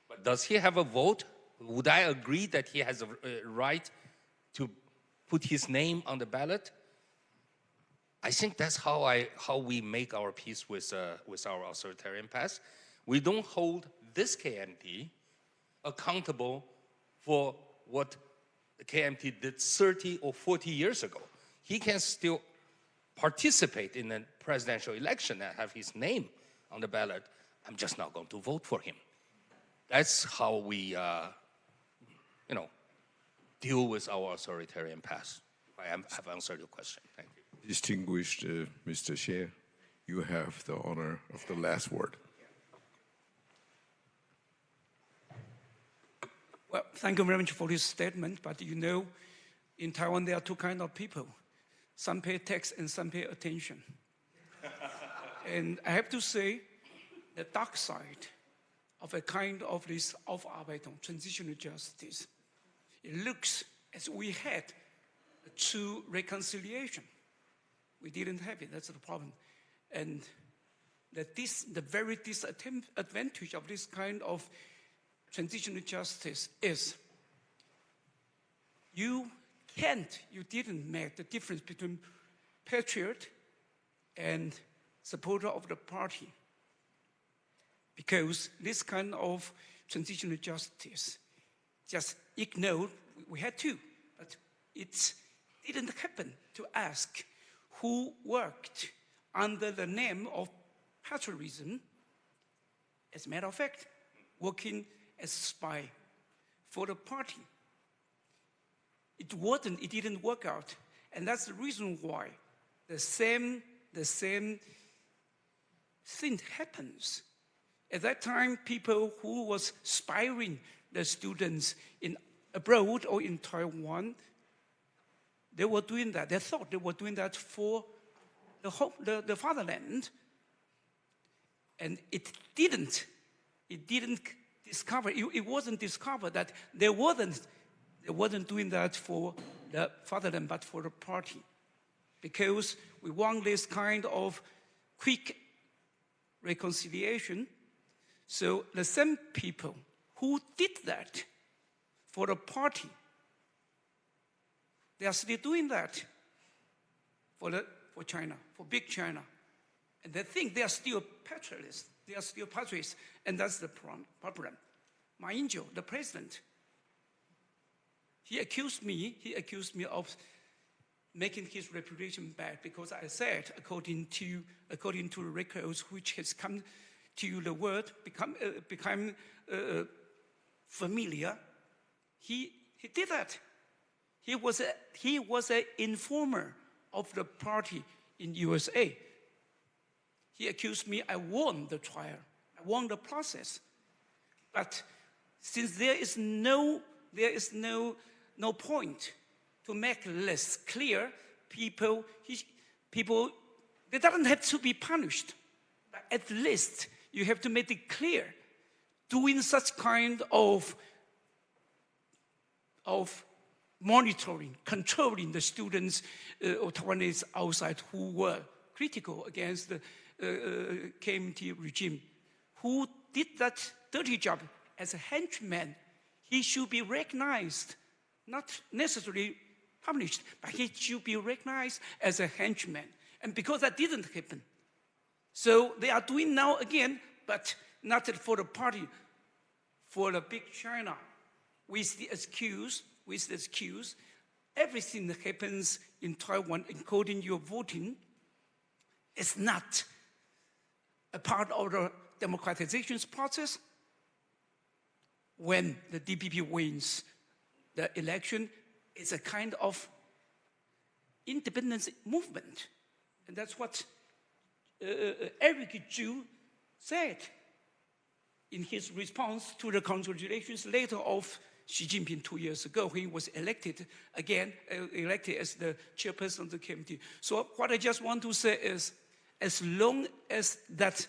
But does he have a vote? Would I agree that he has a right to put his name on the ballot? I think that's how we make our peace with our authoritarian past. We don't hold this KMT accountable for what the KMT did 30 or 40 years ago. He can still participate in a presidential election and have his name on the ballot. I'm just not going to vote for him. That's how we, deal with our authoritarian past. I have answered your question. Thank you. Distinguished Mr. Xie, you have the honor of the last word. Well, thank you very much for this statement, but in Taiwan there are two kinds of people. Some pay tax and some pay attention. And I have to say, the dark side of a kind of this Aufarbeitung, transitional justice, it looks as we had a true reconciliation. We didn't have it, that's the problem. And the very disadvantage of this kind of transitional justice is you didn't make the difference between patriot and supporter of the party. Because this kind of transitional justice just ignored, we had to, but it didn't happen to ask who worked under the name of patriotism, as a matter of fact, working as a spy for the party. It didn't work out. And that's the reason why the same thing happens. At that time, people who was spying the students in abroad or in Taiwan, they were doing that. They thought they were doing that for the fatherland. And it wasn't discovered that they wasn't doing that for the fatherland, but for the party. Because we want this kind of quick reconciliation. So the same people who did that for the party, they are still doing that for China, for big China. And they think they are still patriots. They are still patriots. And that's the problem. Ma Ying-jeou, the president, he accused me of making his reputation bad because I said, according to the records which has come to the world, become familiar, he did that. He was an informer of the party in USA. He accused me, I won the trial, I won the process. But since there is no point to make less clear, people, they don't have to be punished. But at least you have to make it clear, doing such kind of monitoring, controlling the students or Taiwanese outside who were critical against the KMT regime, who did that dirty job as a henchman, he should be recognized, not necessarily punished, but he should be recognized as a henchman. And because that didn't happen, so they are doing now again, but not for the party, for the big China, with the excuse, everything that happens in Taiwan, including your voting, is not a part of the democratization process. When the DPP wins the election, it's a kind of independence movement. And that's what Eric Zhu said in his response to the congratulations letter of Xi Jinping 2 years ago. He was elected again, elected as the chairperson of the committee. So what I just want to say is, as long as that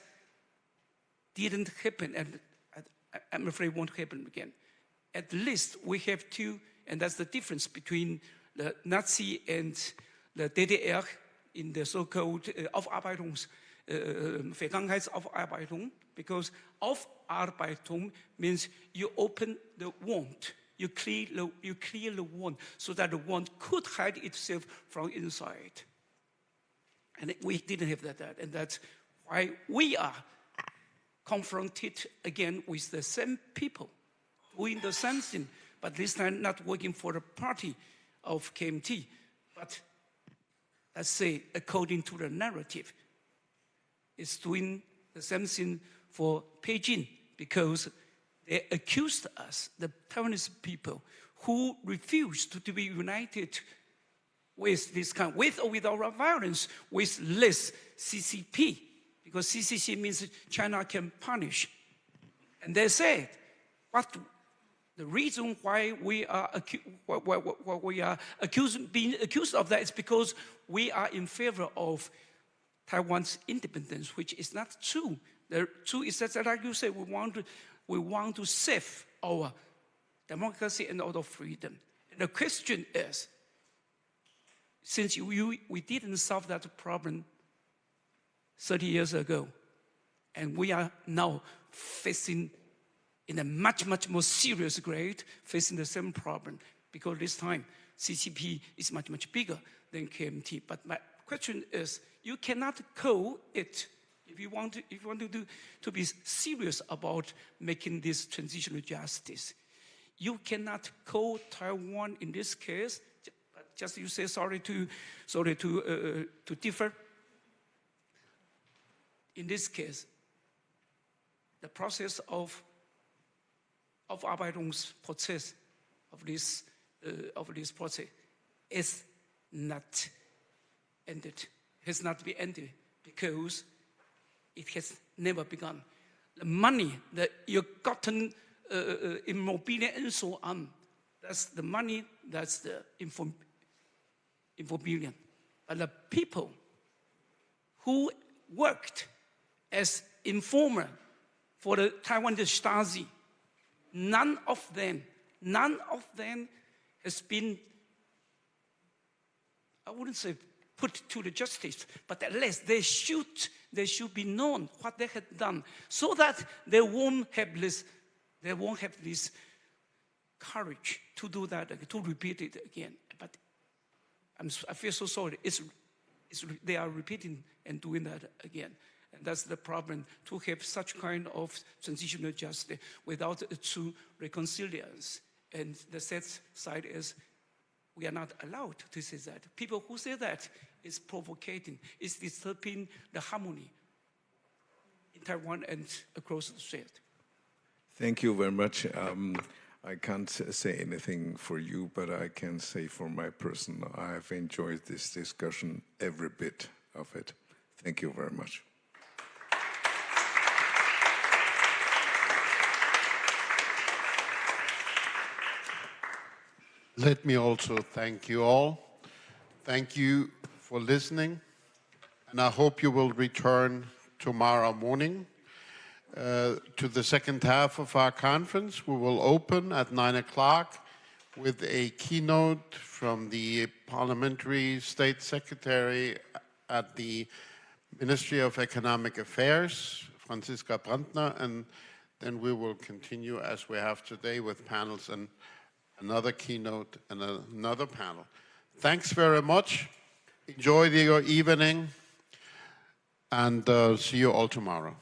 didn't happen, and I'm afraid won't happen again, at least we have to, and that's the difference between the Nazi and the DDR in the so-called Vergangenheitsaufarbeitung, because Aufarbeitung means you open the wound, you clear the wound so that the wound could hide itself from inside. And we didn't have that, and that's why we are confronted again with the same people doing the same thing, but this time not working for the party of KMT, but let's say according to the narrative, is doing the same thing for Beijing, because they accused us, the Taiwanese people, who refused to be united with this kind, with or without violence, with less CCP, because CCC means China can punish. And they said, what the reason why we are being accused of that is because we are in favor of Taiwan's independence, which is not true. The truth is that, like you say, we want to save our democracy and our freedom. And the question is, since we didn't solve that problem 30 years ago, and we are now facing in a much, much more serious grade, facing the same problem, because this time CCP is much, much bigger than KMT. But my question is, you cannot call it, if you want to be serious about making this transitional justice, you cannot call Taiwan in this case, just you say sorry to differ. In this case, the process of Arbeitungsprozess, of this process, is not ended, has not been ended, because it has never begun. The money that you've gotten immobilien and so on, that's the money, that's the immobilien. But the people who worked as informer for the Taiwan Stasi, none of them has been, I wouldn't say put to the justice, but at least they should be known what they had done, so that they won't have this courage to do that, to repeat it again. But I feel so sorry. They are repeating and doing that again. And that's the problem, to have such kind of transitional justice without a true reconciliation. And the sad side is we are not allowed to say that. People who say that is provocating, is disturbing the harmony in Taiwan and across the state. Thank you very much. I can't say anything for you, but I can say for my person, I have enjoyed this discussion, every bit of it. Thank you very much. Let me also thank you all. Thank you for listening, and I hope you will return tomorrow morning to the second half of our conference. We will open at 9 o'clock with a keynote from the Parliamentary State Secretary at the Ministry of Economic Affairs, Franziska Brandner, and then we will continue as we have today with panels and another keynote and another panel. Thanks very much. Enjoy your evening, and see you all tomorrow.